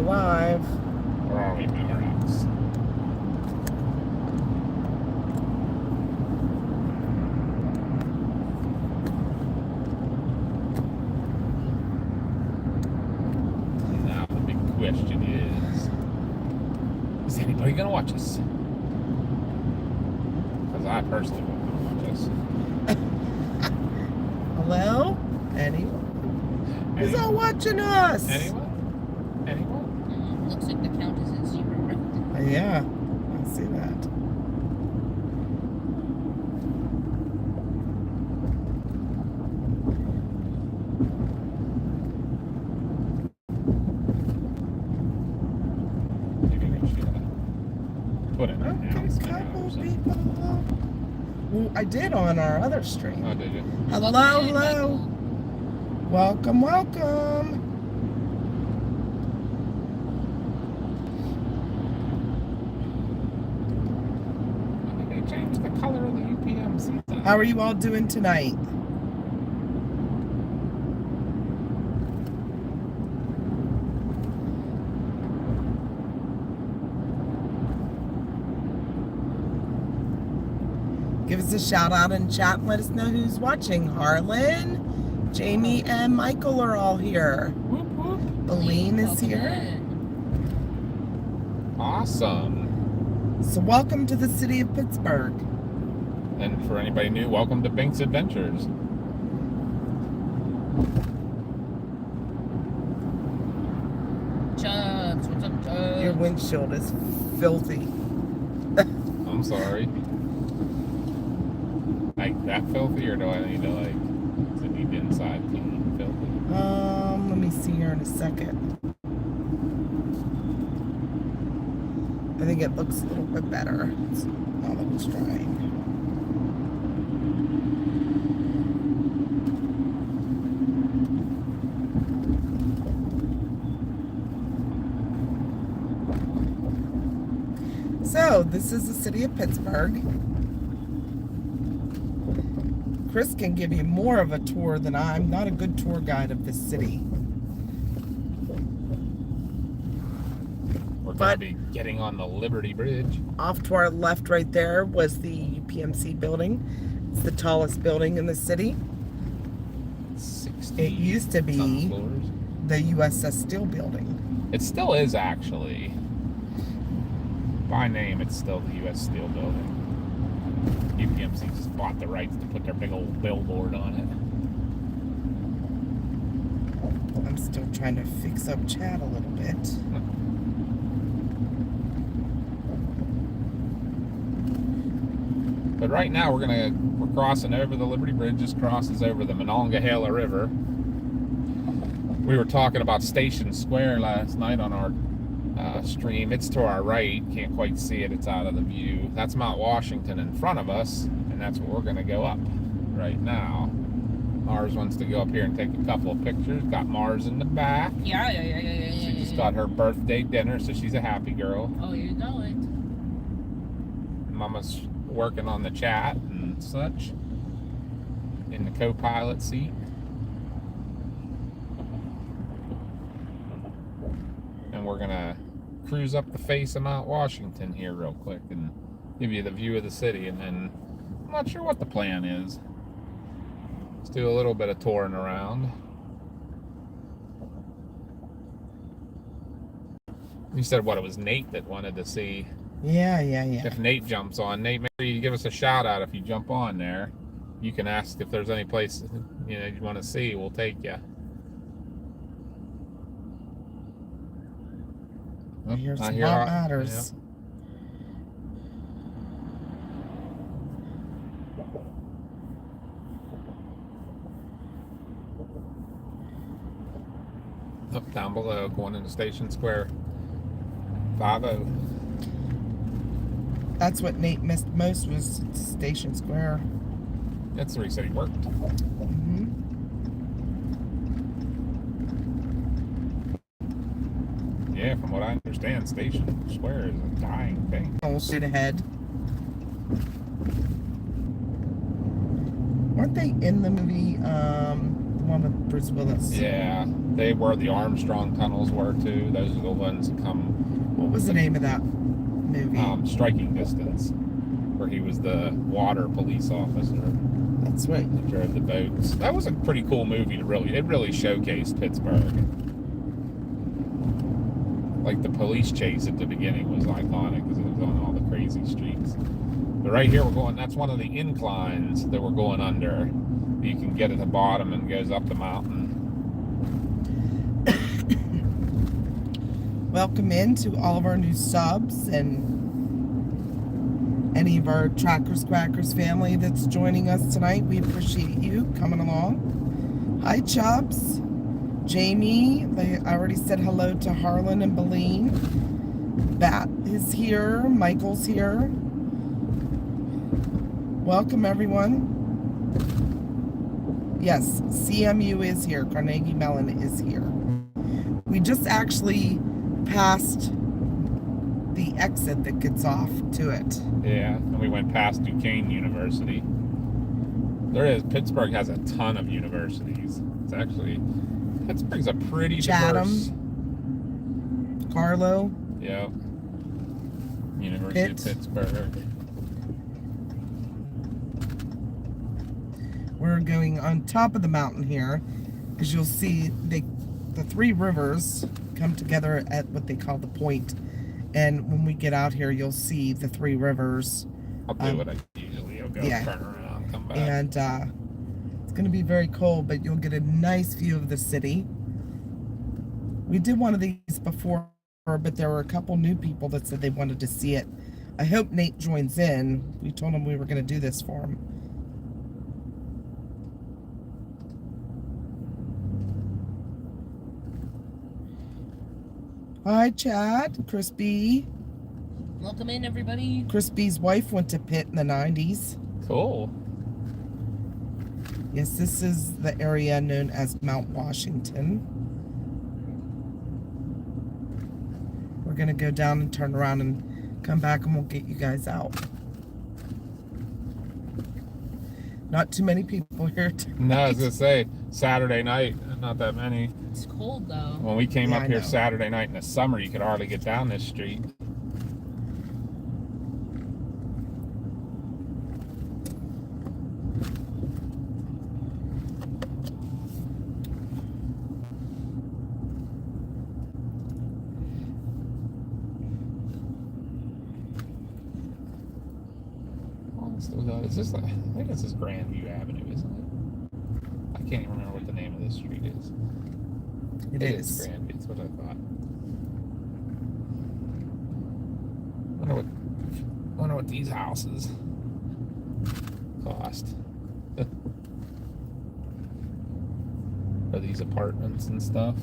live. Where are we, Powerhouse? Now the big question is anybody gonna watch us? Because I personally won't watch us. Hello? Anyone? Who's all watching us? Anyone? Looks like the count is at 0. Yeah, I see that. Maybe we should put it in Okay, announcement or couple something. people. Well, I did on our other stream. Oh, did you? Hello. Welcome. I think they changed the color of the UPMC sign. How are you all doing tonight? Give us a shout out in chat and let us know who's watching. Harlan, Jamie, and Michael are all here. Whoop, whoop. Aline is here. Awesome. So welcome to the city of Pittsburgh. And for anybody new, welcome to Bink's Adventures. Chugs, what's up, Chugs? Your windshield is filthy. I'm sorry. Like that filthy, or do I need to does it need inside clean filthy? Let me see here in a second. I think it looks a little bit better. Now that it's drying. So, this is the city of Pittsburgh. Chris can give you more of a tour than I'm not a good tour guide of this city. We're But- going to be getting on the Liberty Bridge. Off to our left right there was the UPMC building. It's the tallest building in the city. 60 It used to be some floors. the USS Steel building. It still is, actually. By name, it's still the U.S. Steel building. UPMC just bought the rights to put their big old billboard on it. I'm still trying to fix up chat a little bit. But right now we're crossing over the Liberty Bridge. Just crosses over the Monongahela River. We were talking about Station Square last night on our stream. It's to our right. Can't quite see it. It's out of the view. That's Mount Washington in front of us, and that's what we're going to go up right now. Mars wants to go up here and take a couple of pictures. Got Mars in the back. Yeah. She just got her birthday dinner, so she's a happy girl. Oh, you know it. Mama's working on the chat and such in the co-pilot seat. And we're gonna cruise up the face of Mount Washington here real quick and give you the view of the city, and then I'm not sure what the plan is. Let's do a little bit of touring around. You said what, it was Nate that wanted to see. Yeah. If Nate jumps on, Nate, make sure you give us a shout out if you jump on there. You can ask if there's any place you want to see. We'll take you. Here's I what hear- matters. Up down below, going into Station Square. 5-0. That's what Nate missed most was Station Square. That's where he said he worked. Mm-hmm. Yeah, from what I understand, Station Square is a dying thing. We'll shoot ahead. Weren't they in the movie one with Bruce Willis. Yeah, they were the Armstrong tunnels were too. Those are the ones that come. What was the name of that movie? Striking Distance, where he was the water police officer. That's right. That drove the boats. That was a pretty cool movie. It really showcased Pittsburgh. Like the police chase at the beginning was iconic because it was on all the crazy streets. But right here we're going. That's one of the inclines that we're going under. You can get at the bottom and goes up the mountain. Welcome in to all of our new subs and any of our Trackers Quackers family that's joining us tonight. We appreciate you coming along. Hi, Chubbs. Jamie, I already said hello to Harlan and Beline. Bat is here. Michael's here. Welcome, everyone. Yes, CMU is here. Carnegie Mellon is here. We just actually passed the exit that gets off to it. Yeah, and we went past Duquesne University. Pittsburgh has a ton of universities. It's actually, Pittsburgh's a pretty diverse. Chatham, Carlo. Yep. University of Pittsburgh. We're going on top of the mountain here, as you'll see the three rivers come together at what they call the point. And when we get out here, you'll see the three rivers. I'll do what I usually. I'll go turn around, come back. And it's going to be very cold, but you'll get a nice view of the city. We did one of these before, but there were a couple new people that said they wanted to see it. I hope Nate joins in. We told him we were going to do this for him. Hi, Chad. Chris B. Welcome in, everybody. Chris B's wife went to Pitt in the 90s. Cool. Yes, this is the area known as Mount Washington. We're going to go down and turn around and come back and we'll get you guys out. Not too many people here tonight. No, I was going to say, Saturday night, not that many. It's cold, though. When we came up here know. Saturday night in the summer, you could hardly get down this street. Is this, I think this is Grandview Avenue, isn't it? I can't even remember what the name of this street is. It is. Grandview, that's what I thought. Wonder what these houses cost. Are these apartments and stuff?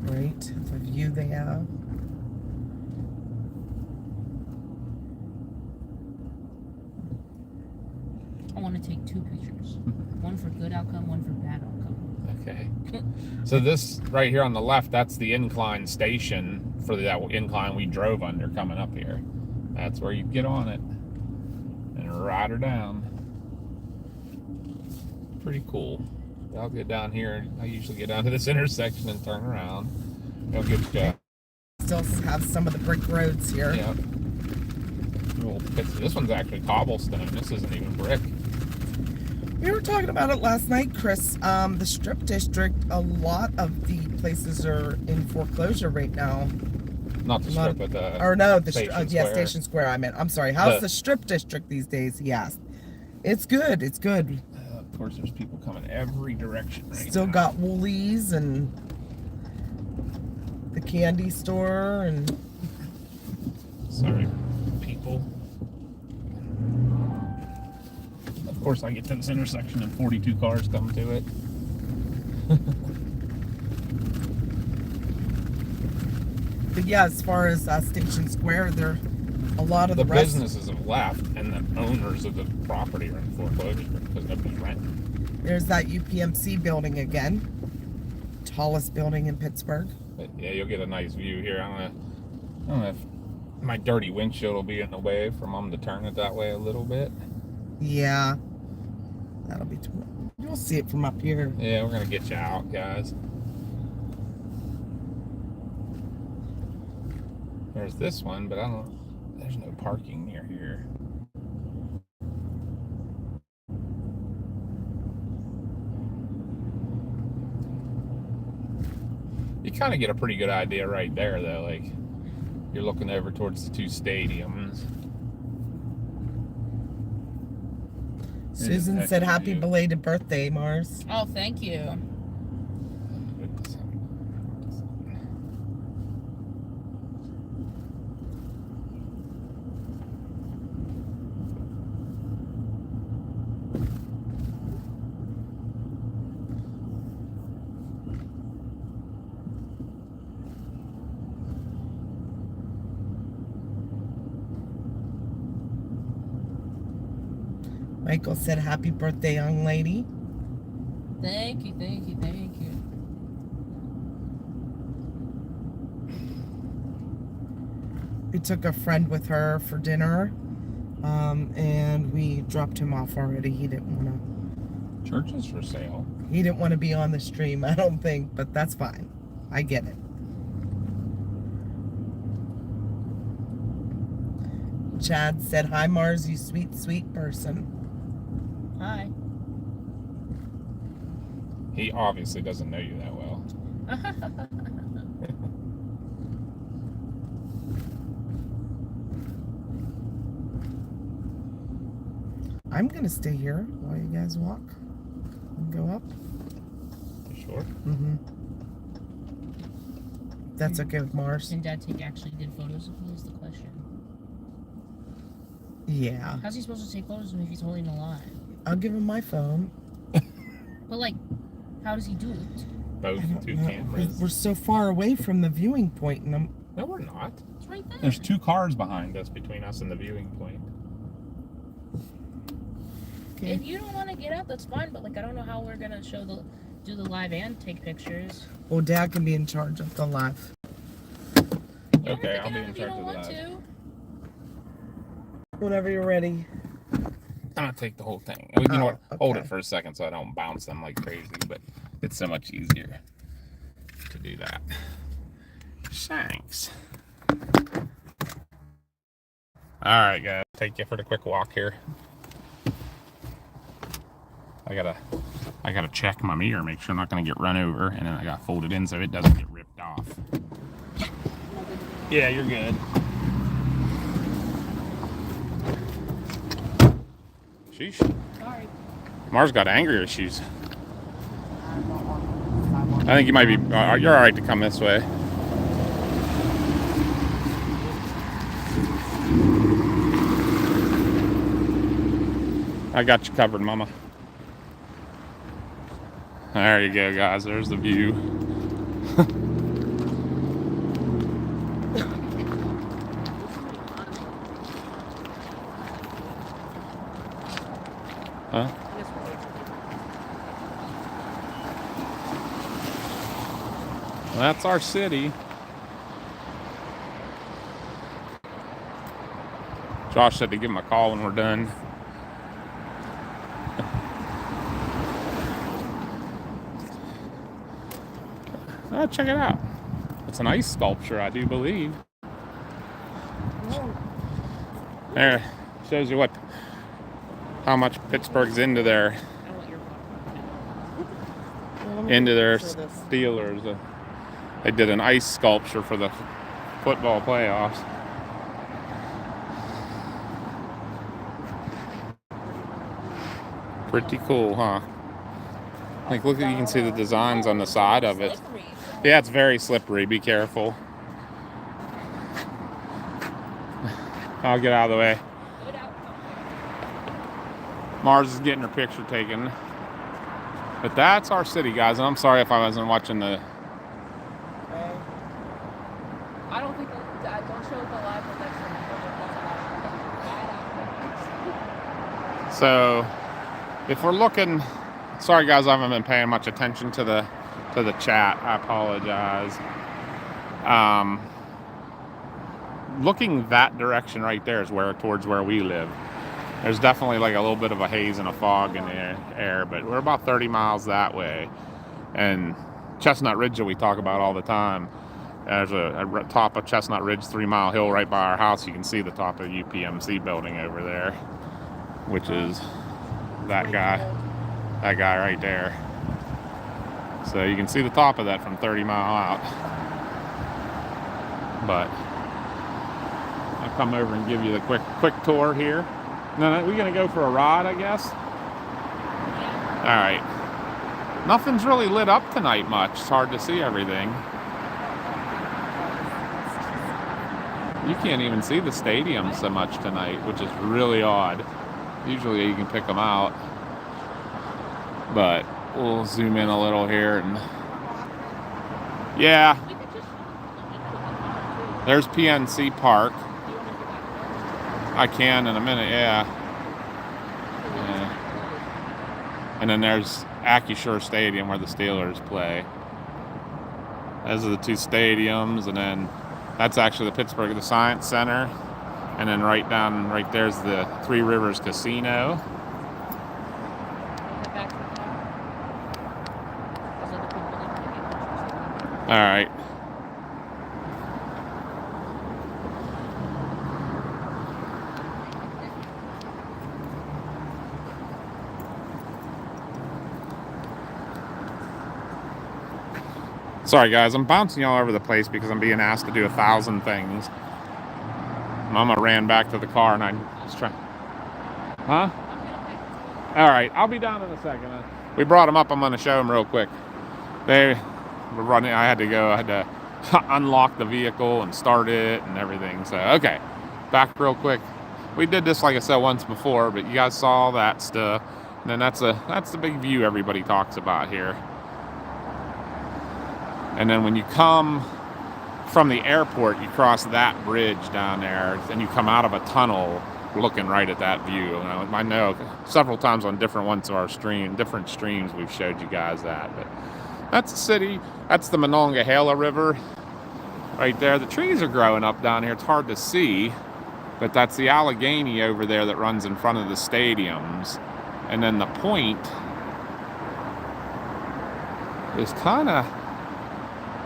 Great. The view they have. I want to take 2 pictures. One for good outcome, one for bad outcome. Okay. So this right here on the left, that's the incline station for that incline we drove under coming up here. That's where you get on it and ride her down. Pretty cool. I'll get down here. I usually get down to this intersection and turn around. I'll get Still have some of the brick roads here. yeah. This one's actually cobblestone. This isn't even brick. We were talking about it last night, Chris. The Strip District, a lot of the places are in foreclosure right now. Not the Strip, but the Station Square. Station Square. I meant. I'm sorry. How's the Strip District these days? He asked. It's good. It's good. Of course, there's people coming every direction right Still now. got Woolies and the candy store and. Sorry, people. Of course, I get to this intersection and 42 cars come to it. But yeah, as far as Station Square, there a lot of The the rest. businesses have left, and the owners of the property are in foreclosure because nobody's renting. There's that UPMC building again, tallest building in Pittsburgh. But yeah, you'll get a nice view here. I don't know if my dirty windshield will be in the way for Mom to turn it that way a little bit. Yeah, that'll be. We'll see it from up here. Yeah, we're gonna get you out, guys. There's this one, but I don't. There's no parking near here. You kind of get a pretty good idea right there, though. Like, you're looking over towards the two stadiums. Susan said, "Happy belated birthday, Mars." Oh, thank you. Michael said, "Happy birthday, young lady." Thank you, thank you, thank you. We took a friend with her for dinner, and we dropped him off already. He didn't want to. Church is for sale. He didn't want to be on the stream, I don't think, but that's fine. I get it. Chad said, "Hi, Mars, you sweet, sweet person." Hi. He obviously doesn't know you that well. I'm gonna stay here while you guys walk and go up. You sure? Mm-hmm. That's okay with Mars. And Dad actually did photos of me is the question. Yeah. How's he supposed to take photos of me if he's holding a line? I'll give him my phone. But like, how does he do it? Both two cameras. We're so far away from the viewing point, and I'm. No, we're not. It's right there. There's two cars behind us between us and the viewing point. Okay. If you don't want to get out, that's fine. But like, I don't know how we're gonna do the live and take pictures. Well, Dad can be in charge of the live. You Okay, don't I'll be have in to get charge out of if you the don't want Whenever you're ready. I'm gonna take the whole thing. You know what? Oh, Hold okay. it for a second so I don't bounce them like crazy, but it's so much easier to do that. Thanks. Alright guys, take you for the quick walk here. I gotta check my mirror, make sure I'm not gonna get run over, and then I gotta fold it in so it doesn't get ripped off. Yeah, you're good. Sheesh. Sorry. Mars got anger issues. I think you might be. You're all right to come this way. I got you covered, Mama. There you go, guys. There's the view. Huh? Well, that's our city. Josh said to give him a call when we're done. Oh, check it out. It's an ice sculpture, I do believe. There, shows you how much Pittsburgh's into their Steelers. They did an ice sculpture for the football playoffs. Pretty cool, huh? Like, look, you can see the designs on the side of it. Yeah, it's very slippery. Be careful. I'll get out of the way. Mars is getting her picture taken. But that's our city, guys. And I'm sorry if I wasn't watching the... I don't think I don't show the live one. So, if we're looking... Sorry, guys, I haven't been paying much attention to the chat. I apologize. Looking that direction right there is towards where we live. There's definitely like a little bit of a haze and a fog in the air, but we're about 30 miles that way. And Chestnut Ridge that we talk about all the time, there's a top of Chestnut Ridge 3 Mile Hill right by our house. You can see the top of the UPMC building over there, which is that guy right there. So you can see the top of that from 30 Mile out. But I'll come over and give you the quick tour here. Now, we're gonna go for a ride, I guess. All right. Nothing's really lit up tonight much. It's hard to see everything. You can't even see the stadium so much tonight, which is really odd. Usually you can pick them out. But we'll zoom in a little here and yeah. There's PNC Park. I can in a minute, yeah. And then there's Acrisure Stadium where the Steelers play. Those are the two stadiums, and then that's actually the Pittsburgh, the Science Center. And then right there's the Three Rivers Casino. All right. Sorry guys, I'm bouncing all over the place because I'm being asked to do 1,000 things. Mama ran back to the car and I was trying. Huh? All right, I'll be down in a second. We brought them up. I'm going to show them real quick. They were running. I had to unlock the vehicle and start it and everything. So, okay, back real quick. We did this, like I said, once before, but you guys saw all that stuff. And then that's the big view everybody talks about here. And then when you come from the airport, you cross that bridge down there, and you come out of a tunnel looking right at that view. And I know several times on different ones of our different streams, we've showed you guys that. But that's the city. That's the Monongahela River right there. The trees are growing up down here. It's hard to see, but that's the Allegheny over there that runs in front of the stadiums. And then the point is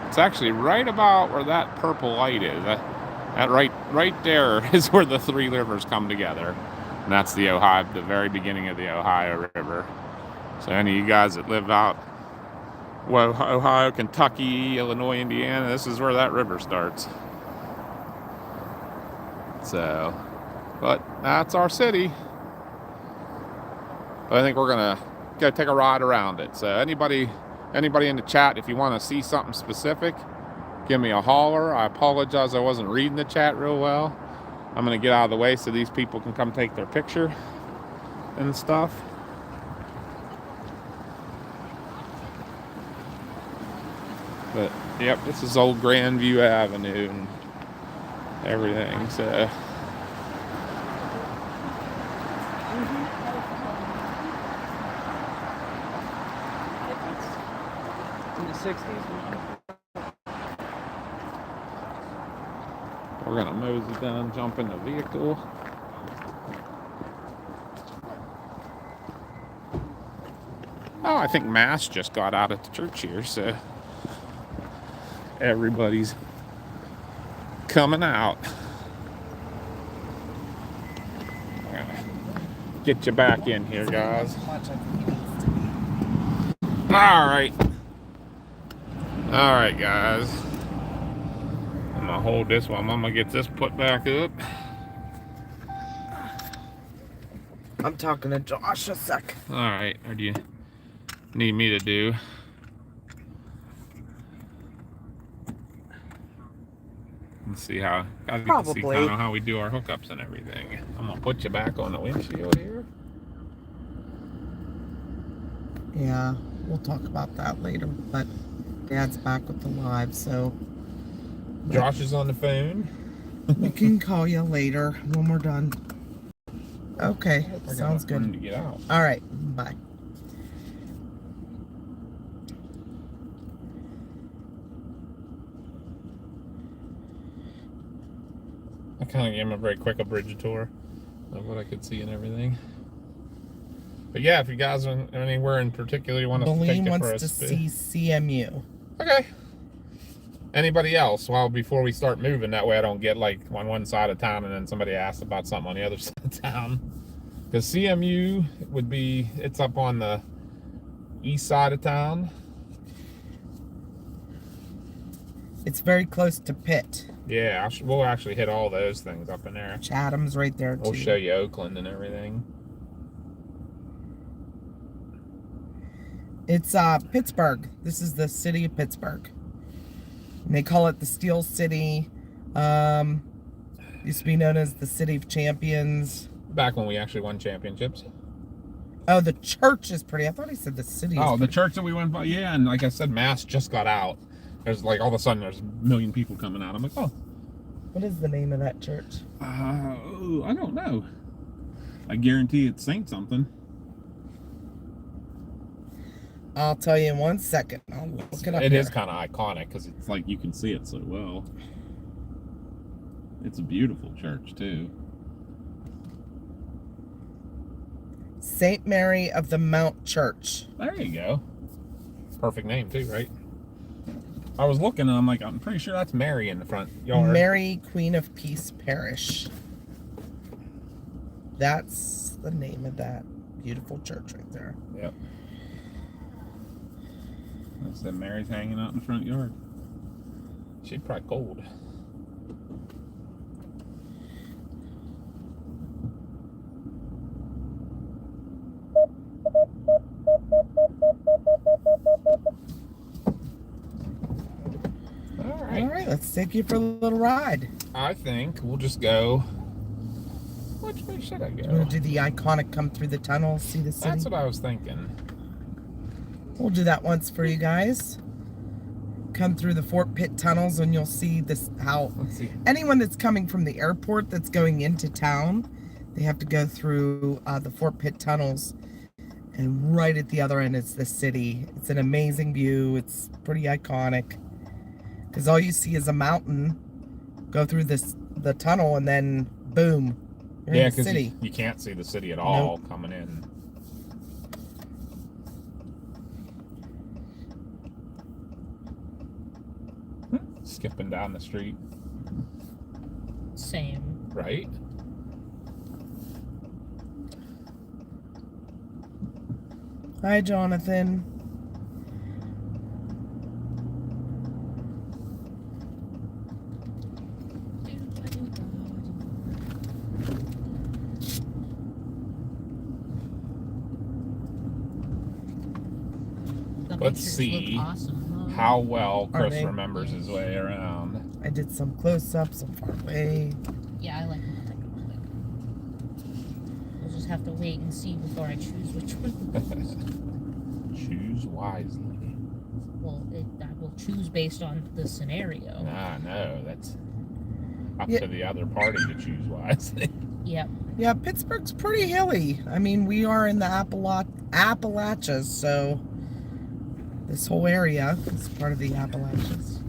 it's actually right about where that purple light is. That right there is where the three rivers come together. And that's the very beginning of the Ohio River. So any of you guys that live out Ohio, Kentucky, Illinois, Indiana, this is where that river starts. So, but that's our city. But I think we're gonna go take a ride around it. So anybody in the chat, if you want to see something specific, give me a holler. I apologize, I wasn't reading the chat real well. I'm going to get out of the way so these people can come take their picture and stuff. But, yep, this is old Grandview Avenue and everything, so... In the 60s. We're gonna mosey down, jump in the vehicle. Oh, I think Mass just got out at the church here, so everybody's coming out. I'm gonna get you back in here, guys. All right, guys. I'm gonna hold this while Mama gets this put back up. I'm talking to Josh a sec. All right, or do you need me to do? Let's see how. Probably. See kind of how we do our hookups and everything. I'm gonna put you back on the windshield here. Yeah, we'll talk about that later, but Dad's back with the live, so Josh is on the phone. we can call you later when we're done. Okay, sounds good. To get out. All right, bye. I kind of gave him a very quick abridged tour. of what I could see and everything. But yeah, if you guys are anywhere in particular you want us to take Beleen you for wants a to see CMU. Okay. Anybody else? Well, before we start moving, that way I don't get like on one side of town and then somebody asks about something on the other side of town. Because CMU would be, it's up on the east side of town. It's very close to Pitt. Yeah, we'll actually hit all those things up in there. Chatham's right there too. We'll show you Oakland and everything. It's Pittsburgh. This is the city of Pittsburgh. And they call it the Steel City. Used to be known as the City of Champions. Back when we actually won championships. Oh, the church is pretty. I thought he said the city. Oh, is the pretty. church that we went by. Yeah, and like I said, Mass just got out. There's like all of a sudden there's a million people coming out. I'm like, oh. What is the name of that church? I don't know. I guarantee it's Saint something. I'll tell you in 1 second. I'll look it up. It here. is kind of iconic because it's like you can see it so well. It's a beautiful church too. St. Mary of the Mount Church. There you go. Perfect name too, right? I was looking and I'm like, I'm pretty sure that's Mary in the front yard. Mary, Queen of Peace Parish. That's the name of that beautiful church right there. Yep. I said Mary's hanging out in the front yard. She's probably cold. All right, let's take you for a little ride. I think we'll just go. Which way should I You go? want to do the iconic come through the tunnel, see the city? That's what I was thinking. We'll do that once for you guys. Come through the Fort Pitt tunnels and you'll see this how Let's see. anyone that's coming from the airport that's going into town, they have to go through the Fort Pitt tunnels. And right at the other end is the city. It's an amazing view. It's pretty iconic. Because all you see is a mountain. Go through the tunnel and then boom, you're Yeah, in the because city. you can't see the city at all coming in. Skipping down the street, Same. right? Hi, Jonathan. The Let's pictures see look awesome, huh? How well Are Chris they? remembers his way around. I did some close-ups, some far away. Yeah, I like them quick. We'll just have to wait and see before I choose which one. Choose wisely. Well, I will choose based on the scenario. Nah, no, that's up Yeah. to the other party to choose wisely. Yep. Yeah, Pittsburgh's pretty hilly. I mean, we are in the Appalachians, so this whole area is part of the Appalachians.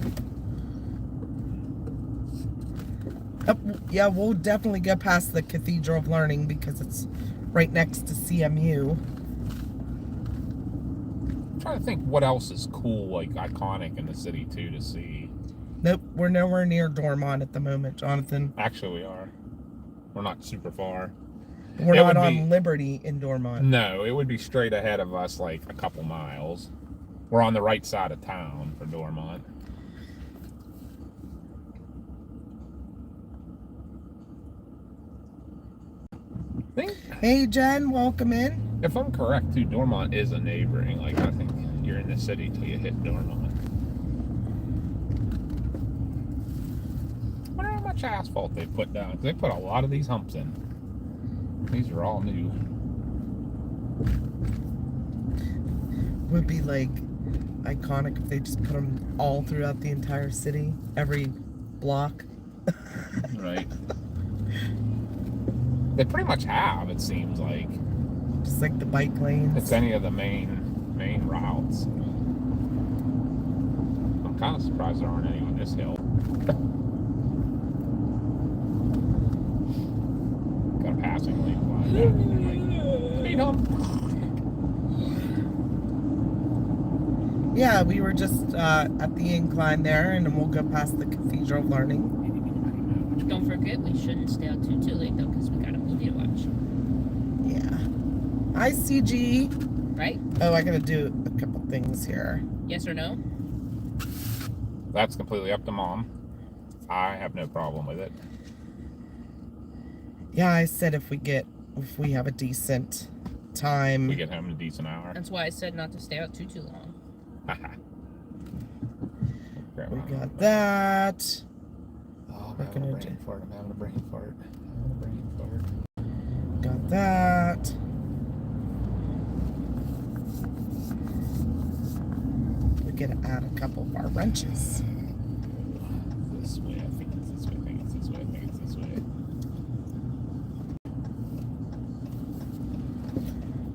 Yeah, we'll definitely go past the Cathedral of Learning because it's right next to CMU. I'm trying to think what else is cool, like iconic in the city too to see. Nope, we're nowhere near Dormont at the moment, Jonathan. Actually, we are. We're not super far. We're It not would on be- Liberty in Dormont. No, it would be straight ahead of us, like a couple miles. We're on the right side of town for Dormont. Hey, Jen, welcome in. If I'm correct, too, Dormont is a neighboring. Like, I think you're in the city till you hit Dormont. I wonder how much asphalt they put down. 'Cause they put a lot of these humps in. These are all new. Would be like iconic if they just put them all throughout the entire city, every block. Right. They pretty much have, it seems like. Just like the bike lanes. It's any of the main routes. I'm kind of surprised there aren't any on this hill. Got a passing Yeah, we were just at the incline there, and then we'll go past the Cathedral of Learning. Don't forget, we shouldn't stay out too late though, because we got a movie to watch. Yeah. Hi, CG. Right? Oh, I gotta do a couple things here. Yes or no? That's completely up to Mom. I have no problem with it. Yeah, I said if we have a decent time. We get home in a decent hour. That's why I said not to stay out too long. We got that. Oh, We're I'm having a gonna brain fart. I'm having a brain fart. I'm having a brain fart. Got that. We gotta add a couple of our wrenches. This way, I think it's this way, I think it's this way, I think it's this way.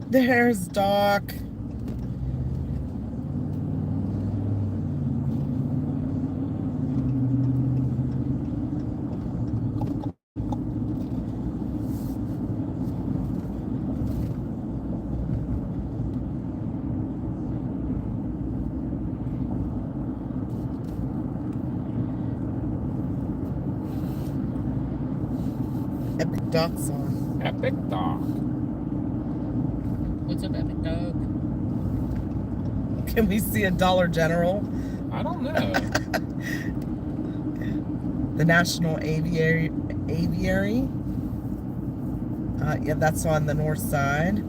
There's Doc. Epic Doc's on. Epic Doc. What's up, Epic Dog? Can we see a Dollar General? I don't know. The National Aviary. Yeah, that's on the north side.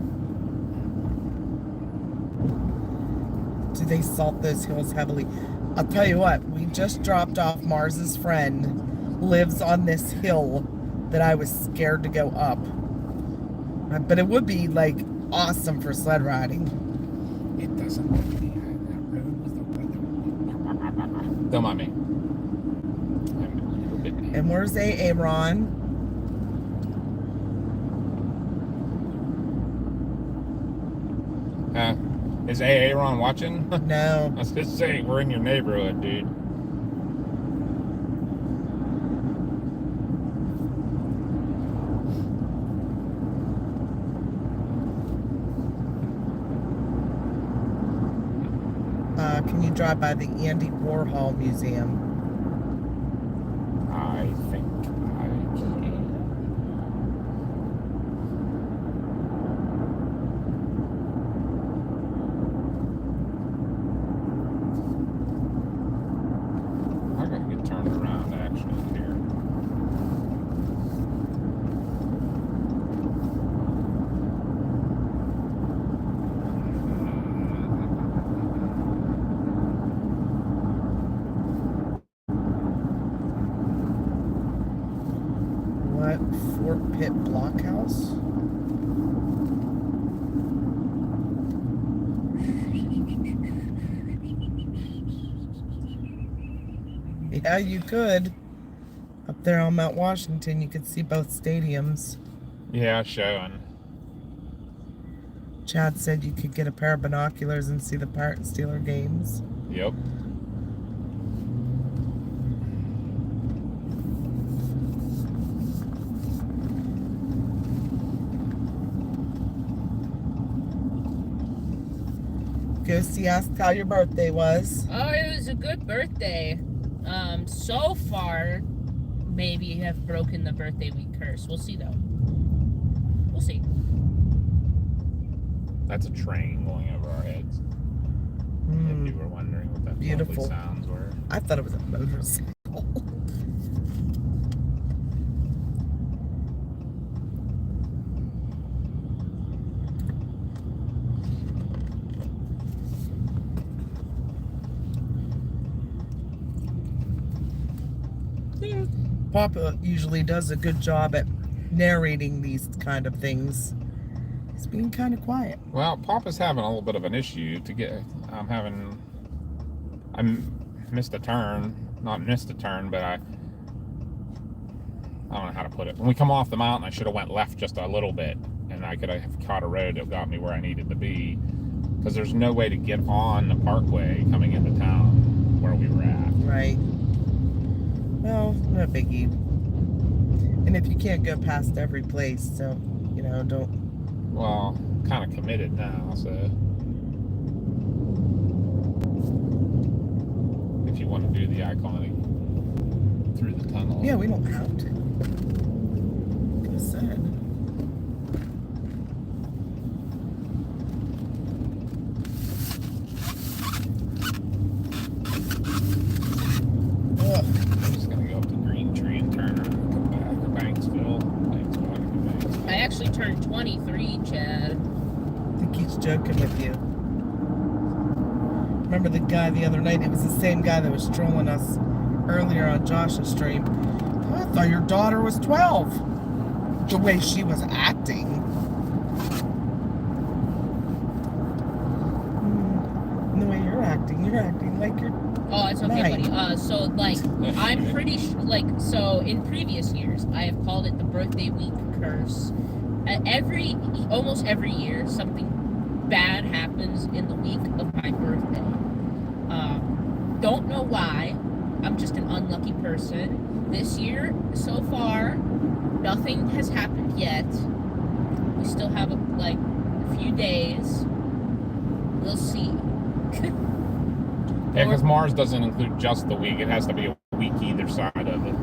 Do they salt those hills heavily? I'll tell you what, we just dropped off Mars's friend, lives on this hill that I was scared to go up. But it would be like awesome for sled riding. It doesn't look me. Don't mind me. I'm a little bit. And where's Aaron? Is Aaron watching? No. I was just saying, we're in your neighborhood, dude. Can you drive by the Andy Warhol Museum? I think I can. I gotta get turned around actually here. What? Fort Pitt Blockhouse? Yeah, you could. Up there on Mount Washington, you could see both stadiums. Yeah, showing. Chad said you could get a pair of binoculars and see the Pirate and Steeler games. Yep. Ghosty asked how your birthday was. Oh, it was a good birthday. So far, maybe have broken the birthday week curse. We'll see though. We'll see. That's a train going over our heads. If you were wondering what that Beautiful. lovely sounds were. I thought it was a motorcycle. Papa usually does a good job at narrating these kind of things. He's being kind of quiet. Well, Papa's having a little bit of an issue to get. I missed a turn. Not missed a turn, but I don't know how to put it. When we come off the mountain, I should have went left just a little bit, and I could have caught a road that got me where I needed to be. Because there's no way to get on the parkway coming into town where we were at. Right. Well, no biggie. And if you can't go past every place, so, you know, don't. Well, kind of committed now, so. if you want to do the iconic through the tunnel. Yeah, we don't have to. Like I said. Ugh. I'm just gonna go up to Green Tree and turn around and come back to Banksville. I actually turned 23, Chad. I think he's joking with you. Remember the guy the other night? It was the same guy that was trolling us earlier on Josh's stream. Oh, I thought your daughter was 12. The way she was acting. And the way you're acting like you're... Oh, it's okay, Right. buddy. So, like, I'm pretty sure, like, so in previous years, I have called it the birthday week curse. Almost every year, something bad happens in the week of my birthday. Don't know why. I'm just an unlucky person. This year, so far, nothing has happened yet. We still have, like, a few days. We'll see. Yeah, because Mars doesn't include just the week. It has to be a week either side of it.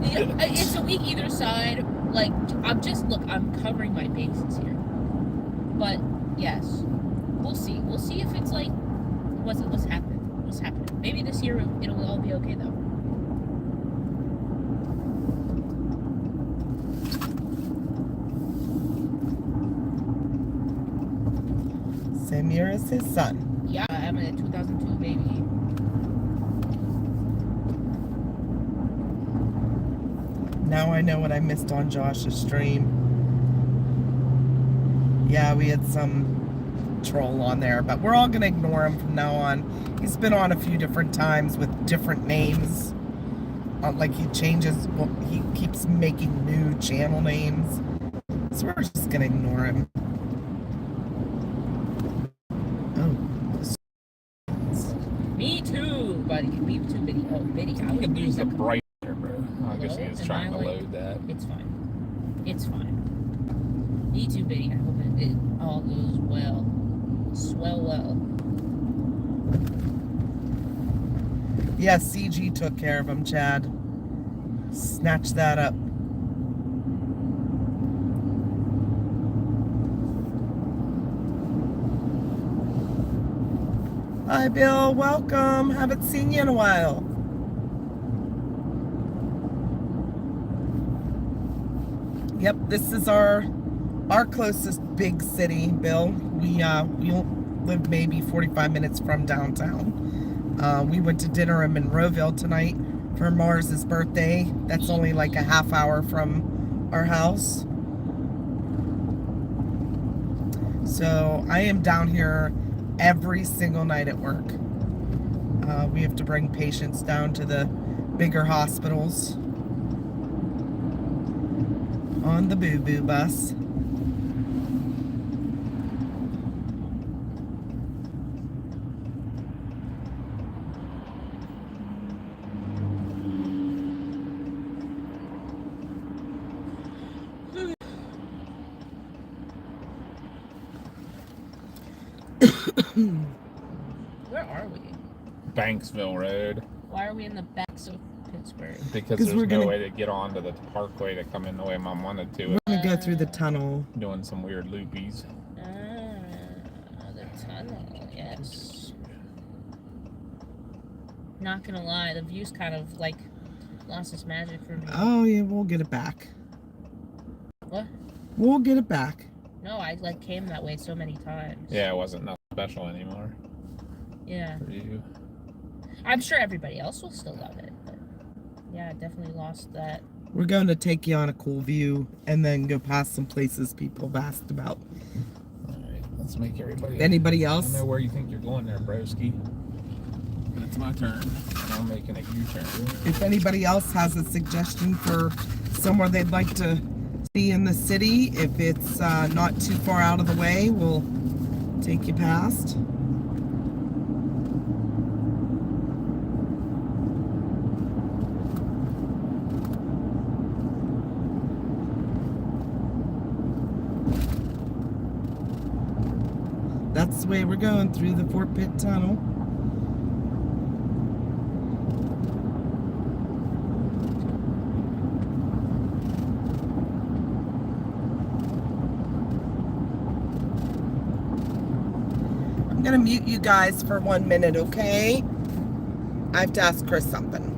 It's a week either side. Like, I'm covering my bases here. But yes, we'll see. We'll see if it's like what's happening. Maybe this year it'll all be okay though. Same year as his son. Yeah, I'm a 2002 baby. Now I know what I missed on Josh's stream. Yeah, we had some troll on there, but we're all gonna ignore him from now on. He's been on a few different times with different names. Like he changes, well, he keeps making new channel names. So we're just gonna ignore him. Me too, buddy. Me too, Biddy. Oh, Biddy. I could use the brighter, bro. I guess Hello? he's Am trying I to like- load that. It's fine. It's fine. Me too, Biddy. I hope it all goes well. Swell well. Yeah, CG took care of him, Chad. Snatch that up. Hi, Bill. Welcome. Haven't seen you in a while. Yep, this is our closest big city, Bill. We live maybe 45 minutes from downtown. We went to dinner in Monroeville tonight for Mars's birthday. That's only like a half hour from our house. So I am down here every single night at work. We have to bring patients down to the bigger hospitals on the Boo Boo bus. Where are we? Banksville Road. Why are we in the backs of Pittsburgh? Because 'Cause there's we're no gonna- way to get onto the parkway to come in the way Mom wanted to. We're gonna go through the tunnel. Doing some weird loopies. The tunnel, yes. Not gonna lie, the view's kind of like lost its magic for me. Oh yeah, we'll get it back. What? We'll get it back. No, I like came that way so many times. Yeah, it wasn't nothing special anymore Yeah. for you. I'm sure everybody else will still love it, but yeah, I definitely lost that. We're going to take you on a cool view and then go past some places people have asked about. Alright, let's make everybody. Anybody I else? don't know where you think you're going there, broski. It's my turn. And I'm making a U-turn. If anybody else has a suggestion for somewhere they'd like to see in the city, if it's not too far out of the way, we'll take you past. That's the way we're going, through the Fort Pitt Tunnel. gonna mute you guys for 1 minute, okay? I have to ask Chris something.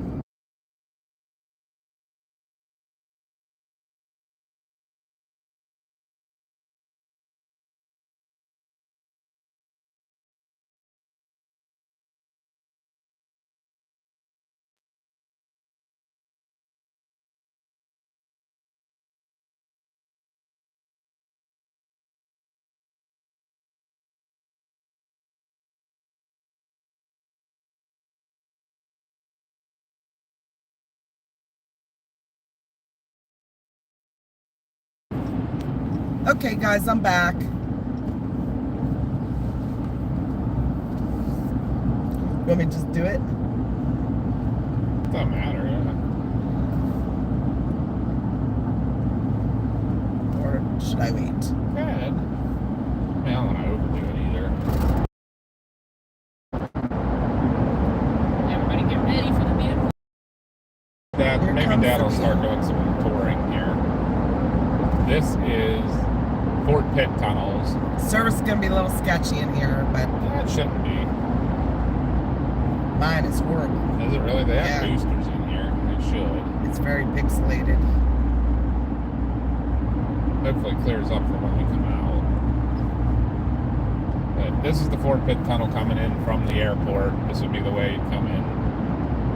Okay, guys, I'm back. You want me to just do it? Doesn't matter, yeah. Or should I wait? Go ahead. I mean, I don't want to overdo it either. Everybody get ready for the vehicle. Dad, Here maybe comes Dad will the- start doing some touring here. This is Fort Pitt tunnels. Service is gonna be a little sketchy in here, but That shouldn't be. mine is horrible. Is it really? They have Yeah. boosters in here. They should. It's very pixelated. Hopefully it clears up for when we come out. But this is the Fort Pitt tunnel coming in from the airport. This would be the way you come in.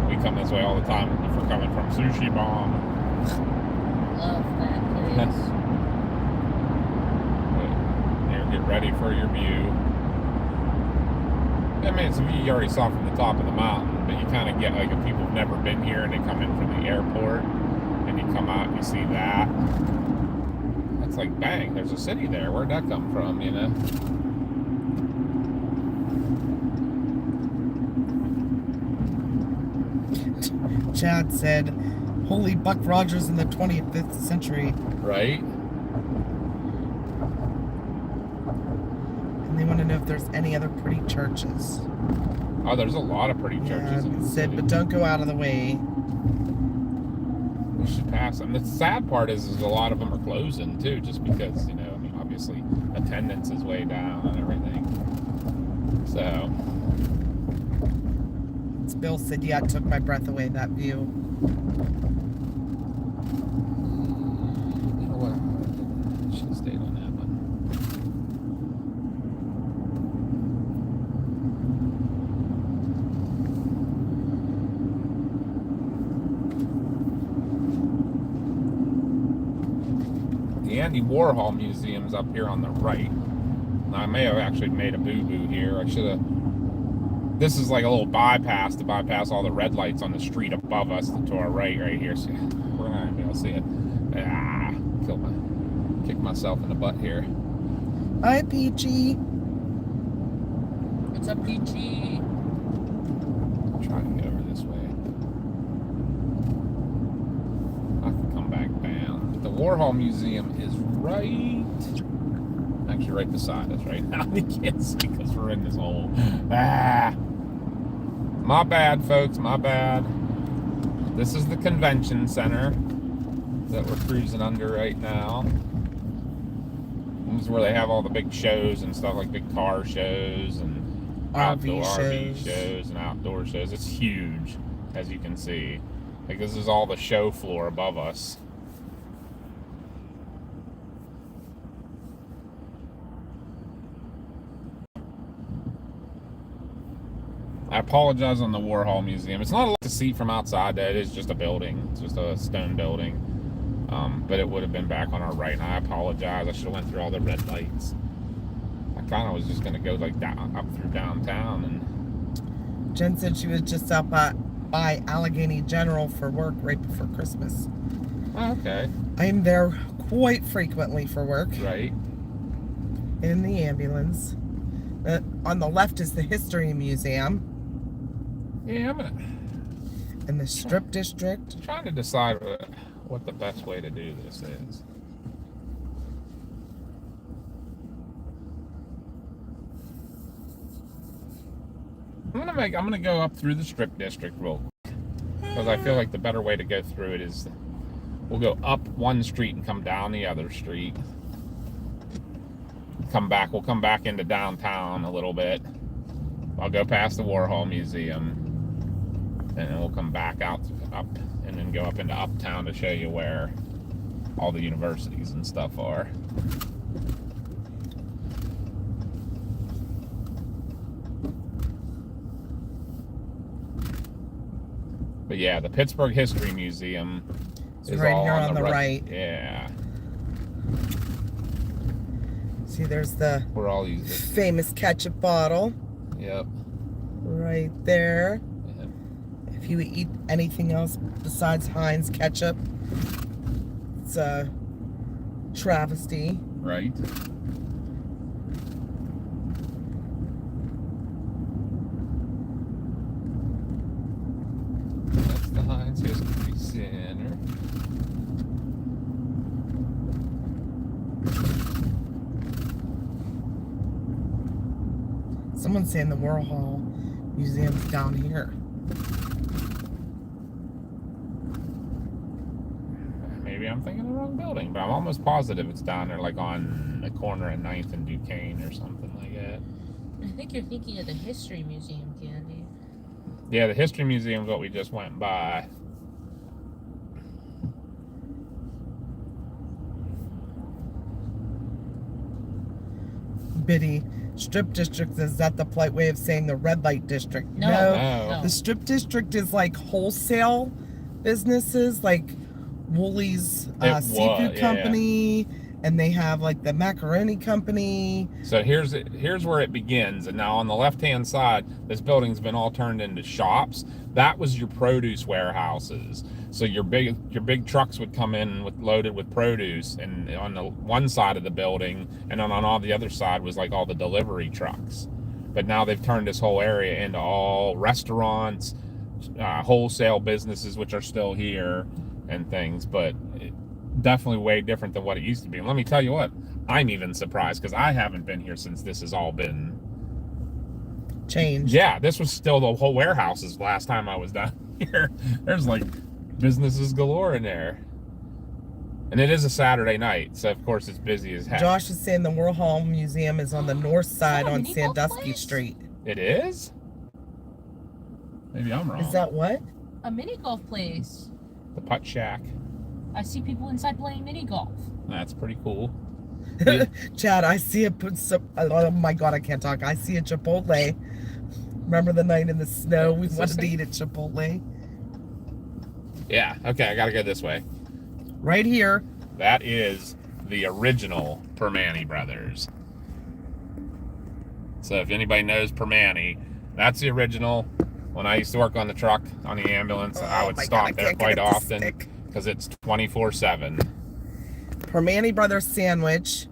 We come this way all the time if we're coming from Sushi Bomb. Love that place. Here, get ready for your view. I mean, it's a view you already saw from the top of the mountain, but you kind of get, like, if people have never been here and they come in from the airport, and you come out and you see that, that's like, bang, there's a city there. Where'd that come from, you know? Chad said, "Holy Buck Rogers in the 25th century." Right? And they want to know if there's any other pretty churches. Oh, there's a lot of pretty churches in Yeah, the said, city. but don't go out of the way. We should pass them. The sad part is a lot of them are closing, too, just because, you know, I mean, obviously, attendance is way down and everything. So... Bill said, "Yeah, it took my breath away, that view." You know what? I should have stayed on that one. The Andy Warhol Museum's up here on the right. Now, I may have actually made a boo-boo here. I should have... This is like a little bypass to bypass all the red lights on the street above us to our right here. So we're not gonna be able to see it. Kick myself in the butt here. Hi, Peachy. What's up, Peachy? Try to get over this way. I can come back down. But the Warhol Museum is actually right beside us right now. You can't see because we're in this hole. My bad, folks. My bad. This is the convention center that we're cruising under right now. This is where they have all the big shows and stuff, like big car shows and outdoor RV shows and outdoor shows. It's huge, as you can see. Like, this is all the show floor above us. I apologize on the Warhol Museum. It's not a lot to see from outside. That is just a building. It's just a stone building. But it would have been back on our right, and I apologize. I should have went through all the red lights. I kind of was just going to go like down up through downtown. And Jen said she was just up by Allegheny General for work right before Christmas. okay, I am there quite frequently for work right. in the ambulance. On the left is the History Museum Yeah, I'm and the Strip District. trying to decide what the best way to do this is. I'm gonna go up through the Strip District real quick because I feel like the better way to go through it is we'll go up one street and come down the other street. We'll come back into downtown a little bit, I'll go past the Warhol Museum, and then we'll come back up, and then go up into Uptown to show you where all the universities and stuff are. But yeah, the Pittsburgh History Museum is right all here on the right. Yeah. See, there's the Where all these. famous ketchup bottle Yep. right there. Yep. If you eat anything else besides Heinz ketchup, it's a travesty. Right. That's the Heinz History Center. Someone's saying the Warhol Museum's down here. Maybe I'm thinking the wrong building, but I'm almost positive it's down there, like on the corner of 9th and Duquesne or something like that. I think you're thinking of the History Museum, Candy. Yeah, the History Museum is what we just went by. Biddy, Strip District, is that the polite way of saying the red light district? No. The Strip District is like wholesale businesses, like Woolies Seafood Company, and they have like the Macaroni Company. So here's where it begins, and now on the left-hand side, this building's been all turned into shops. That was your produce warehouses. So your big trucks would come in loaded with produce, and on the one side of the building, and on all the other side was like all the delivery trucks. But now they've turned this whole area into all restaurants, wholesale businesses, which are still here, and things. But definitely way different than what it used to be. And let me tell you what, I'm even surprised because I haven't been here since this has all been changed. Yeah, this was still the whole warehouses last time I was down here. There's like businesses galore in there. And it is a Saturday night, so of course it's busy as heck. Josh is saying the Warhol Museum is on the north side on Sandusky Street. It is? Maybe I'm wrong. Is that what? A mini golf place. The Putt Shack? I see people inside playing mini golf. That's pretty cool. Chad, I see oh my God, I can't talk. I see a Chipotle. Remember the night in the snow? We wanted to eat at Chipotle. Yeah, okay, I gotta go this way. Right here. That is the original Permane Brothers. So if anybody knows Permane, that's the original. When I used to work on the truck, on the ambulance, I would stop there quite often because it's 24/7. Permane Brothers sandwich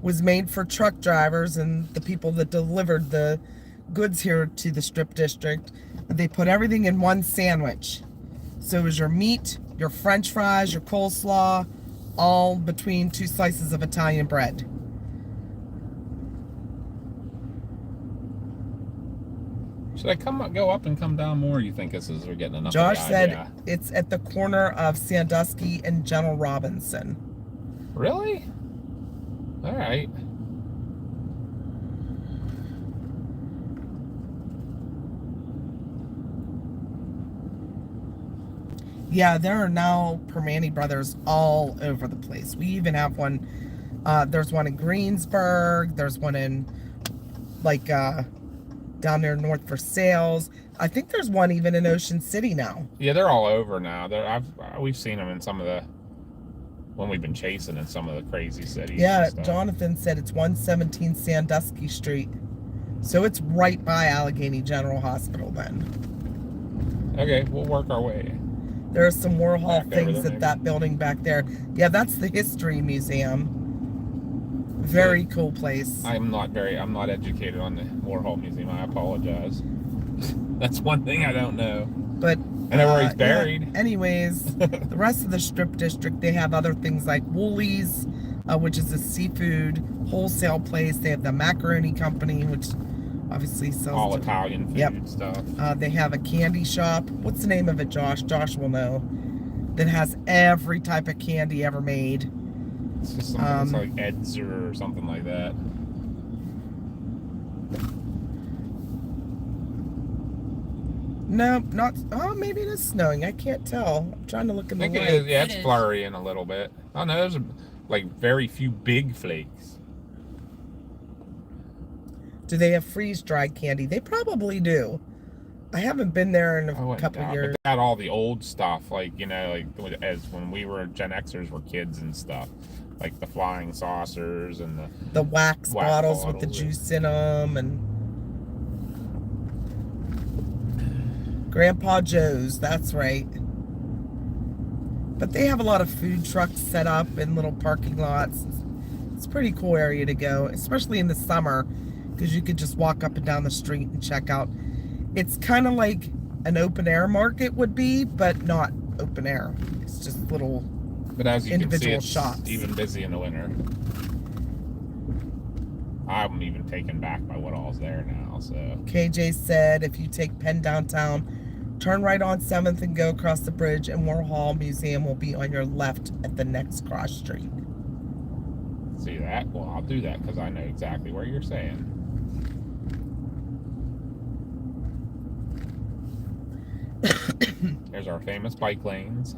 was made for truck drivers and the people that delivered the goods here to the Strip District. They put everything in one sandwich. So it was your meat, your French fries, your coleslaw, all between two slices of Italian bread. Should I go up and come down more? You think this is we're getting enough? Josh said it's at the corner of Sandusky and General Robinson. Really? All right. Yeah, there are now Permane Brothers all over the place. We even have one. There's one in Greensburg. There's one in down there north for Sales. I think there's one even in Ocean City now. Yeah, they're all over now. We've seen them in some of the when we've been chasing in some of the crazy cities. Yeah, Jonathan said it's 117 Sandusky Street, so it's right by Allegheny General Hospital. Then. Okay, we'll work our way. There are some Warhol things there, at that building back there. Yeah, that's the History Museum. Very cool place. I'm not educated on the Warhol Museum. I apologize. That's one thing I don't know. But I know where he's buried. Yeah. Anyways, the rest of the Strip District, they have other things like Woolies, which is a seafood wholesale place. They have the Macaroni Company, which obviously sells all Italian food stuff. They have a candy shop. What's the name of it, Josh? Josh will know. That has every type of candy ever made. It's just something it's like Edzer or something like that. No, not. Oh, maybe it is snowing. I can't tell. I'm trying to look in I the think it light. is. Yeah, It it's is. flurrying a little bit. Oh no, there's like very few big flakes. Do they have freeze-dried candy? They probably do. I haven't been there in I a wouldn't couple doubt, years. but they had all the old stuff, like as when we were Gen Xers were kids and stuff, like the flying saucers and The wax Wax bottles with the bottles, yeah. juice in them, and Grandpa Joe's. That's right. But they have a lot of food trucks set up in little parking lots. It's a pretty cool area to go, especially in the summer, because you could just walk up and down the street and check out. It's kind of like an open air market would be, but not open air. It's just little. But as you can see, Individual it's shops. even busy in the winter. I'm even taken back by what all's there now. So KJ said if you take Penn downtown, turn right on 7th and go across the bridge, and Warhol Museum will be on your left at the next cross street. see that? Well, I'll do that because I know exactly where you're saying. There's our famous bike lanes.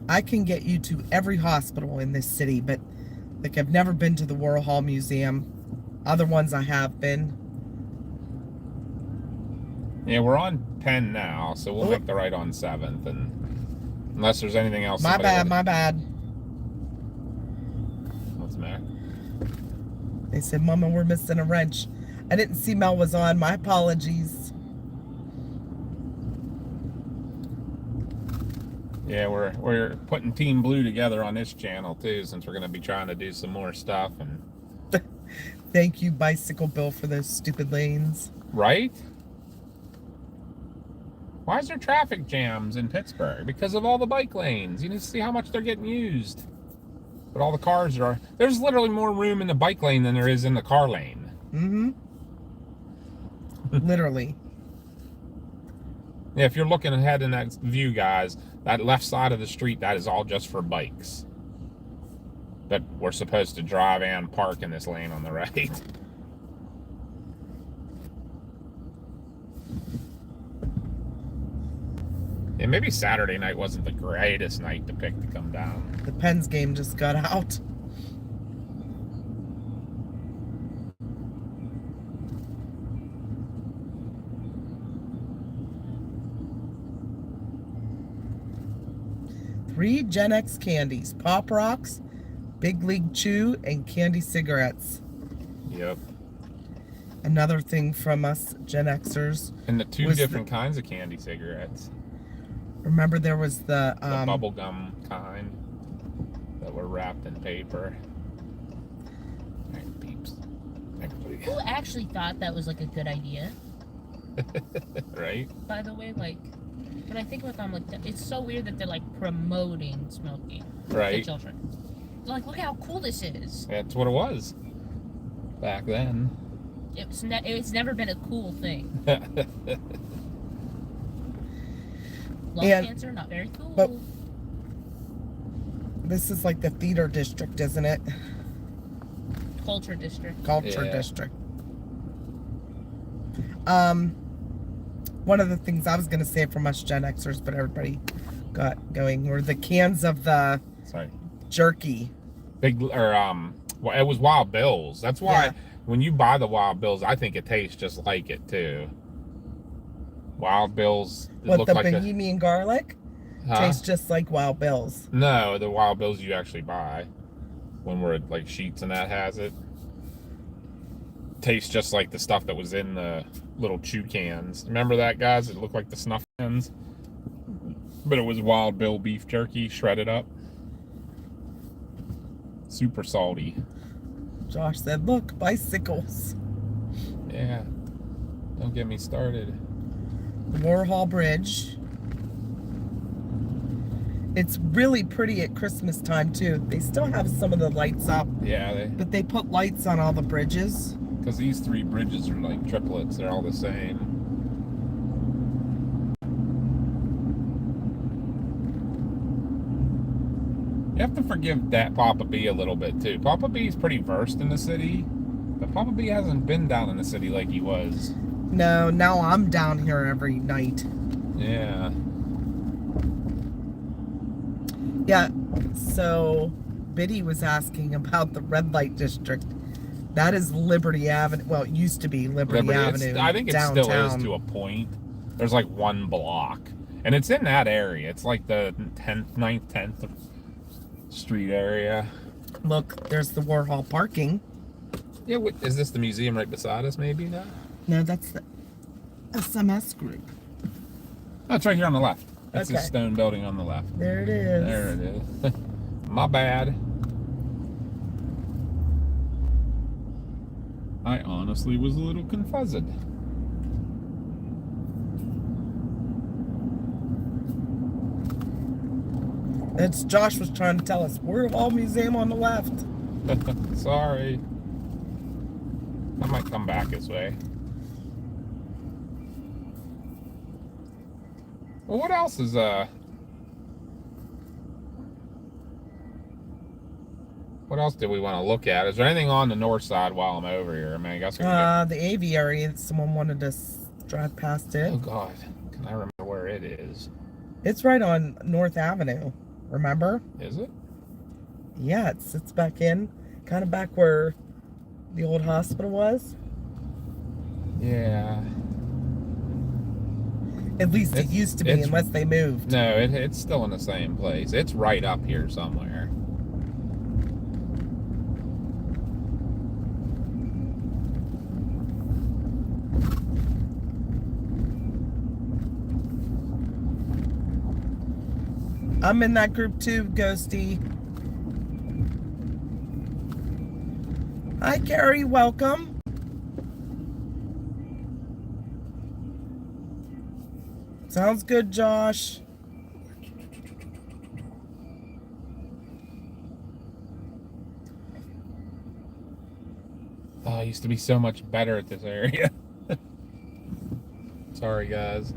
I can get you to every hospital in this city, but like I've never been to the Warhol Museum. Other ones I have been. Yeah, we're on 10 now, so we'll Oh. make the right on 7th, and unless there's anything else. My somebody bad, would- my bad. What's the matter? They said, Mama, we're missing a wrench. I didn't see Mel was on. My apologies. Yeah, we're putting Team Blue together on this channel too, since we're going to be trying to do some more stuff and Thank you, Bicycle Bill, for those stupid lanes. right. Why is there traffic jams in Pittsburgh? Because of all the bike lanes. You need to see how much they're getting used. But all the cars are. There's literally more room in the bike lane than there is in the car lane. Mm-hmm. Literally. Yeah, if you're looking ahead in that view, guys, that left side of the street, that is all just for bikes. But we're supposed to drive and park in this lane on the right. Yeah, maybe Saturday night wasn't the greatest night to pick to come down. The Pens game just got out. Three Gen X candies: Pop Rocks, Big League Chew, and candy cigarettes. Yep. Another thing from us Gen Xers. And the two Was different kinds of candy cigarettes. Remember there was the The bubble gum kind that were wrapped in paper. Alright, peeps. Everybody. Who actually thought that was like a good idea? Right? By the way, like when I think about them, like it's so weird that they're like promoting smoking to Right. children. Like, look how cool this is. That's what it was back then. It's never been a cool thing. Lung And- cancer, not very cool. but- This is like the theater district, isn't it? Culture district. Culture Yeah. district. One of the things I was gonna say from us Gen Xers, but everybody got going, were the cans of the Sorry. jerky. Well, it was Wild Bill's. That's why Yeah. when you buy the Wild Bill's, I think it tastes just like it too. Wild Bill's What, look the like Bohemian garlic? Huh? Tastes just like Wild Bill's. No, the Wild Bill's you actually buy when we're at like Sheets and that has it. Tastes just like the stuff that was in the little chew cans. Remember that, guys? It looked like the snuff cans, but it was Wild Bill beef jerky shredded up. Super salty. Josh said, look, bicycles. Yeah. Don't get me started. The Warhol Bridge. It's really pretty at Christmas time too. They still have some of the lights up, Yeah, but they put lights on all the bridges. because these three bridges are like triplets. They're all the same. You have to forgive that Papa B a little bit too. Papa B's pretty versed in the city, but Papa B hasn't been down in the city like he was. No, now I'm down here every night. Yeah. Yeah, so Biddy was asking about the red light district. That is Liberty Avenue. Well, it used to be Liberty Avenue. I think it downtown. still is to a point. There's like one block. And it's in that area. It's like the 9th, 10th Street area. Look, there's the Warhol parking. Yeah, is this the museum right beside us maybe now? No, that's the SMS group. Oh, it's right here on the left. That's Okay. the stone building on the left. There it is. There it is. My bad. I honestly was a little confused. It's Josh was trying to tell us Warhol Museum on the left. Sorry. I might come back this way. Well, what else is what else do we want to look at? Is there anything on the north side while I'm over here? I mean, I guess we can The aviary. Someone wanted to drive past go. it. Oh God, can I remember where it is? It's right on North Avenue. Remember? Is it? Yeah, it sits back in, kind of back where the old hospital was. Yeah. At least it It's- used to be, it's- unless they moved. No, it's still in the same place. It's right up here somewhere. I'm in that group too, Ghosty. Hi, Carrie. Welcome. Sounds good, Josh. Oh, I used to be so much better at this area. Sorry, guys.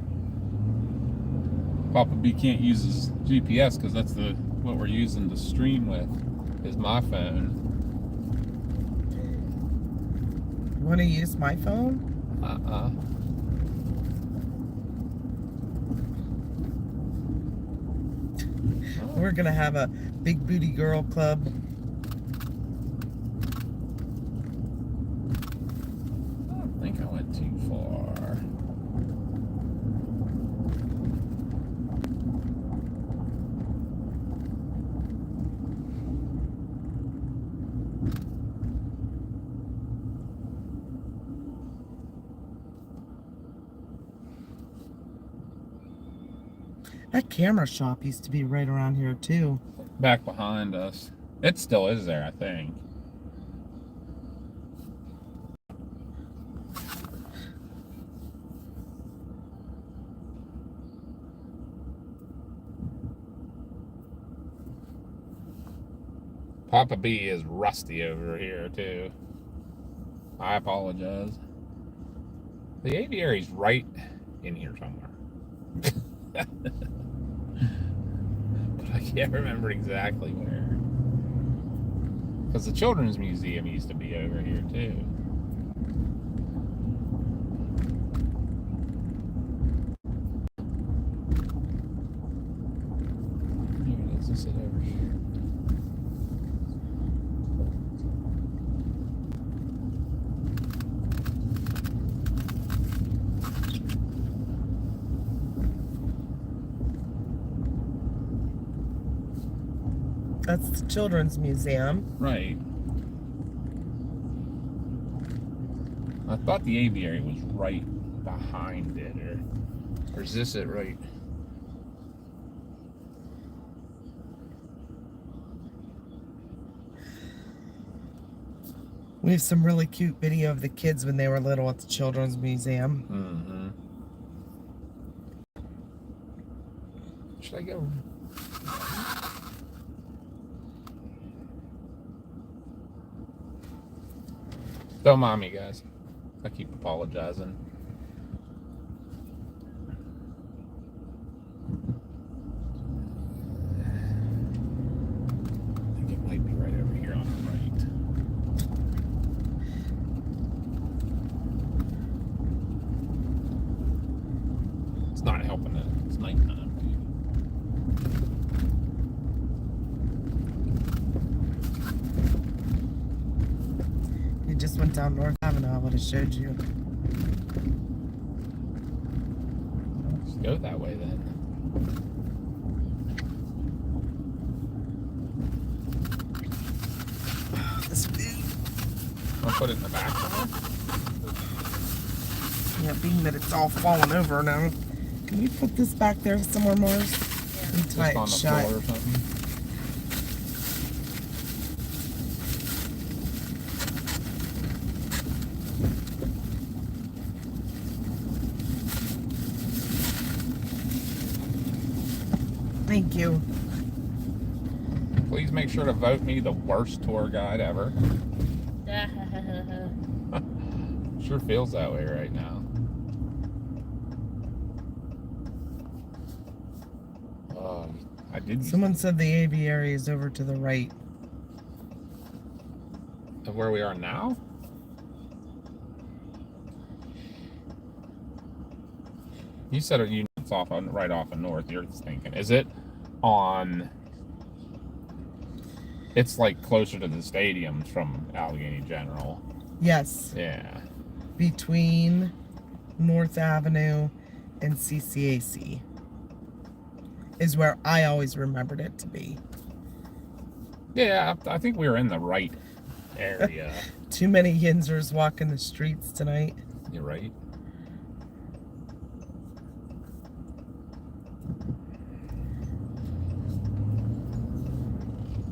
Papa B can't use his GPS because that's what we're using to stream with is my phone. Want to use my phone? We're gonna have a big booty girl club. I don't think I went too far. That camera shop used to be right around here too. Back behind us. It still is there, I think. Papa B is rusty over here too. I apologize. The aviary's right in here somewhere. But I can't remember exactly where. Because the Children's Museum used to be over here too. Here it is. This is over here. That's the Children's Museum. Right. I thought the aviary was right behind it, or is this it right? We have some really cute video of the kids when they were little at the Children's Museum. Mm-hmm. Should I go? Don't mind me, guys. I keep apologizing. I think it might be right over here on the right. just went down North Avenue, I would have showed you. Let's go that way then. This food. I'll put it in the back somewhere. Yeah, being that it's all falling over now. Can we put this back there somewhere, Mars? And tie Just on it the shut. floor or something. Thank you. Please make sure to vote me the worst tour guide ever. Sure feels that way right now. I did. Someone said the aviary is over to the right. Of where we are now? You said it's off on right off of North. You're thinking, is it on? It's like closer to the stadiums from Allegheny General. Yes, Yeah. between North Avenue and CCAC is where I always remembered it to be. Yeah, I think we were in the right area. Too many Yinzers walking the streets tonight. You're right.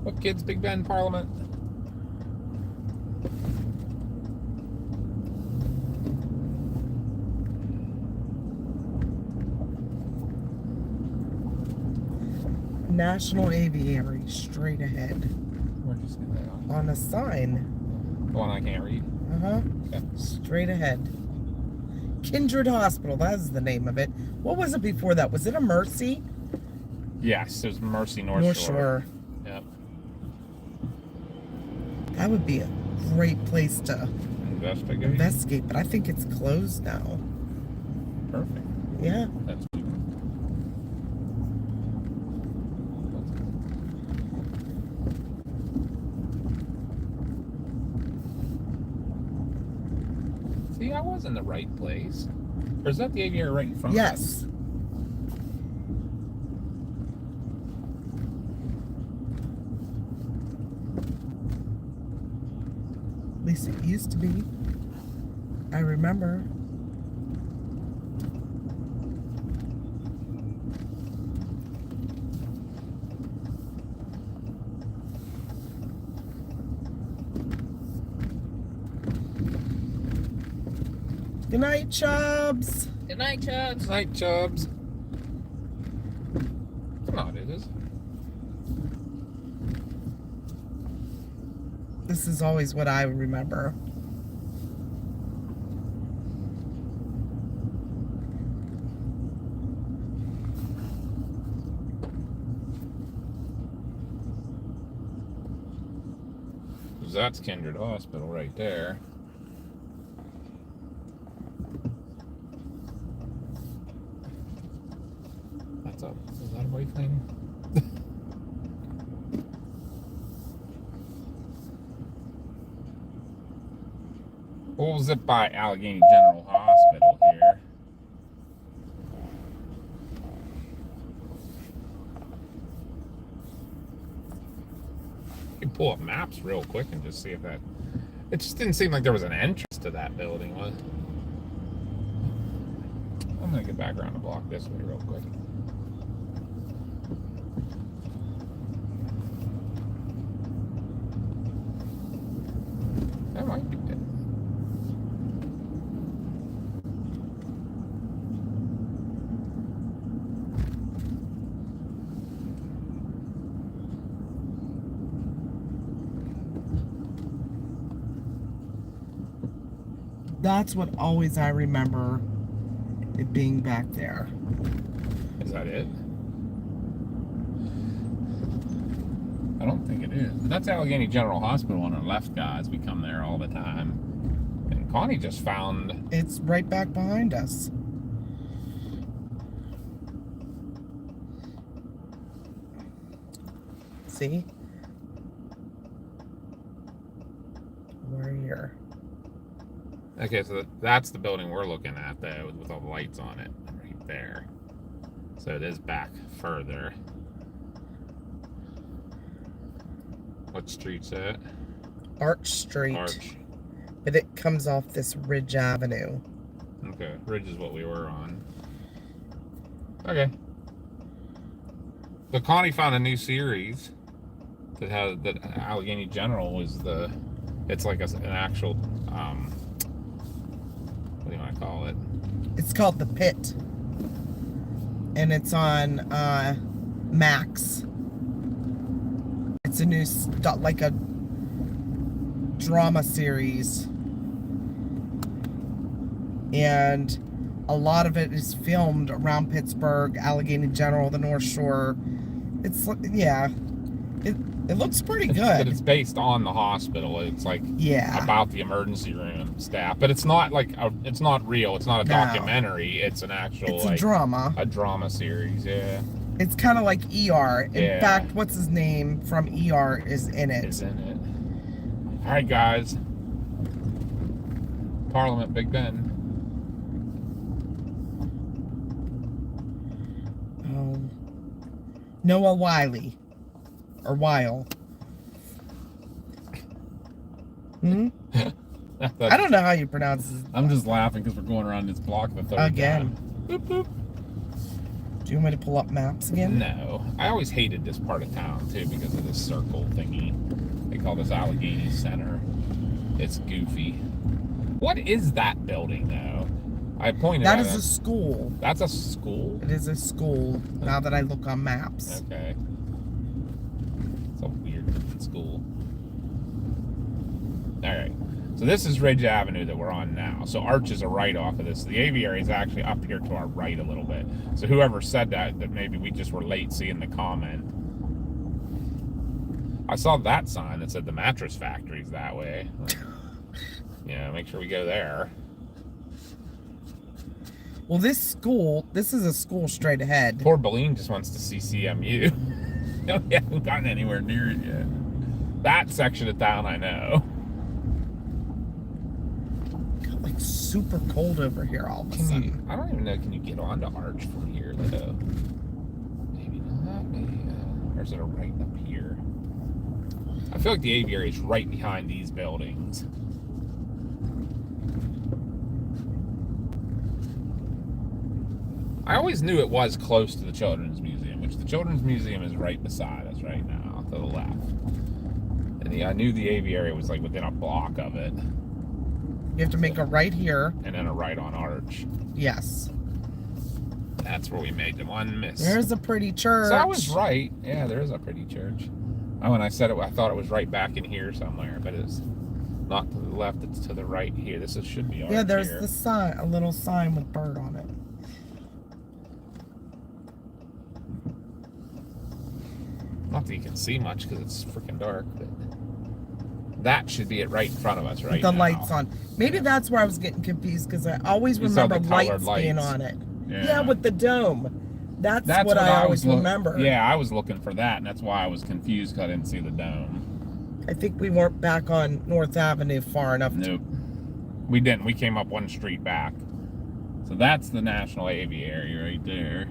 What kids, Big Ben Parliament? National Aviary, straight ahead. Where'd you see that on? On a sign. The one I can't read. Uh-huh. Okay. Straight ahead. Kindred Hospital, that's the name of it. What was it before that? Was it a Mercy? Yes, there's Mercy North Shore. Yep. That would be a great place to Investigate. investigate, but I think it's closed now. Perfect. Yeah. That's See, I was in the right place. Or is that the aviary right in front of us? Yes. At least it used to be. I remember. Good night, Chubbs. Good night, Chubbs. Night, Chubbs. Come on, it is. This is always what I remember. That's Kindred Hospital right there. Is that a white thing? We'll zip by Allegheny General Hospital here. You can pull up maps real quick and just see if that. It just didn't seem like there was an entrance to that building, was it? I'm gonna get back around the block this way real quick. That might be it. That's what always I remember it being back there. Is that it? I don't think it is. That's Allegheny General Hospital on our left, guys. We come there all the time. And Connie just found. It's right back behind us. See? We're here. Okay, so that's the building we're looking at, though, with all the lights on it, right there. So it is back further. What street's that? Arch Street. Arch. But it comes off this Ridge Avenue. Okay, Ridge is what we were on. Okay. So Connie found a new series that Allegheny General was it's like an actual, what do you want to call it? It's called The Pit. And it's on Max. It's a new, like a drama series. And a lot of it is filmed around Pittsburgh, Allegheny General, the North Shore. It's, yeah. It looks pretty good. But it's based on the hospital. It's like about the emergency room staff. But it's not like it's not real. It's not a documentary. It's an actual a drama. A drama series, yeah. It's kind of like ER. In fact, what's his name from ER is in it. Is in it. All right, guys. Parliament, Big Ben. Noah Wiley. Or Weil. I don't know how you pronounce it. I'm just laughing because we're going around this block the third again. time. Boop, boop. Do you want me to pull up maps again? No. I always hated this part of town, too, because of this circle thingy. They call this Allegheny Center. It's goofy. What is that building, though? I pointed out. That is a school. That's a school? It is a school, now that I look on maps. Okay. It's a weird school. Alright. So this is Ridge Avenue that we're on now. So Arch is a right off of this. The aviary is actually up here to our right a little bit. So whoever said that maybe we just were late seeing the comment. I saw that sign that said the mattress factory's that way. Yeah, make sure we go there. Well, this is a school straight ahead. Poor Beline just wants to see CMU. We haven't gotten anywhere near it yet. That section of town, I know. Got like super cold over here all of a sudden. I don't even know, can you get onto Arch from here, though? Maybe not, maybe. Or is it a right up here? I feel like the aviary is right behind these buildings. I always knew it was close to the Children's Museum, which the Children's Museum is right beside us right now, to the left. And I knew the aviary was like within a block of it. You have to make a right here. And then a right on Arch. Yes. That's where we made the one miss. There's a pretty church. So I was right. Yeah, there is a pretty church. Oh, when I said it, I thought it was right back in here somewhere, but it's not to the left, it's to the right here. This should be Arch. Yeah, there's here. the sign, a little sign with bird on it. Not that you can see much because it's freaking dark, but that should be it right in front of us right now. The lights on. Maybe that's where I was getting confused because I always remember lights being on it. Yeah, with the dome. That's what I always remember. Yeah, I was looking for that, and that's why I was confused because I didn't see the dome. I think we weren't back on North Avenue far enough. Nope. We didn't. We came up one street back. So that's the National Aviary right there.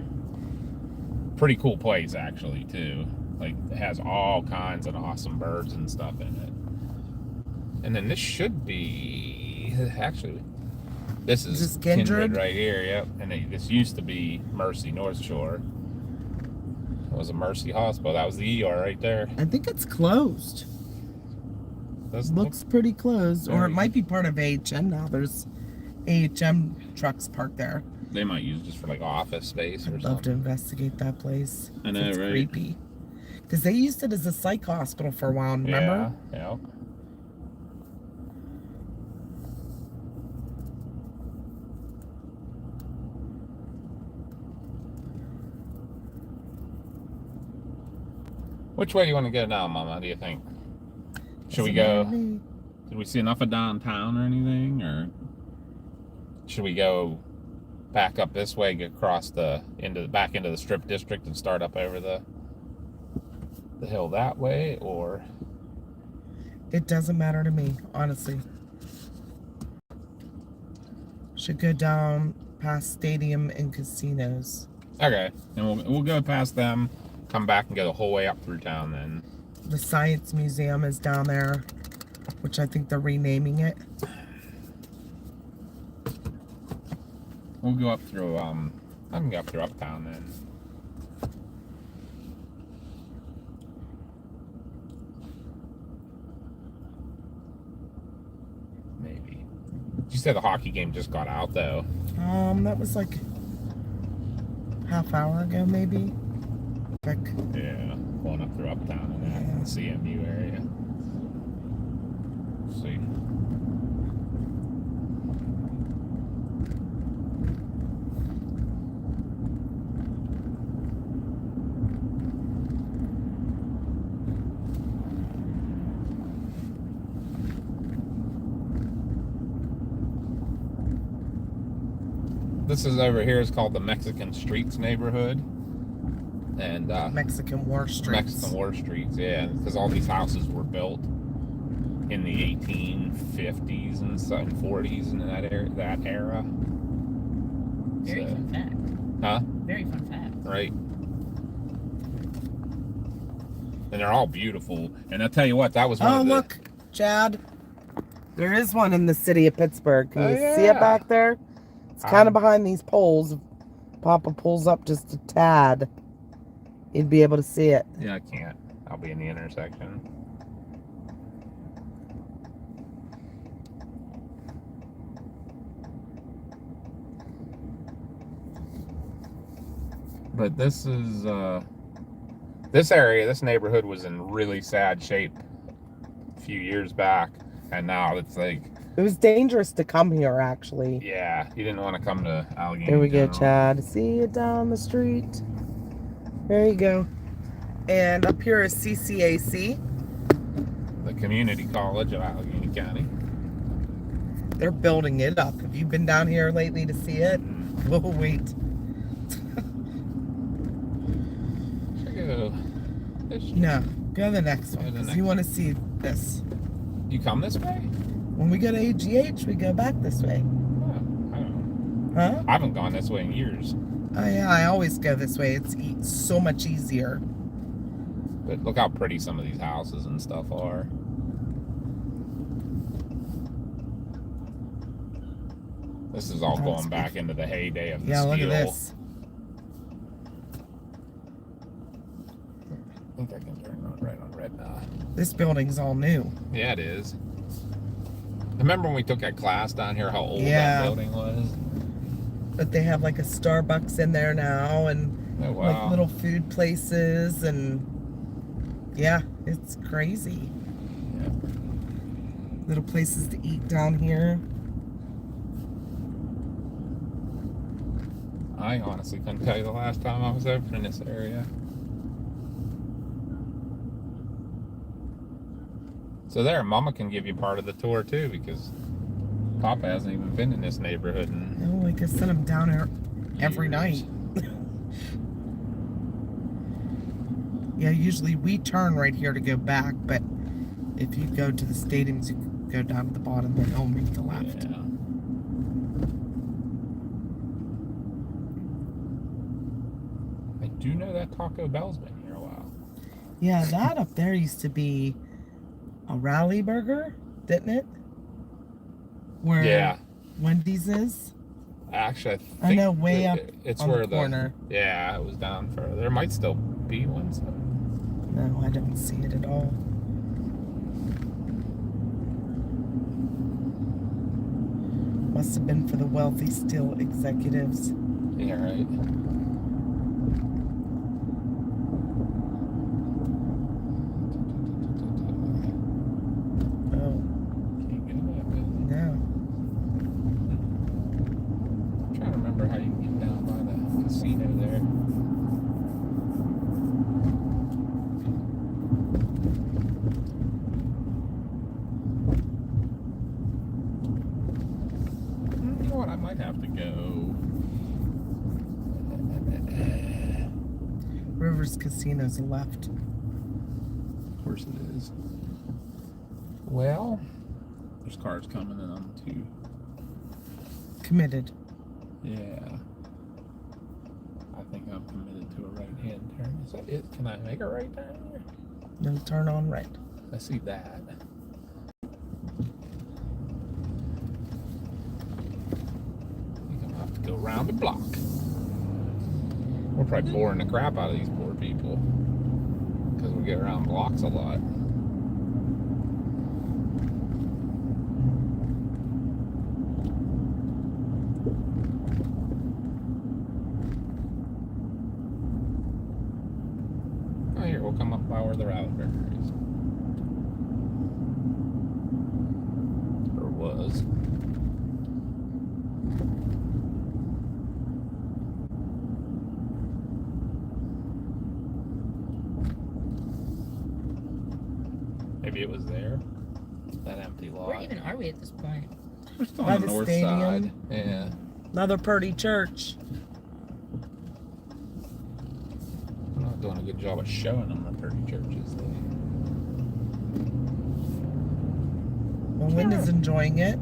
Pretty cool place, actually, too. Like, it has all kinds of awesome birds and stuff in it. And then this should be, actually, this is Kindred right here, yep. And this used to be Mercy North Shore. It was a Mercy Hospital. That was the ER right there. I think it's closed. Looks pretty closed. Or it might be part of AHM now. There's AHM trucks parked there. They might use it just for like office space or something. I'd love to investigate that place. I know, it's right? Creepy. Because they used it as a psych hospital for a while, remember? Yeah. Which way do you want to go now, Mama? Do you think? Should we go? Did we see enough of downtown or anything, or should we go back up this way, get across back into the Strip District, and start up over the hill that way? Or it doesn't matter to me, honestly. Should go down past stadium and casinos. Okay, and we'll go past them, come back and go the whole way up through town then. The Science Museum is down there, which I think they're renaming it. We'll go up through, I can go up through Uptown then. Maybe. You said the hockey game just got out though. That was like half hour ago, maybe. Like, Yeah, going up through Uptown and that CMU area. Let's see. This is over here is called the Mexican Streets neighborhood. And Mexican War Streets. Mexican War Streets, yeah, because all these houses were built in the 1850s and 40s and that era. Very So- fun fact. Huh? Very fun fact. Right. And they're all beautiful. And I'll tell you what, that was one Oh, of the... look, Chad. There is one in the city of Pittsburgh. Can Oh, you see it yeah. back there? It's kind of behind these poles. Papa pulls up just a tad. You'd be able to see it. Yeah, I can't. I'll be in the intersection. But this is this area, this neighborhood was in really sad shape a few years back, and now it's like, It was dangerous to come here, actually. yeah, you didn't want to come to Allegheny. Here we go, General. Chad. See you down the street. There you go. And up here is CCAC. The Community College of Allegheny County. They're building it up. Have you been down here lately to see it? Oh, wait. Should go this- No, go to the next one. Go to the 'Cause next you want to see this. You come this way? When we go to AGH, we go back this way. Oh, I don't know. Huh? I haven't gone this way in years. Oh, yeah, I always go this way. It's so much easier. But look how pretty some of these houses and stuff are. This is all That's going back into the heyday of the Yeah, steel. look at this. I think I can turn on right on red now. This building's all new. Yeah, it is. Remember when we took that class down here, how old Yeah. that building was? But they have like a Starbucks in there now and Oh, like wow. little food places and yeah, it's crazy. Yeah. Little places to eat down here. I honestly couldn't tell you the last time I was over in this area. So there, Mama can give you part of the tour too, because Papa hasn't even been in this neighborhood in Oh, we could send them down here every years. night. Yeah, usually we turn right here to go back, but if you go to the stadiums, you can go down to the bottom, then they'll make the left. Yeah. I do know that Taco Bell's been here a while. Yeah, that up there used to be a Rally Burger, didn't it? Where Yeah. Wendy's is. Actually, I think I know, way up it's on where the corner. Yeah, it was down further. There might still be one. So. No, I don't see it at all. Must have been for the wealthy steel executives. Yeah, right. Oh, Can't get that bit. no. I'm trying to remember how you can get down by the casino there. You know what? I might have to go. Rivers Casino's left. Of course it is. Well, there's cars coming in on Committed. Yeah. I think I'm committed to a right-hand turn. Is that it? Can I make a right turn here? No turn on red. I see that. I think I'm gonna have to go around the block. We're probably boring the crap out of these poor people because we get around blocks a lot. Oh, here, we'll come up by where the Rally River is. Or was. Maybe it was there. That empty lot. Where even are we at this point? We're still By on the the north stadium. side. Yeah. Another Purdy church. I'm not doing a good job of showing them the pretty churches. Well, Linda's enjoying it.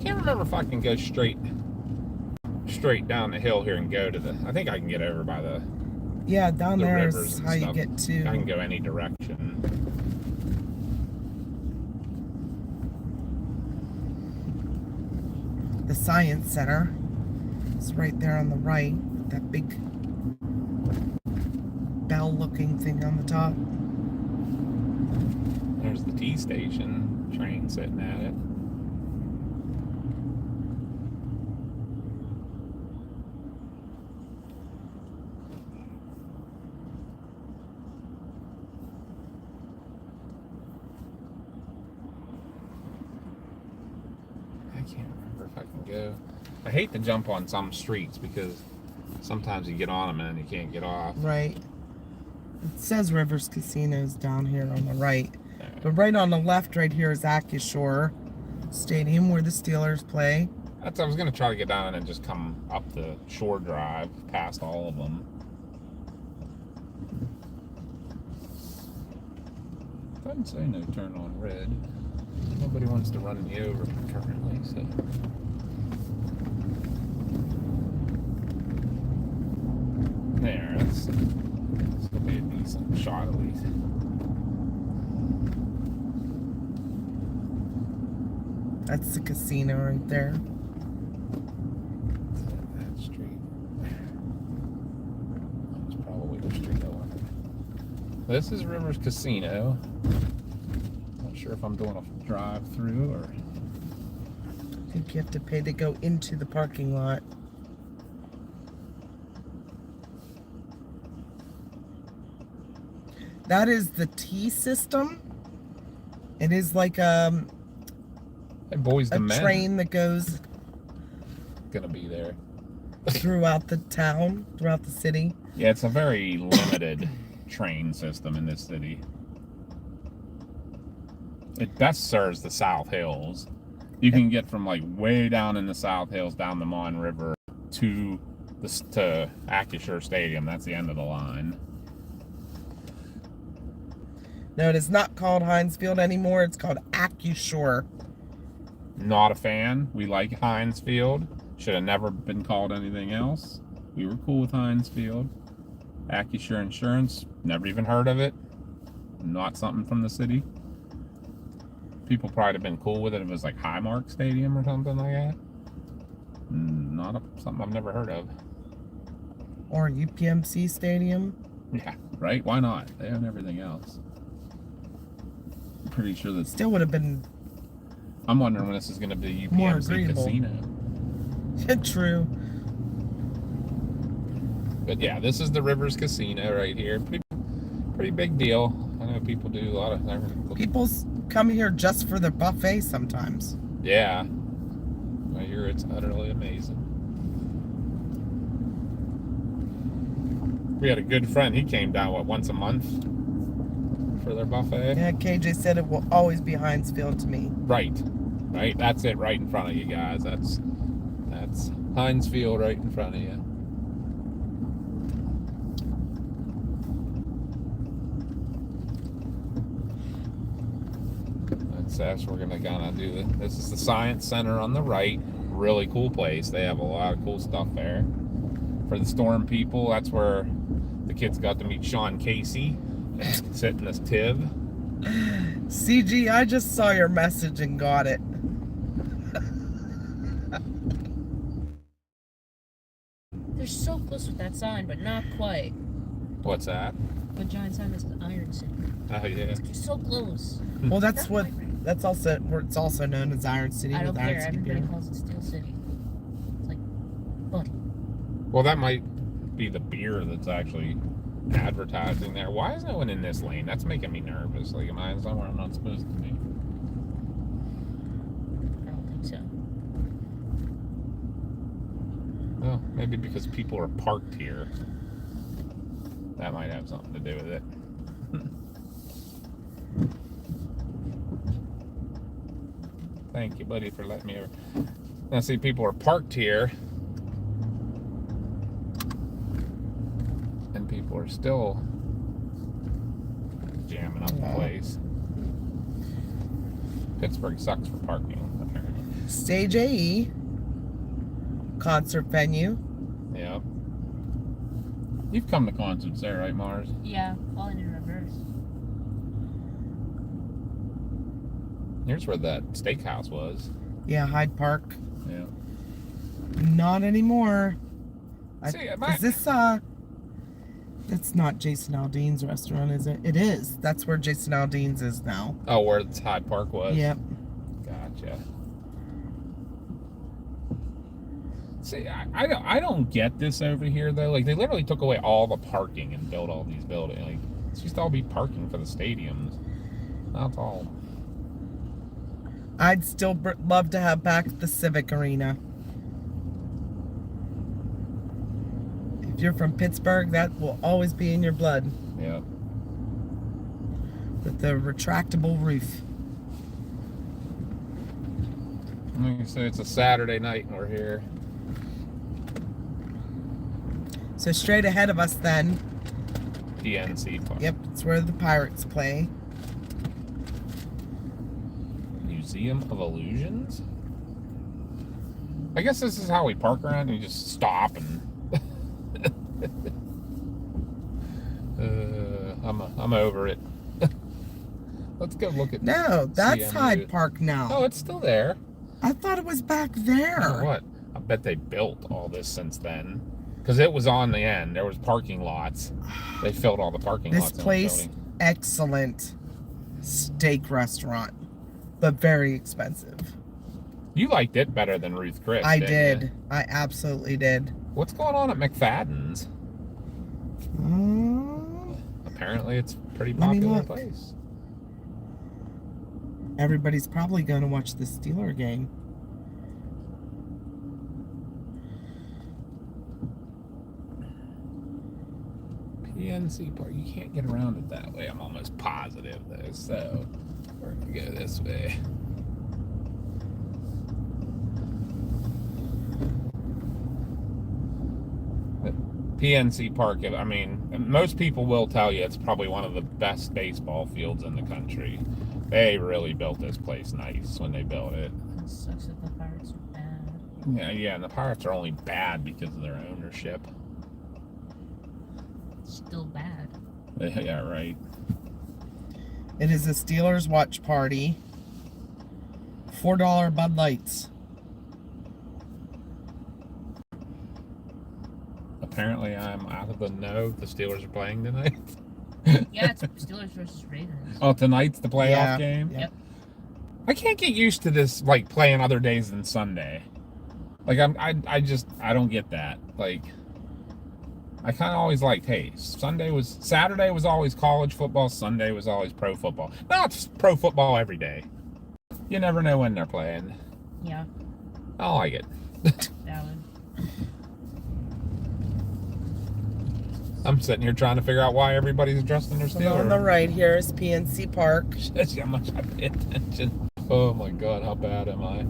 Can't remember if I can go straight down the hill here and go to the. I think I can get over by the. Yeah, down The there rivers is and how you stuff. get I can to go any direction. the Science Center. It's right there on the right. That big bell-looking thing on the top. There's the T station train sitting at it. I can't remember if I can go. I hate to jump on some streets because sometimes you get on them and then you can't get off. Right. It says Rivers Casinos down here on the right. Uh, But right on the left right here is Accushore Stadium where the Steelers play. I was gonna try to get down and just come up the shore drive past all of them. Doesn't say no turn on red. Nobody wants to run me over currently, so. There, that's gonna be a decent shot at least. That's the casino right there. That street. That's probably the street I wanted. This is Rivers Casino. Not sure if I'm doing a drive-through or. I think you have to pay to go into the parking lot. That is the T system. It is like Hey, Boys to a Men train that goes gonna be there. throughout the town, throughout the city. Yeah, it's a very limited train system in this city. It best serves the South Hills. You can get from like way down in the South Hills down the Mon River to Accushore Stadium. That's the end of the line. No, it is not called Heinz Field anymore. It's called Accushore. Not a fan. We like Heinz Field. Should have never been called anything else. We were cool with Heinz Field. Accushore Insurance, never even heard of it. Not something from the city. People probably have been cool with it if it was like Highmark Stadium or something like that. Something I've never heard of. Or UPMC Stadium. Yeah, right? Why not? They own everything else. I'm pretty sure that. Still would have been I'm wondering when this is going to be More UPMC agreeable. Casino. true. But yeah, this is the Rivers Casino right here. Pretty big deal. I know people do a lot of. People come here just for the buffet sometimes. Yeah. I hear it's utterly amazing. We had a good friend. He came down, once a month for their buffet? Yeah, KJ said it will always be Heinz Field to me. Right. That's it right in front of you guys. That's Heinz Field right in front of you. That's we're gonna do this is the Science Center on the right. really cool place. They have a lot of cool stuff there. For the Storm people, that's where the kids got to meet Sean Casey and sit in this TIV. CG, I just saw your message and got it. They're so close with that sign, but not quite. What's that? The giant sign that says Iron City. Oh, yeah. They're so close. Well, that's Not what. quite right. That's also where it's also known as Iron City. I don't with Iron care. City Everybody beer. calls it Steel City. It's like, buddy. Well, that might be the beer that's actually advertising there. Why is no one in this lane? That's making me nervous. Like, am I somewhere I'm not supposed to be? I don't think so. Well, maybe because people are parked here. That might have something to do with it. Thank you, buddy, for letting me over. Now, see, people are parked here. And people are still jamming up the Wow. place. Pittsburgh sucks for parking, apparently. Stage AE concert venue. Yep. You've come to concerts there, right, Mars? Yeah, falling in reverse. Here's where that steakhouse was. Yeah, Hyde Park. Yeah. Not anymore. See, Is this that's not Jason Aldean's restaurant, is it? It is. That's where Jason Aldean's is now. Oh, where the Hyde Park was? Yep. Gotcha. See, I don't get this over here, though. Like, they literally took away all the parking and built all these buildings. Like, it's used to all be parking for the stadiums. That's all. I'd still love to have back the Civic Arena. If you're from Pittsburgh, that will always be in your blood. Yep. With the retractable roof. Like I say, it's a Saturday night and we're here. So straight ahead of us then. PNC Park. Yep, it's where the Pirates play. Museum of Illusions? I guess this is how we park around. You just stop and... I'm over it. Let's go look at... No, that's CMU. Hyde Park now. Oh, it's still there. I thought it was back there. Oh, what? I bet they built all this since then. Because it was on the end. There was parking lots. They filled all the parking This lots in place, the building. excellent steak restaurant, but very expensive. You liked it better than Ruth Chris, I didn't did. you? I absolutely did. What's going on at McFadden's? Mm, Apparently it's a pretty Let me popular look. place. everybody's probably going to watch the Steeler game. PNC Park. You can't get around it that way. I'm almost positive though. So we're gonna go this way. But PNC Park. I mean, most people will tell you it's probably one of the best baseball fields in the country. They really built this place nice when they built it. It sucks that the Pirates are bad. Yeah, and the Pirates are only bad because of their ownership. Still bad. Yeah, right. It is a Steelers watch party. $4 Bud Lights. Apparently, I'm out of the know. The Steelers are playing tonight. Yeah, it's Steelers versus Raiders. Oh, tonight's the playoff Yeah, game? yeah. Yep. I can't get used to this, like, playing other days than Sunday. Like, I don't get that. Like, I kind of always liked, hey, Saturday was always college football, Sunday was always pro football. Now it's pro football every day. You never know when they're playing. Yeah, I like it. valid. I'm sitting here trying to figure out why everybody's dressed in their So Steelers. on the right here is PNC Park. That's how much I pay attention. Oh my God, how bad am I?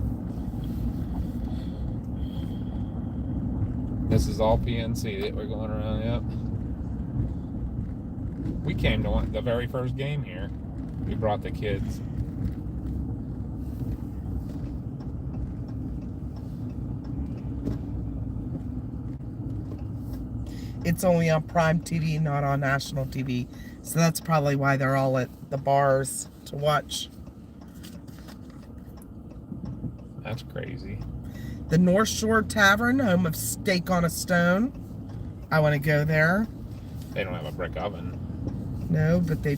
This is all PNC that we're going around, yep. We came to the very first game here. We brought the kids. it's only on Prime TV, not on national TV. So that's probably why they're all at the bars to watch. That's crazy. The North Shore Tavern, home of Steak on a Stone. I want to go there. They don't have a brick oven. No, but they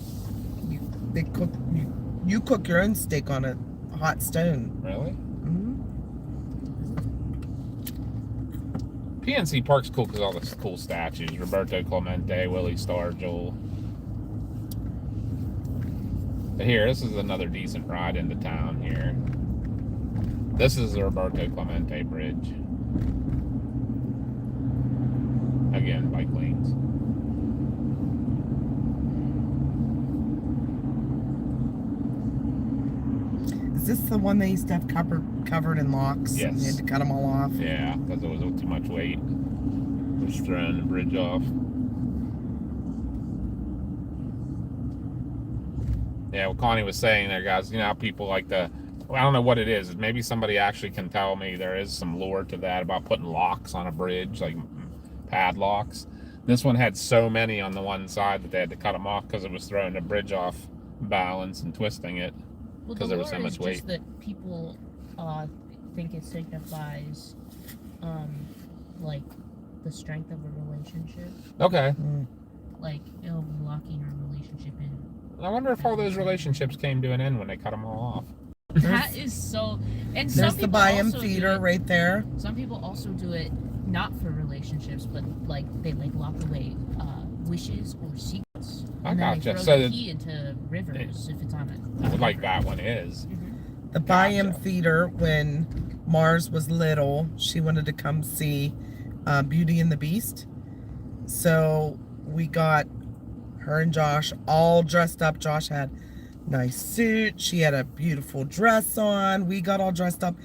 cook you cook your own steak on a hot stone. Really? Hmm. PNC Park's cool because all the cool statues. Roberto Clemente, Willie Stargell. But here, this is another decent ride into town here. This is the Roberto Clemente Bridge. Again, bike lanes. Is this the one they used to have covered in locks? Yes. And they had to cut them all off. Yeah, because it was too much weight. Just throwing the bridge off. Yeah, what Connie was saying there, guys, you know how people like to, well, I don't know what it is. Maybe somebody actually can tell me there is some lore to that about putting locks on a bridge, like padlocks. This one had so many on the one side that they had to cut them off because it was throwing the bridge off balance and twisting it. Well, 'Cause the there was so lore much is weight. just that people think it signifies, like the strength of a relationship. Okay. Mm. Like it'll be locking our relationship in. I wonder if all those relationships came to an end when they cut them all off. That is so. And some There's the people Byam also do Theater it- right there. Some people also do it not for relationships, but like they like lock away wishes or secrets. I And then gotcha. they throw So the that- key into rivers if it's on it. Like that one is. The Byam Gotcha. Theater, when Mars was little, she wanted to come see Beauty and the Beast. So we got her and Josh all dressed up. Josh had a nice suit. She had a beautiful dress on. We got all dressed up.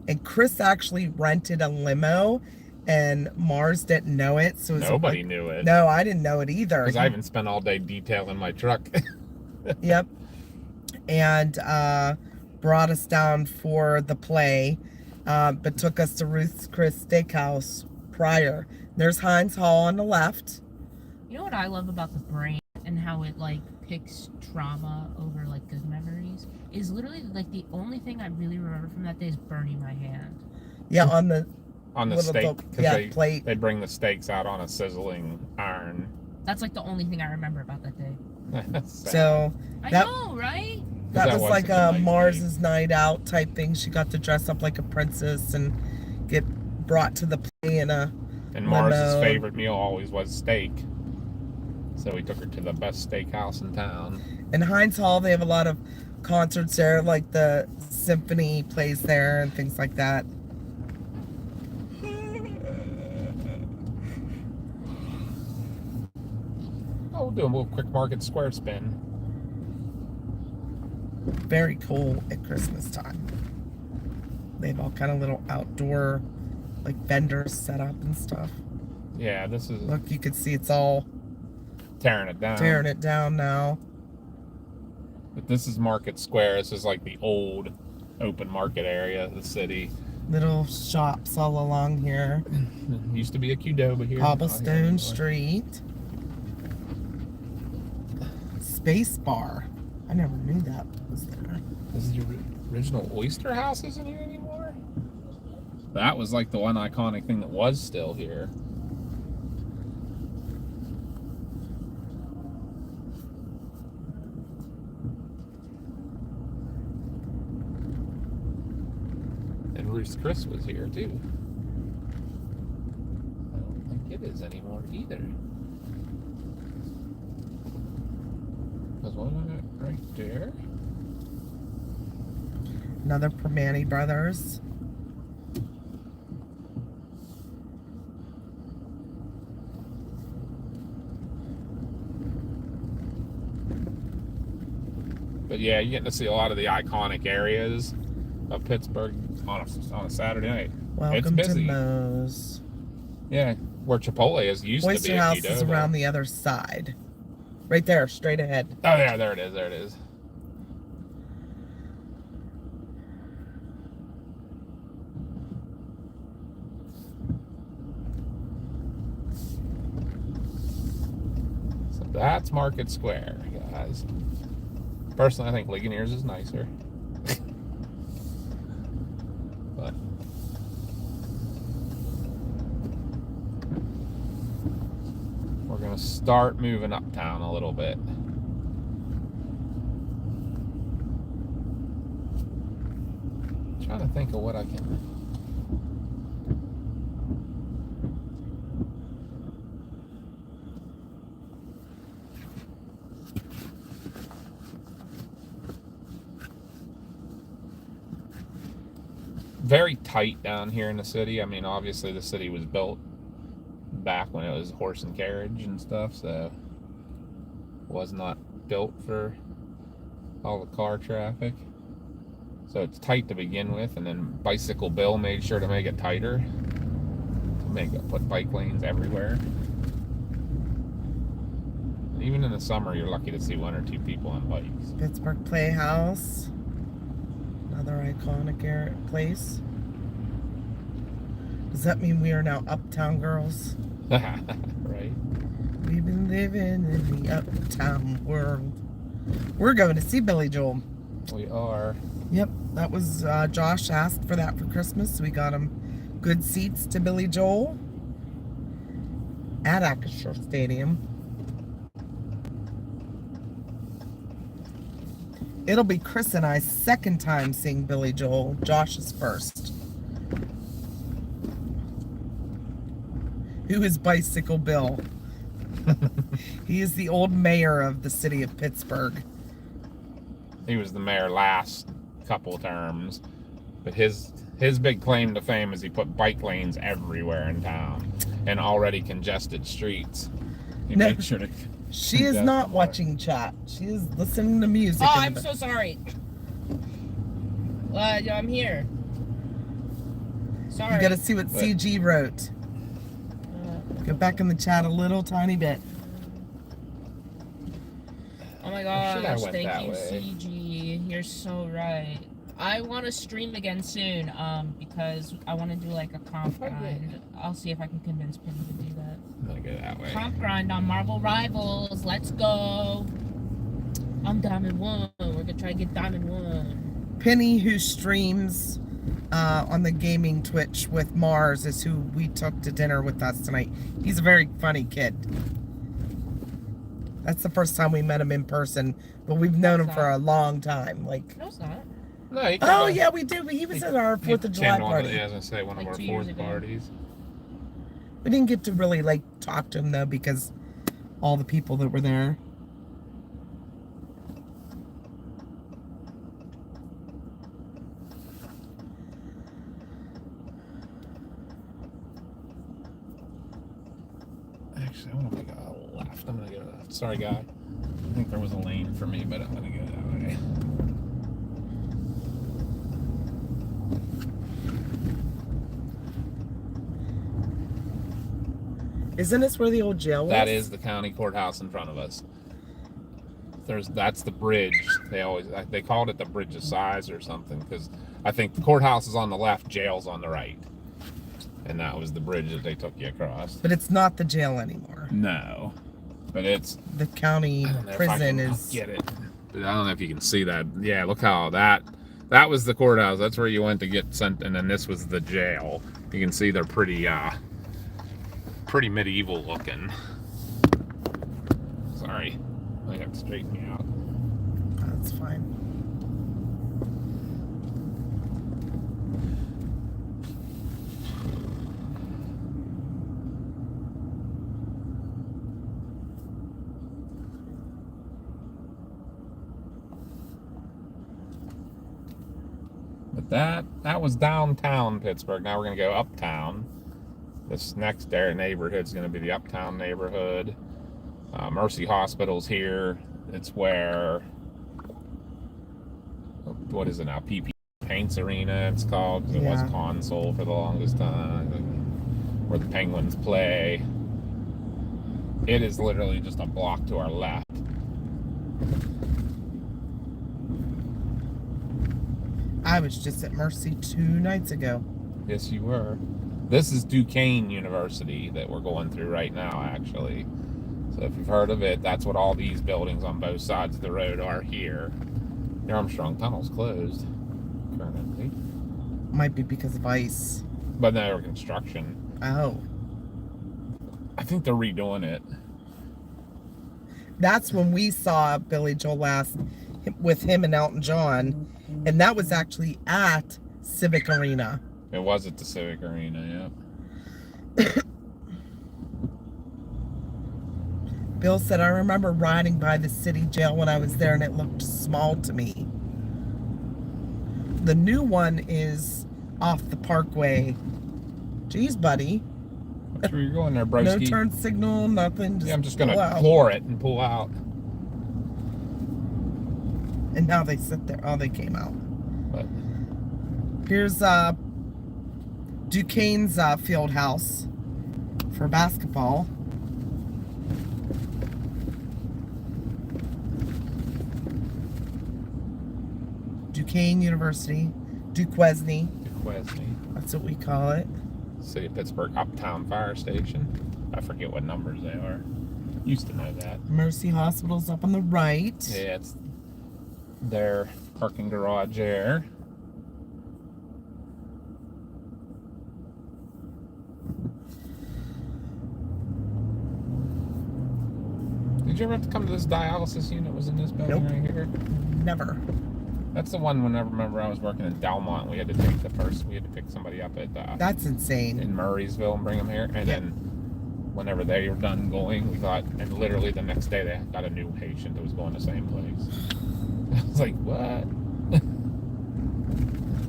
And Chris actually rented a limo, and Mars didn't know it. So it was Nobody like, knew it. No, I didn't know it either. Because I even spent all day detailing my truck. Yep. And brought us down for the play, but took us to Ruth's Chris Steakhouse prior. There's Heinz Hall on the left. You know what I love about the brain and how it like picks trauma over like good memories is literally like the only thing I really remember from that day is burning my hand. Yeah, on the On the little steak. dope- 'Cause yeah, plate. they bring the steaks out on a sizzling iron. That's like the only thing I remember about that day. So I That- know, right? that that was was like such a a nice Mars's night out type thing. She got to dress up like a princess and get brought to the play in a And Mars's limo. favorite meal always was steak. So we took her to the best steakhouse in town. in Heinz Hall. They have a lot of concerts there, like the symphony plays there and things like that. Oh, we'll do a little quick market square spin. Very cool at Christmas time. They have all kind of little outdoor like vendors set up and stuff. Yeah, this is Look, you can see it's all tearing it down. tearing it down now. But this is Market Square. This is like the old open market area of the city. Little shops all along here. Used to be a Qdoba here. Cobblestone Street. Space Bar. I never knew that was there. This is your original Oyster House isn't here anymore? That was like the one iconic thing that was still here. And Ruth's Chris was here too. I don't think it is anymore either. There's one right there. Another Permani Brothers. But yeah, you get to see a lot of the iconic areas of Pittsburgh on a Saturday night. Welcome to busy. Moe's. Yeah, where Chipotle is used to be. Oyster a House is Qdoba. around the other side. Right there, straight ahead. Oh yeah, there it is. There it is. That's Market Square, guys. Personally, I think Ligonier's is nicer. But we're gonna start moving uptown a little bit. Trying to think of what I can. Very tight down here in the city. I mean, obviously the city was built back when it was horse and carriage and stuff, so it was not built for all the car traffic. So it's tight to begin with, and then Bicycle Bill made sure to make it tighter, to put bike lanes everywhere. And even in the summer, you're lucky to see 1 or 2 people on bikes. Pittsburgh Playhouse. Another iconic place. Does that mean we are now uptown girls? Right? We've been living in the uptown world. We're going to see Billy Joel. We are. Yep, that was Josh asked for that for Christmas. So we got him good seats to Billy Joel at Acrisure Stadium. It'll be Chris and I's second time seeing Billy Joel. Josh's first. Who is Bicycle Bill? He is the old mayor of the city of Pittsburgh. He was the mayor last couple terms, but his big claim to fame is he put bike lanes everywhere in town and already congested streets. He No. made sure to. She is not watching chat. She is listening to music. Oh, I'm so sorry. I'm here. Sorry. You gotta see what CG wrote. Go back in the chat a little tiny bit. Oh my Should I gosh, went thank that you, way? CG. You're so right. I want to stream again soon, because I want to do like a comp grind. I'll see if I can convince Penny to do that. I'm gonna go that way. Comp grind on Marvel Rivals. Let's go. I'm Diamond 1. We're gonna try to get Diamond 1. Penny, who streams on the gaming Twitch with Mars, is who we took to dinner with us tonight. He's a very funny kid. That's the first time we met him in person, but we've known him for a long time. Like, No, it's not. No, he oh yeah, we do. He was at our 4th of July party. Yeah, I was gonna say one Like of our 2 years 4th ago. parties. We didn't get to really like talk to him though because all the people that were there. Actually, I want to go left. I'm gonna go left. Sorry, guy. I think there was a lane for me, but I'm gonna go that way. Isn't this where the old jail was? That is the county courthouse in front of us. That's the bridge. They called it the Bridge of Sighs or something because I think the courthouse is on the left, jail's on the right, and that was the bridge that they took you across. But it's not the jail anymore. No, but it's The county I don't know if I prison can is. get it. But I don't know if you can see that. Yeah, look how that was the courthouse. That's where you went to get sent, and then this was the jail. You can see they're pretty medieval looking. Sorry, I have to straighten me out. That's fine. But that was downtown Pittsburgh. Now we're gonna go uptown. This next neighborhood is gonna be the uptown neighborhood. Mercy Hospital's here. It's where, what is it now? PP Paints Arena. It's called. 'Cause it was Yeah. Console for the longest time. Where the Penguins play. It is literally just a block to our left. I was just at Mercy 2 nights ago. Yes, you were. This is Duquesne University that we're going through right now, actually. So if you've heard of it, that's what all these buildings on both sides of the road are here. The Armstrong Tunnel's closed currently, Might be because of ice. but no construction. Oh. I think they're redoing it. That's when we saw Billy Joel last with him and Elton John. And that was actually at Civic Arena. It was at the Civic Arena, Bill said, I remember riding by the city jail when I was there and it looked small to me. The new one is off the Parkway. Geez, buddy. That's where you're going there, No broski. turn signal, nothing. Yeah, I'm just gonna pull out. floor it and pull out. And now they sit there. Oh, they came out. But Here's Duquesne's field house for basketball. Duquesne University, Duquesne, Duquesne, that's what we call it. City of Pittsburgh Uptown Fire Station. I forget what numbers they are. Used to know that. Mercy Hospital's up on the right. Yeah, it's their parking garage there. Did you ever have to come to this dialysis unit? Was in this building Nope. right here? Never. That's the one. When I remember I was working in Delmont, we had to take the person. We had to pick somebody up at That's insane. in Murraysville and bring them here. And Yeah. then whenever they were done going, we got, and literally the next day they got a new patient that was going the same place. I was like, what?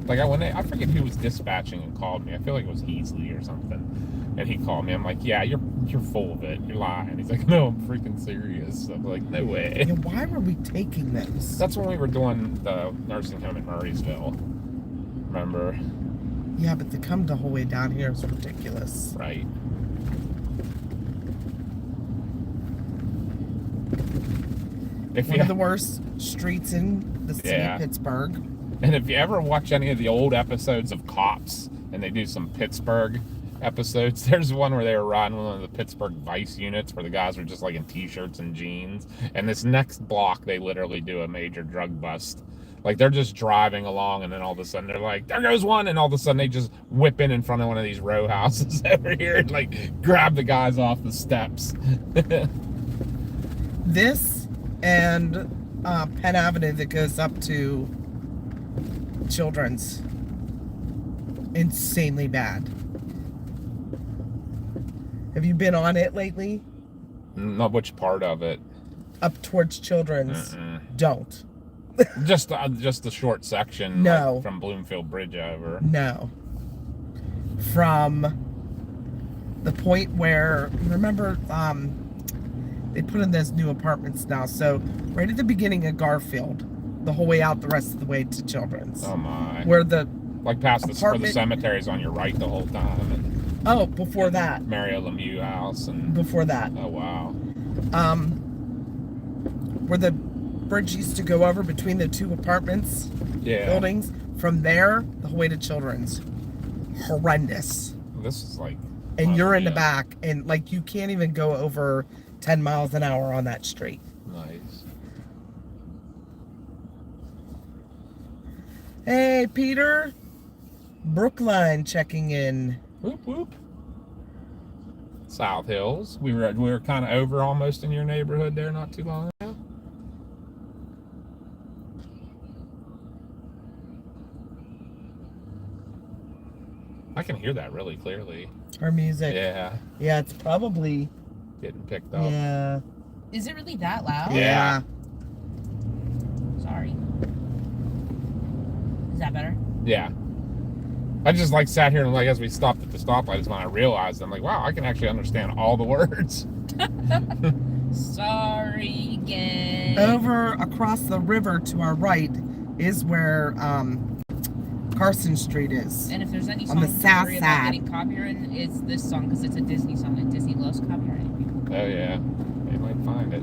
Like I forget who was dispatching and called me. I feel like it was Heasley or something. And he called me. I'm like, yeah, you're full of it. You're lying. He's like, no, I'm freaking serious. I'm like, no way. Yeah, why were we taking this? That's when we were doing the nursing home in Murraysville. Remember? Yeah, but to come the whole way down here is ridiculous. Right. If One you, of the worst streets in the city Yeah. of Pittsburgh. and if you ever watch any of the old episodes of Cops, and they do some Pittsburgh episodes, there's one where they were riding one of the Pittsburgh Vice units where the guys were just like in t-shirts and jeans. And this next block, they literally do a major drug bust. Like they're just driving along, and then all of a sudden they're like, there goes one, and all of a sudden they just whip in front of one of these row houses over here and like grab the guys off the steps. This and Penn Avenue that goes up to Children's. Insanely bad. Have you been on it lately? Not which part of it. Up towards Children's. Mm-mm. Don't. Just the short section. No. Like, from Bloomfield Bridge over. No. From the point where, remember, they put in those new apartments now. So right at the beginning of Garfield, the whole way out the rest of the way to Children's. Oh my. Where the, Like past where the apartment- cemetery's on your right the whole time. And oh, before that. Mario Lemieux house. And Before that. oh wow. Where the bridge used to go over between the two apartments Yeah. buildings. From there, the whole way to Children's. Horrendous. This is like. And wow, you're in the yeah. back, and like you can't even go over 10 miles an hour on that street. Nice. Hey, Peter. Brookline checking in. Whoop whoop. South Hills. We were kind of over almost in your neighborhood there not too long ago. I can hear that really clearly. Our music. Yeah, Yeah, it's probably. getting picked up. Yeah. Is it really that loud? Yeah. Sorry. Is that better? Yeah. I just like sat here and like as we stopped at the stoplight is when I realized I'm like, wow, I can actually understand all the words. Sorry again. Over across the river to our right is where Carson Street is. And if there's any On the song to south worry about side. getting copyrighted, it's this song because it's a Disney song and Disney loves copyrighting people. Oh yeah, they might find it.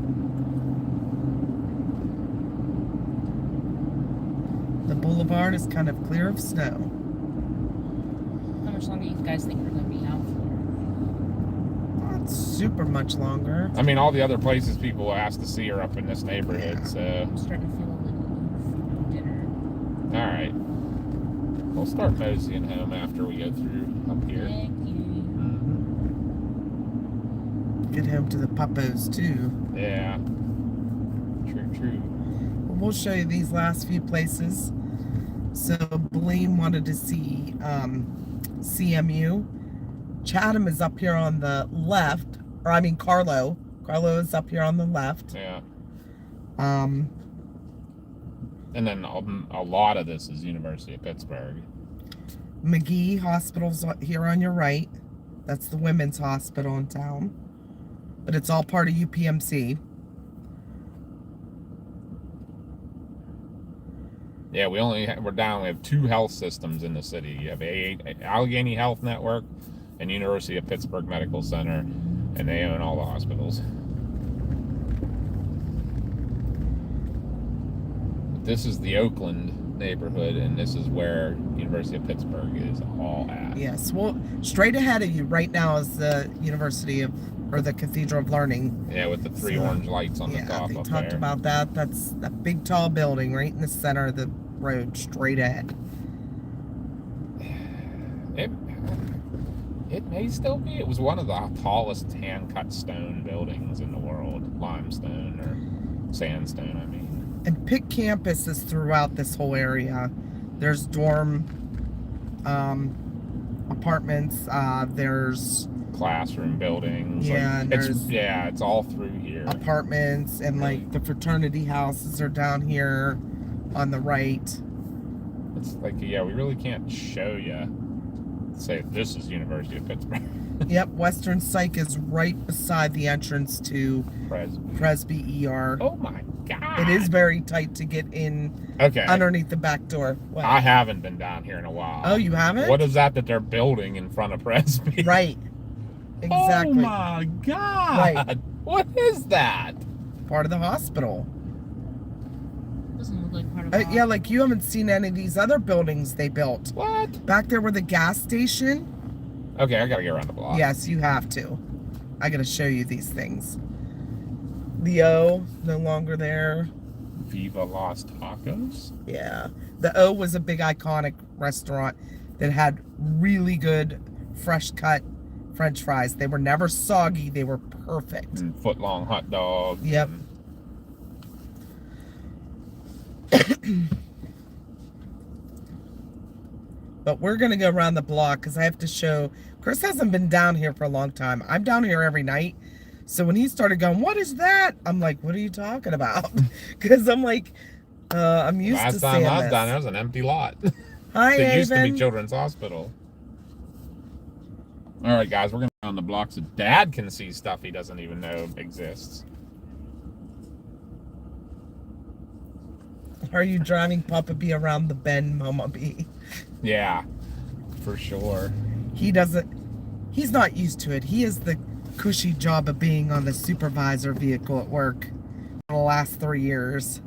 The boulevard is kind of clear of snow. How much longer do you guys think we're going to be out for? not super much longer. I mean, all the other places people ask to see are up in this neighborhood, Yeah. so. I'm starting to feel a little from dinner. All right. We'll start moseying home after we go through up here. Thank you. Get home to the puppos too. Yeah. True. We'll show you these last few places. So Blaine wanted to see CMU. Chatham is up here on the left, or I mean Carlo. Carlo is up here on the left. Yeah. Um, And then a lot of this is University of Pittsburgh. McGee Hospital's here on your right. That's the women's hospital in town. But it's all part of UPMC. Yeah, we have two health systems in the city. You have Allegheny Health Network and University of Pittsburgh Medical Center, and they own all the hospitals. But this is the Oakland neighborhood, and this is where University of Pittsburgh is all at. Yes. Well, straight ahead of you right now is the the Cathedral of Learning. Yeah, with the three So, orange lights on the Yeah, top they up talked there. about that. That's that big tall building right in the center of the road, straight ahead. It may still be. It was one of the tallest hand-cut stone buildings in the world. Limestone or sandstone, I mean. And Pitt campus is throughout this whole area. There's dorm apartments. There's Classroom buildings. Yeah, and it's all through here. apartments, and like the fraternity houses are down here on the right. It's like, yeah, we really can't show you. Say this is University of Pittsburgh. Yep, Western Psych is right beside the entrance to Presby ER. Oh my God! It is very tight to get in Okay. underneath the back door. What? I haven't been down here in a while. Oh, you haven't? What is that they're building in front of Presby? Right. Exactly. Oh my God! Right. What is that? Part of the hospital. Doesn't look like part of Yeah, like you haven't seen any of these other buildings they built. What? Back there where the gas station. Okay, I gotta get around the block. Yes, you have to. I gotta show you these things. The O, no longer there. Viva Los Tacos. Yeah. The O was a big iconic restaurant that had really good fresh cut French fries. They were never soggy, they were perfect. And foot-long hot dogs. Yep. But we're gonna go around the block because I have to show. Chris hasn't been down here for a long time. I'm down here every night. So when he started going, "What is that?" I'm like, "What are you talking about?" Because I'm like, I'm used to Last time seeing I was this. down there, it was an empty lot. Hi, It used to be Avon. Children's Hospital. All right, guys, we're gonna go on the block so Dad can see stuff he doesn't even know exists. Are you driving Papa B around the bend, Mama B? Yeah, for sure. He's not used to it. He has the cushy job of being on the supervisor vehicle at work for the last 3 years.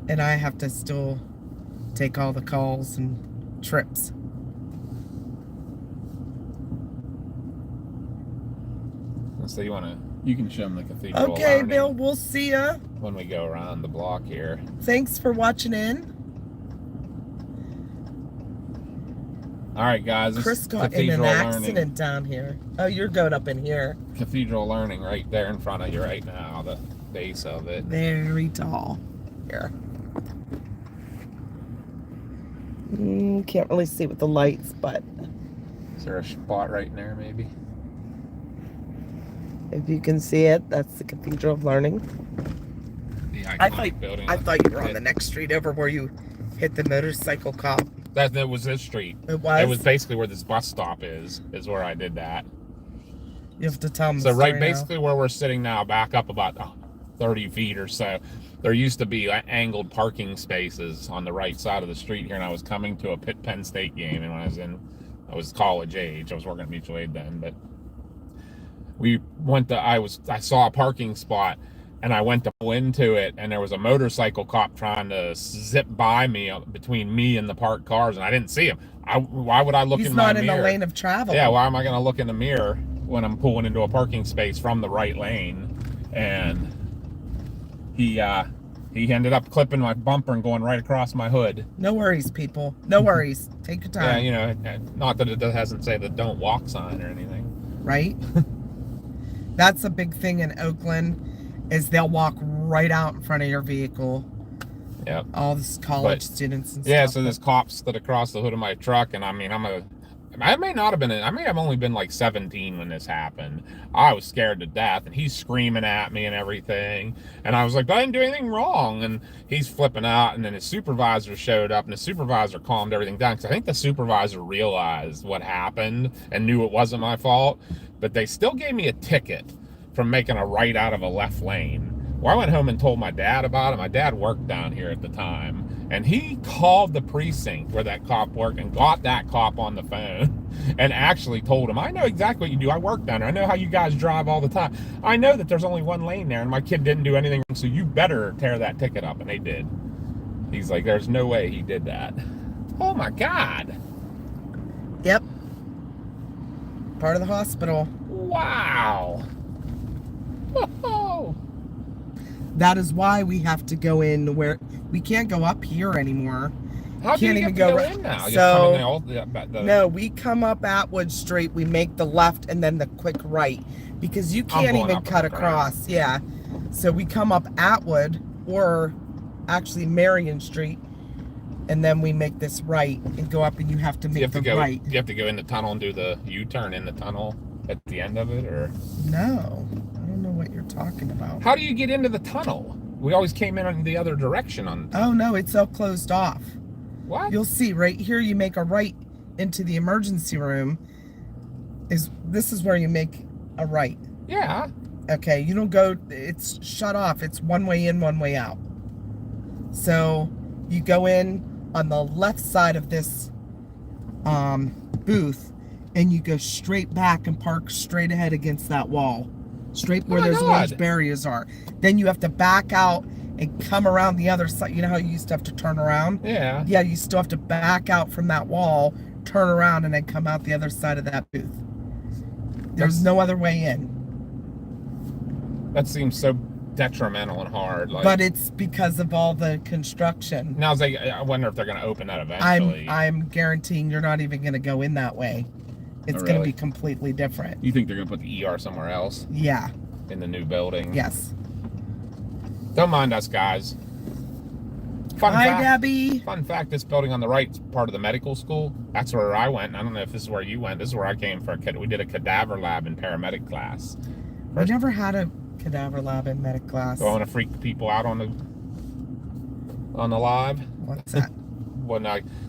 And I have to still take all the calls and trips. So you can show them the Cathedral of Okay, Learning Bill, we'll see ya. when we go around the block here. Thanks for watching in. All right, guys. This Chris is got in an Cathedral accident Learning. down here. Oh, you're going up in here. Cathedral Learning right there in front of you right now, the base of it. Very tall. Here. Can't really see with the lights, but Is there a spot right in there, maybe? if you can see it, that's the Cathedral of Learning. The I iconic building. I with thought you were on red- the next street over where you hit the motorcycle cop. That was this street. It was? It was basically where this bus stop is where I did that. You have to tell them So the right story now. basically where we're sitting now, back up about 30 feet or so, there used to be angled parking spaces on the right side of the street here, and I was coming to a Penn State game, and when I was college age, I was working at Mutual Aid then, but I saw a parking spot, and I went to go into it, and there was a motorcycle cop trying to zip by me between me and the parked cars, and I didn't see him. Why would I look He's in my not in mirror? the lane of travel. Yeah, why am I going to look in the mirror when I'm pulling into a parking space from the right lane, and he ended up clipping my bumper and going right across my hood. No worries, people. No worries. Take your Yeah, time. you know, not that it hasn't say the don't walk sign or anything. Right? That's a big thing in Oakland, is they'll walk right out in front of your vehicle. Yep. All this college But, students and Yeah, stuff. so this cop stood across the hood of my truck, and I mean, I may have only been like 17 when this happened. I was scared to death, and he's screaming at me and everything. And I was like, I didn't do anything wrong. And he's flipping out, and then his supervisor showed up, and the supervisor calmed everything down, because I think the supervisor realized what happened and knew it wasn't my fault. But they still gave me a ticket from making a right out of a left lane. Well, I went home and told my dad about it. My dad worked down here at the time, and he called the precinct where that cop worked and got that cop on the phone and actually told him, I know exactly what you do. I work down there. I know how you guys drive all the time. I know that there's only one lane there, and my kid didn't do anything wrong, so you better tear that ticket up. And they did. He's like, there's no way he did that. Oh my God. Yep. Part of the hospital. Wow. Oh. That is why we have to go in where we can't go up here anymore. How do you Can't even even go go in now? You so- come in the old, No, we come up Atwood Street, we make the left and then the quick right, because you I'm can't going even up cut and around. across. Yeah. So we come up Atwood, or actually Marion Street, and then we make this right and go up, and you have to you make have to the go. right. You have to go in the tunnel and do the U-turn in the tunnel at the end of it, or No, I don't know what you're talking about. how do you get into the tunnel? We always came in the other direction on. Oh no, it's all closed off. What? You'll see right here, you make a right into the emergency room. This is where you make a right. Yeah. Okay, you don't go, it's shut off. It's one way in, one way out. So you go in on the left side of this booth, and you go straight back and park straight ahead against that wall. Straight where Oh my those God. orange barriers are. Then you have to back out and come around the other side. You know how you used to have to turn around? Yeah. Yeah, you still have to back out from that wall, turn around, and then come out the other side of that booth. There's That's- no other way in. That seems so detrimental and hard. Like, But it's because of all the construction. now it's like, I wonder if they're going to open that eventually. I'm guaranteeing you're not even going to go in that way. It's Oh, going to really? be completely different. You think they're going to put the ER somewhere else Yeah. in the new building? Yes. Don't mind us, guys. Fun Hi, fact. Debbie. Fun fact, this building on the right is part of the medical school. That's where I went. I don't know if this is where you went. This is where I came for we did a cadaver lab in paramedic class. We never had a cadaver lab in medic class. So I want to freak people out on the live. What's that?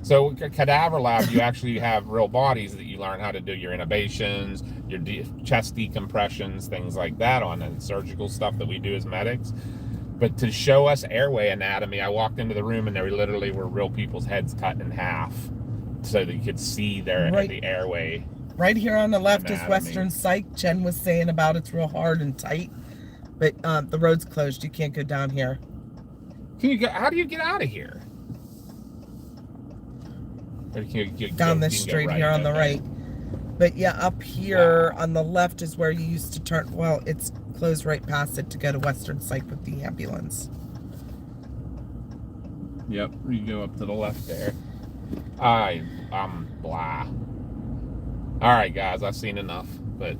So cadaver lab, you actually have real bodies that you learn how to do your intubations, your chest decompressions, things like that on, and surgical stuff that we do as medics. But to show us airway anatomy, I walked into the room and there literally were real people's heads cut in half so that you could see the airway. Right here on the left is Anatomy. Western Psych. Jen was saying about it's real hard and tight. But the road's closed. You can't go down here. How do you get out of here? Or you Down go- this you can go street here on the okay. right. But yeah, up here on the left is where you used to turn. Well, it's closed right past it to go to Western Psych with the ambulance. Yep, you go up to the left there. Blah. All right, guys, I've seen enough, but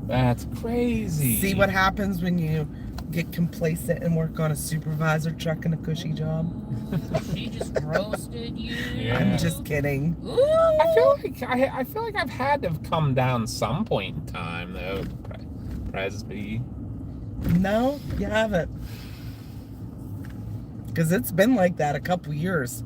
that's crazy. See what happens when you get complacent and work on a supervisor truck in a cushy job? She just roasted you. Yeah. I'm just kidding. Ooh. I feel like I've had to have come down some point in time, though. Presby. No, you haven't. Because it's been like that a couple years.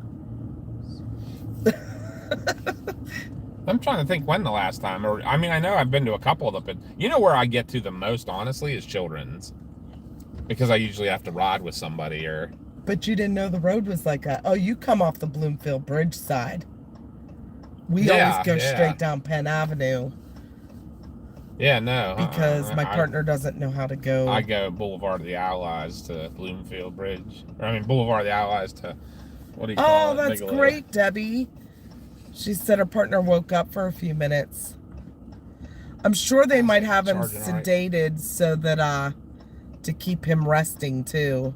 I'm trying to think when the last time, I know I've been to a couple of them, but you know where I get to the most, honestly, is Children's. Because I usually have to ride with somebody or... But you didn't know the road was like that. Oh, you come off the Bloomfield Bridge side. We always go straight down Penn Avenue Yeah, no. because my I- partner doesn't know how to go. I go Boulevard of the Allies to Bloomfield Bridge. Boulevard of the Allies to, what do you call Oh, it? that's Bigelow. great, Debbie. She said her partner woke up for a few minutes. I'm sure they might have him Charging all right. sedated so that to keep him resting too.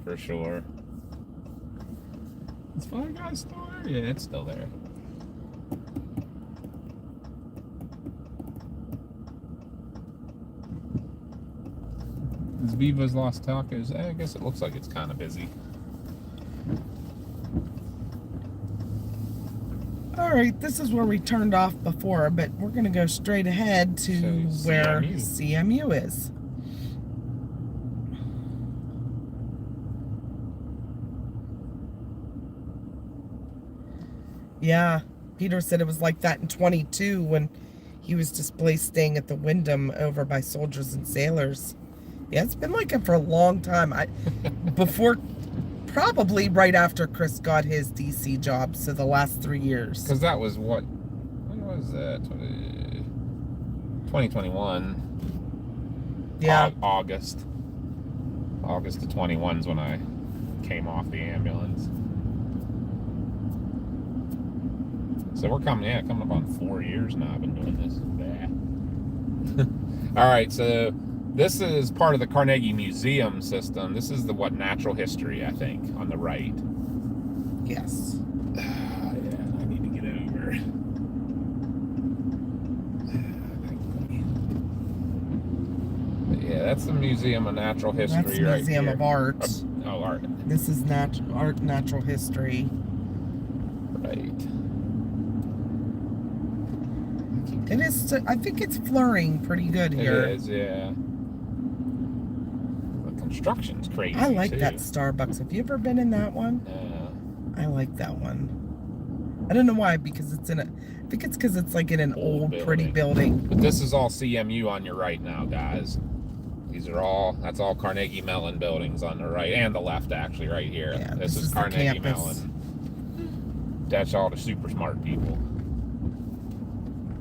For sure. Is Five Guys still there? Yeah, it's still there. Is Viva's Los Tacos? I guess it looks like it's kind of busy. All right, this is where we turned off before, but we're gonna go straight ahead to So, where CMU. CMU is. Yeah, Peter said it was like that in 22 when he was displaced staying at the Wyndham over by Soldiers and Sailors. Yeah, it's been like it for a long time. Before, probably right after Chris got his DC job, so the last 3 years. Because that was what? When was that? 2021. Yeah. August. August of 21 is when I came off the ambulance. So we're coming up on 4 years now. I've been doing this. All right, so this is part of the Carnegie Museum system. This is the natural history, I think, on the right. Yes. Yeah, I need to get over. Yeah, that's the Museum of Natural History. That's right Museum here. of Art. Oh, art. This is art, natural history. Right. It is. I think it's flooring pretty good here. It is, yeah. The construction's crazy. I like too. that Starbucks. Have you ever been in that one? Yeah. I like that one. I don't know why, because it's in a. I think it's because it's like in an old pretty building. But this is all CMU on your right now, guys. That's all Carnegie Mellon buildings on the right and the left, actually, right here. Yeah, this is the Carnegie campus. Mellon. That's all the super smart people.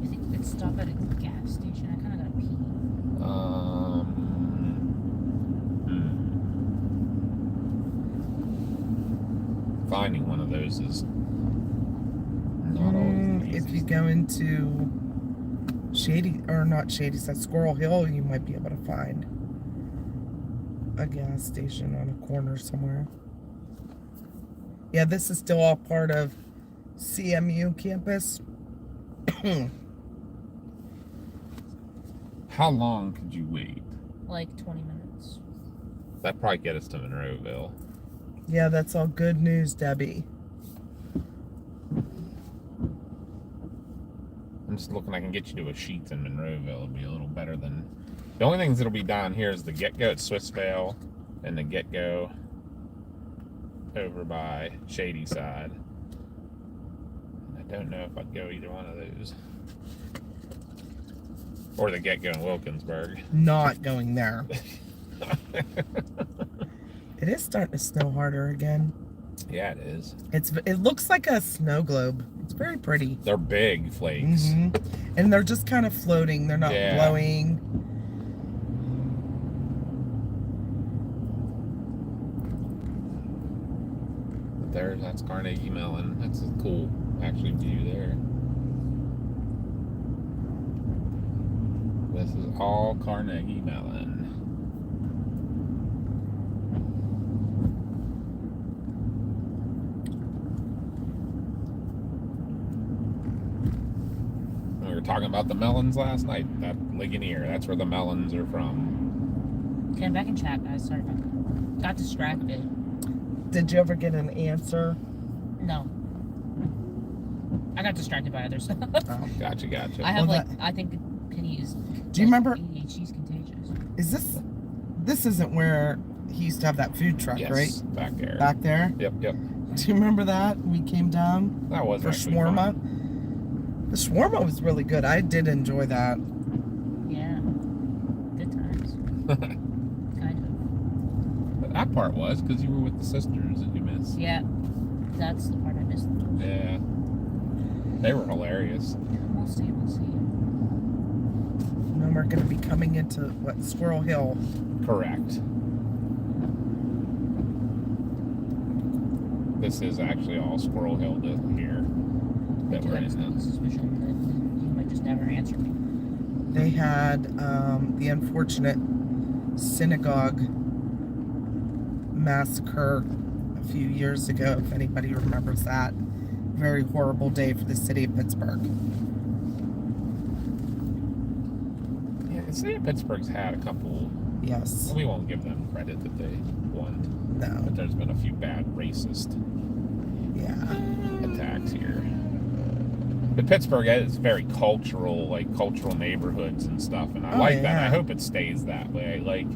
I think we could stop at a gas station. I kind of gotta pee. Finding one of those is not always easy. If you go into Squirrel Hill, you might be able to find a gas station on a corner somewhere. Yeah, this is still all part of CMU campus. How long could you wait? Like 20 minutes. That'd probably get us to Monroeville. Yeah, that's all good news, Debbie. I'm just looking. I can get you to a Sheetz in Monroeville. It'll be a little better than. The only things that'll be down here is the Get-Go at Swissvale and the Get-Go over by Shady Side. I don't know if I'd go either one of those. Or the Get-Go in Wilkinsburg. Not going there. It is starting to snow harder again. Yeah, it is. It looks like a snow globe. It's very pretty. They're big flakes. And they're just kind of floating. They're not blowing. But that's Carnegie Mellon. That's a cool, actually, view there. This is all Carnegie Mellon. We were talking about the melons last night. That Ligonier, that's where the melons are from. Okay, I'm back in chat, guys. Sorry about that. Got distracted. Did you ever get an answer? No. I got distracted by other stuff. Oh. Gotcha. I have Well, I think Penny is. Do you remember? ADHD's contagious. Is this isn't where he used to have that food truck, Yes, right? back there. Back there? Yep. Do you remember that? We came down That was for actually shawarma. fun. The shawarma was really good. I did enjoy that. Yeah. Good times. Kind But that part was because you were with the sisters that you missed. of. Yeah. That's the part I missed. Yeah. They were hilarious. We'll see. And then we're going to be coming into Squirrel Hill. Correct. This is actually all Squirrel Hill to here that we're in now. Suspicion that you might just never answer me. they had the unfortunate synagogue massacre a few years ago, if anybody remembers that. Very horrible day for the city of Pittsburgh. Yeah, the city of Pittsburgh's had a couple. Yes. We won't give them credit that they won, No. but there's been a few bad racist Yeah. attacks here. But Pittsburgh is very cultural, like cultural neighborhoods and stuff, and I Oh, like that. yeah. I hope it stays that way. Like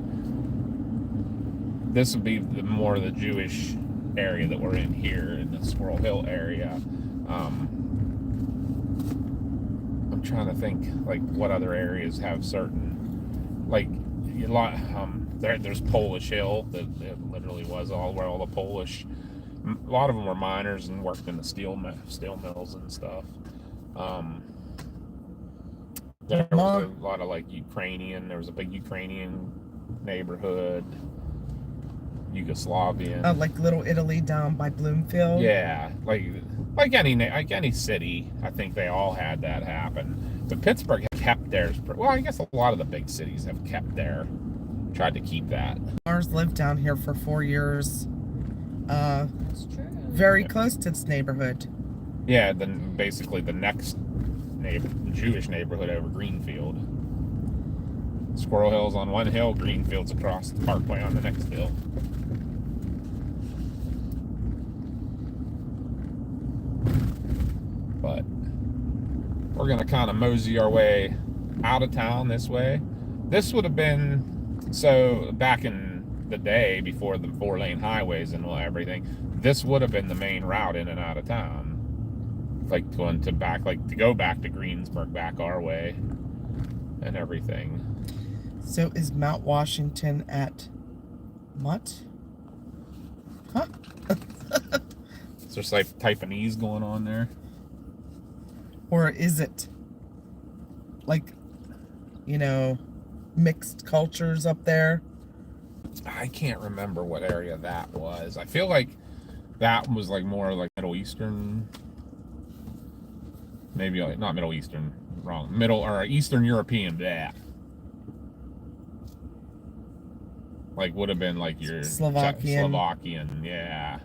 this would be the more the Jewish area that we're in here in the Squirrel Hill area. I'm trying to think like what other areas have certain like a lot. There's Polish Hill that literally was all where all the Polish. A lot of them were miners and worked in the steel mills and stuff. There was a lot of like Ukrainian. There was a big Ukrainian neighborhood. Yugoslavian. Like Little Italy down by Bloomfield. Yeah, like any city, I think they all had that happen. But Pittsburgh kept theirs. Well, I guess a lot of the big cities have kept tried to keep that. Ours lived down here for 4 years. That's true. Very close to this neighborhood. Yeah, then basically the next Jewish neighborhood over Greenfield. Squirrel Hill's on one hill, Greenfield's across the Parkway on the next hill. But we're gonna kind of mosey our way out of town this way. This would have been, so back in the day before the 4-lane highways and everything, this would have been the main route in and out of town. Like to go back to Greensburg, back our way and everything. So is Mount Washington at what? Huh? Is there like Taiwanese going on there? Or is it like, mixed cultures up there? I can't remember what area that was. I feel like that was like more like Middle Eastern, maybe like, not Middle Eastern, wrong, Middle or Eastern European. That like would have been like your Slovakian, yeah.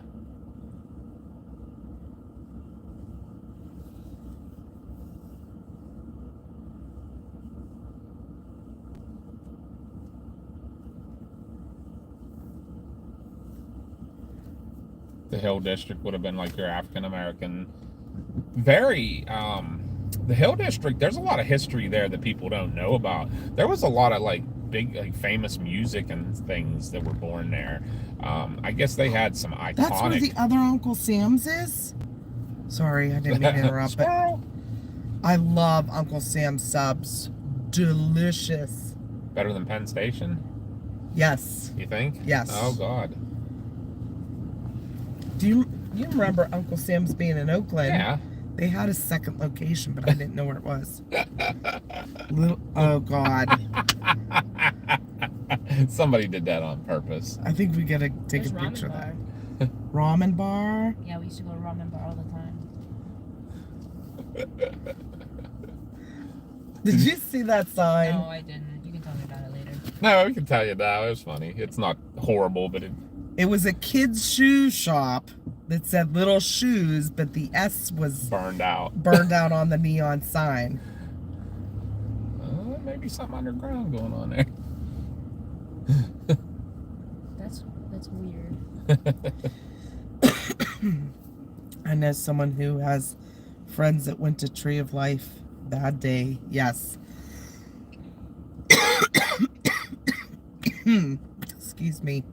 The Hill District would have been like your African American. The Hill District, there's a lot of history there that people don't know about. There was a lot of like big, like famous music and things that were born there. I guess they had some iconic. That's where the other Uncle Sam's is? Sorry, I didn't mean to interrupt. But I love Uncle Sam's subs. Delicious. Better than Penn Station? Yes. You think? Yes. Oh God. Do you remember Uncle Sam's being in Oakland? Yeah. They had a second location, but I didn't know where it was. Oh God. Somebody did that on purpose. I think we gotta take There's a picture of Ramen that. Ramen bar. Yeah, we used to go to ramen bar all the time. Did you see that sign? No, I didn't. You can tell me about it later. No, we can tell you now. It was funny. It's not horrible, but It was a kid's shoe shop that said Little Shoes, but the S was burned out. burned out on the neon sign. Maybe something underground going on there. That's weird. I know someone who has friends that went to Tree of Life. Bad day, yes. Excuse me.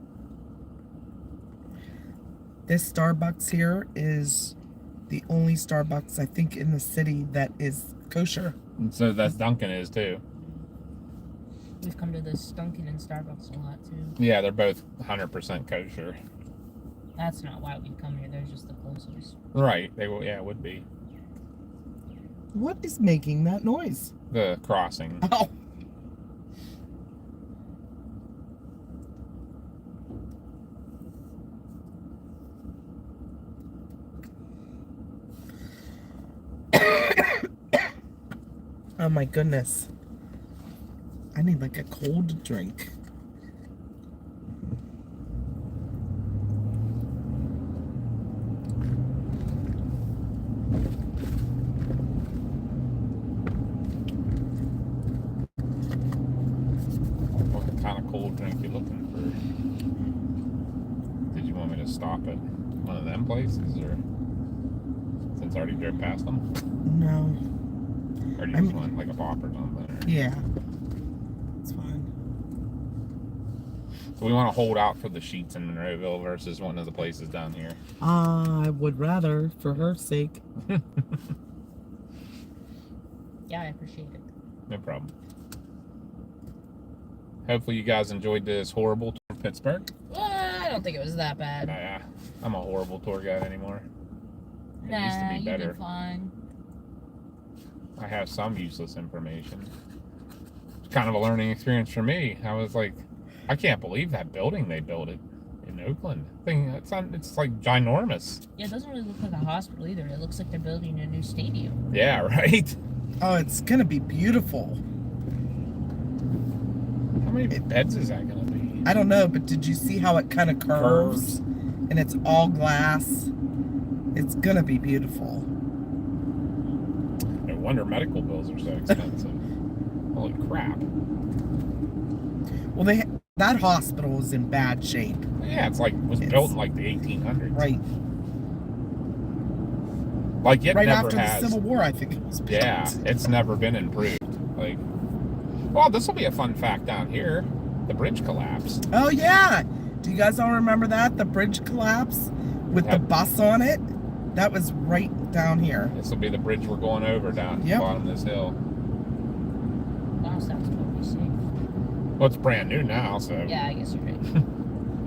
This Starbucks here is the only Starbucks, I think, in the city that is kosher. And so that's Dunkin' is too. We've come to this Dunkin' and Starbucks a lot too. Yeah, they're both 100% kosher. That's not why we come here. They're just the closest. Right. They will. Yeah, it would be What is making that noise? the crossing. Oh. Oh my goodness. need like a cold drink. What kind of cold drink you looking for? Did you want me to stop at one of them places, or since I already drove past them? No. Or do you just want like a pop or something? Or... Yeah. It's fine. So we want to hold out for the Sheets in Monroeville versus one of the places down here. I would rather, for her sake. Yeah, I appreciate it. No problem. Hopefully you guys enjoyed this horrible tour of Pittsburgh. I don't think it was that bad. Nah, I'm a horrible tour guide anymore. It used to be you better. did fine. I have some useless information. It's kind of a learning experience for me. I was like, I can't believe that building they built it in Oakland. It's like ginormous. Yeah, it doesn't really look like a hospital either. It looks like they're building a new stadium. Yeah, right. Oh, it's gonna be beautiful. How many beds is that gonna be? I don't know, but did you see how it kind of curves? And it's all glass. It's gonna be beautiful. No wonder medical bills are so expensive. Holy crap. Well, that hospital is in bad shape. Yeah, was built in like the 1800s. Right. Like it Right never after has. the Civil War, I think it was built. Yeah, it's never been improved. Like, well, this will be a fun fact down here. The bridge collapsed. Oh, yeah. Do you guys all remember that? The bridge collapse with the Yep. bus on it? That was right down here. This will be the bridge we're going over down at Yep. the bottom of this hill. Wow, sounds totally safe. Well, it's brand new now, so Yeah, I guess you're right.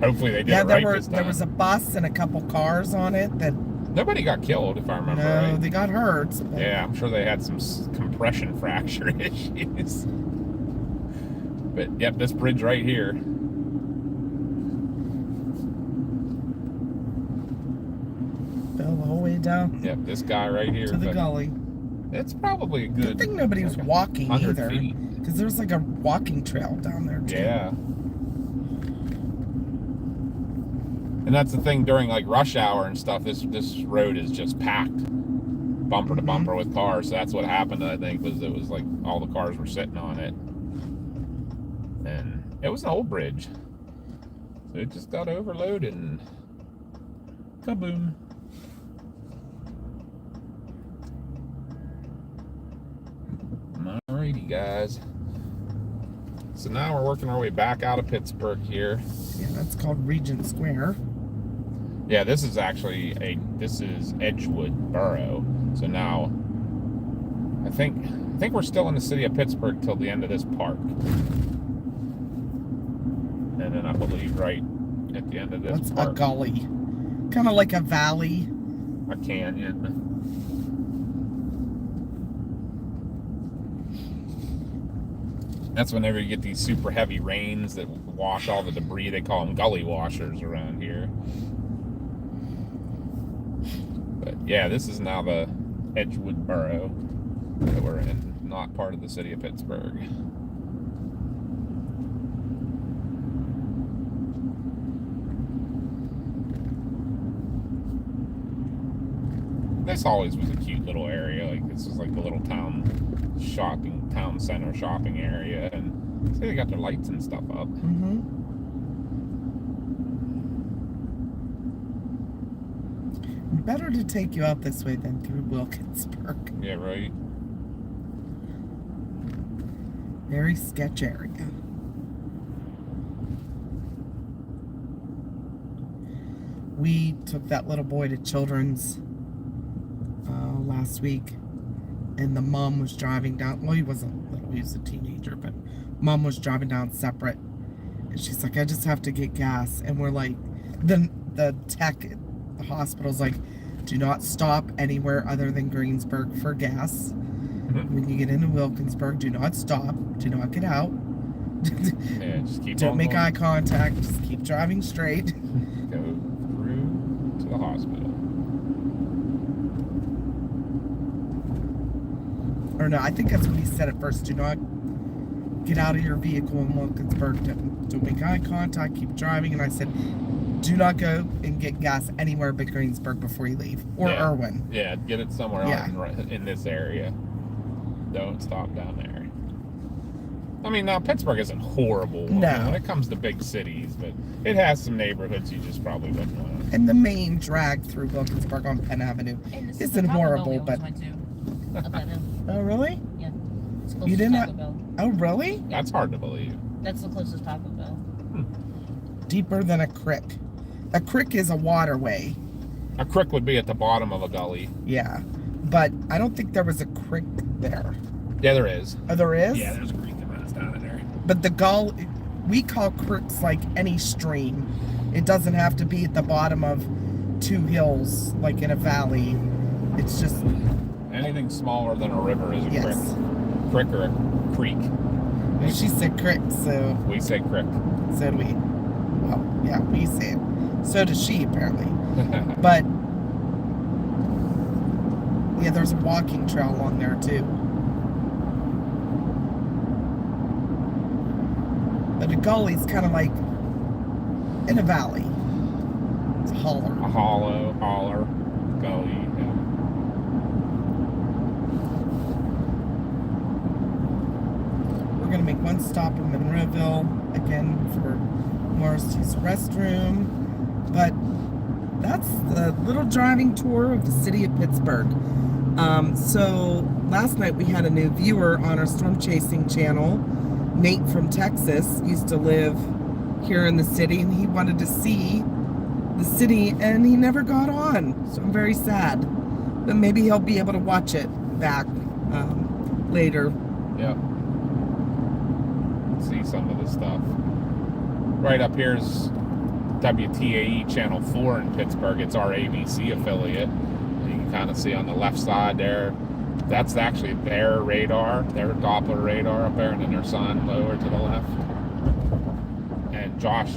hopefully they did Yeah, it there right this time. was a bus and a couple cars on it that Nobody got killed, if I remember no, right. they got hurt. But Yeah, I'm sure they had some compression fracture issues. But yep, this bridge right here. fell the whole way down Yep, this guy right here. to the but gully. It's probably a Good good. thing nobody was like walking 100 either. feet. Because there's like a walking trail down there too. Yeah. And that's the thing during like rush hour and stuff. This road is just packed, bumper to bumper with cars. So that's what happened. I think was it was like all the cars were sitting on it, and it was an old bridge, so it just got overloaded and kaboom. Alrighty, guys. So now we're working our way back out of Pittsburgh here. Yeah, that's called Regent Square. Yeah, this is actually this is Edgewood Borough. So now I think we're still in the city of Pittsburgh till the end of this park. And then I believe right at the end of this What's park, a gully? Kind of like a valley. a canyon. That's whenever you get these super heavy rains that wash all the debris. They call them gully washers around here. But yeah, this is now the Edgewood Borough that we're in, not part of the city of Pittsburgh. This always was a cute little area. Like this was like the little town center shopping area, and see they got their lights and stuff up. Mm-hmm. Better to take you out this way than through Wilkinsburg. Yeah, right. Very sketch area. We took that little boy to Children's last week, and the mom was driving down. Well, he wasn't little; he was a teenager, but mom was driving down separate, and she's like, "I just have to get gas," and we're like, the tech at the hospital's like, "Do not stop anywhere other than Greensburg for gas. When you get into Wilkinsburg, do not stop. Do not get out. Yeah, just keep Don't on make going. eye contact. Just keep driving straight." Go through to the hospital. Or no, I think that's what he said at first. Do not get out of your vehicle in Wilkinsburg. Don't make eye contact. Keep driving. And I said, do not go and get gas anywhere but Greensburg before you leave, or Yeah. Irwin. Yeah, get it somewhere Yeah. in this area. Don't stop down there. I mean, now Pittsburgh isn't horrible No. when it comes to big cities, but it has some neighborhoods you just probably wouldn't want to. And the main drag through Wilkinsburg on Penn Avenue And this is isn't the Taco Bell horrible, we but always went to. Up that hill. oh really? It's You closest did Taco not- Bell. Oh really? That's hard to believe. That's the closest Taco Bell. Deeper than a creek. A creek is a waterway. A creek would be at the bottom of a gully. Yeah, but I don't think there was a creek there. Yeah, there is. Oh, there is. Yeah, there's a creek that runs down in there. But the gully, we call creeks like any stream. It doesn't have to be at the bottom of two hills, like in a valley. It's just Anything smaller than a river is a yes. creek. Creek or a creek. Well, she said creek, so We say creek. so do we. Well, yeah, we say it. So does she apparently. But yeah, there's a walking trail along there too. But a gully's kind of like in a valley. It's a holler. A holler, gully. Yeah. We're gonna make one stop in Monroeville again for Morrissey's restroom. But that's the little driving tour of the city of Pittsburgh. So last night we had a new viewer on our Storm Chasing channel. Nate from Texas used to live here in the city, and he wanted to see the city, and he never got on. So I'm very sad. But maybe he'll be able to watch it back later. Yep. See some of the stuff. Right up here's WTAE Channel 4 in Pittsburgh. It's our ABC affiliate. You can kind of see on the left side there. That's actually their radar, their Doppler radar up there, and then their sun lower to the left. And Josh,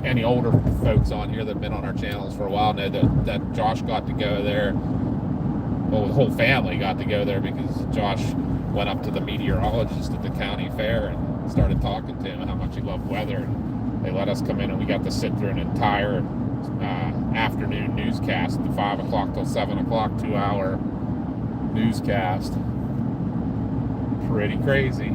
any older folks on here that have been on our channels for a while know that Josh got to go there. Well, the whole family got to go there because Josh went up to the meteorologist at the county fair and started talking to him how much he loved weather. And they let us come in, and we got to sit through an entire afternoon newscast, the 5 o'clock till 7 o'clock, 2-hour newscast. Pretty crazy.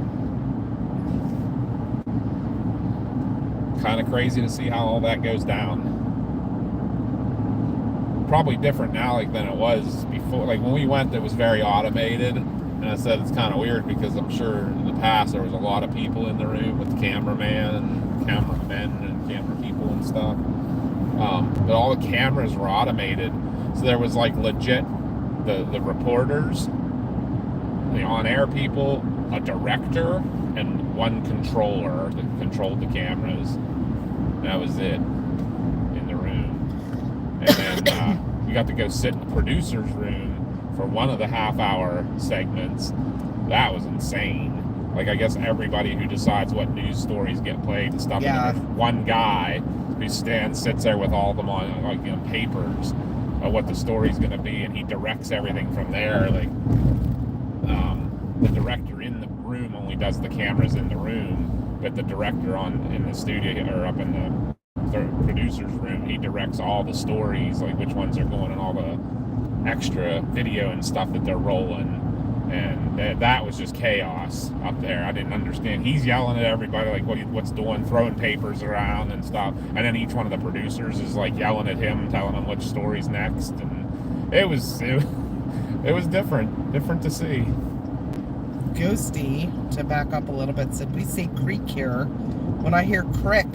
Kind of crazy to see how all that goes down. Probably different now than it was before. Like when we went, it was very automated. And I said it's kind of weird because I'm sure in the past there was a lot of people in the room with cameramen and camera people and stuff. But all the cameras were automated. So there was like legit the reporters, the on-air people, a director, and one controller that controlled the cameras. That was it in the room. And then we got to go sit in the producer's room for one of the half-hour segments. That was insane. Like, I guess everybody who decides what news stories get played and stuff. Yeah. And there's one guy who sits there with all of them on, like, you know, papers of what the story's going to be, and he directs everything from there. Like, the director in the room only does the cameras in the room, but the director in the studio or up in the producer's room, he directs all the stories, like which ones are going and all the extra video and stuff that they're rolling. And that was just chaos up there. I didn't understand. He's yelling at everybody like what's doing, throwing papers around and stuff. And then each one of the producers is like yelling at him, telling him which story's next. And it was different to see. Ghosty, to back up a little bit, said we say creek here. When I hear crick,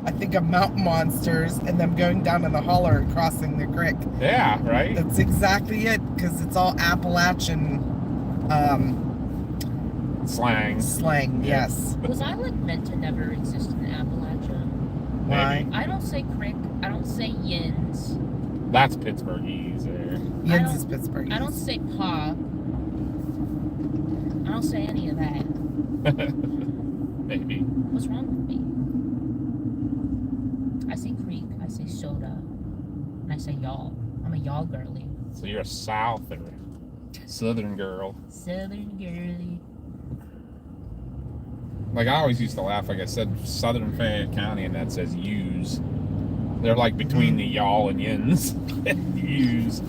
I think of mountain monsters and them going down in the holler and crossing the creek. Yeah, right? That's exactly it, because it's all Appalachian Slang. Yes. Was I like meant to never exist in Appalachia? Why? I don't say crick. I don't say yins. That's Pittsburghese there. Yins is Pittsburgh. I don't say pa. I don't say any of that. Maybe. What's wrong with me? I say creek. I say soda. And I say y'all. I'm a y'all girly. So you're a Southern girl. Southern girly. Like, I always used to laugh, like I said, Southern Fayette County, and that says U's. They're like between the y'all and yins. U's.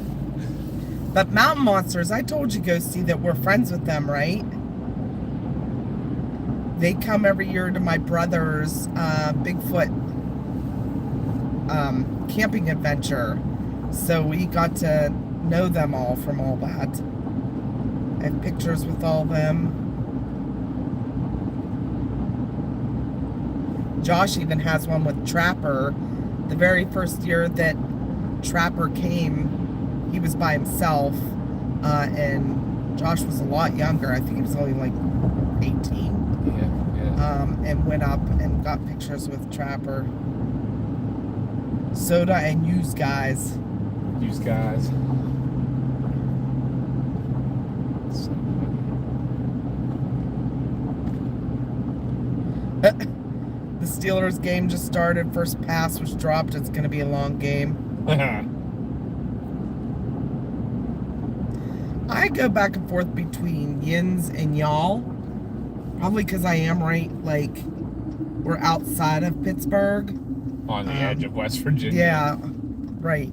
But Mountain Monsters, I told you go see that we're friends with them, right? They come every year to my brother's Bigfoot camping adventure. So we got to know them all from all that. I have pictures with all of them. Josh even has one with Trapper. The very first year that Trapper came, he was by himself, and Josh was a lot younger. I think he was only like 18. Yeah. And went up and got pictures with Trapper. Soda and Use Guys. Use guys. So, The Steelers game just started. First pass was dropped. It's going to be a long game. I go back and forth between yins and y'all. Probably because I am right, like, we're outside of Pittsburgh. on the edge of West Virginia. Yeah, right.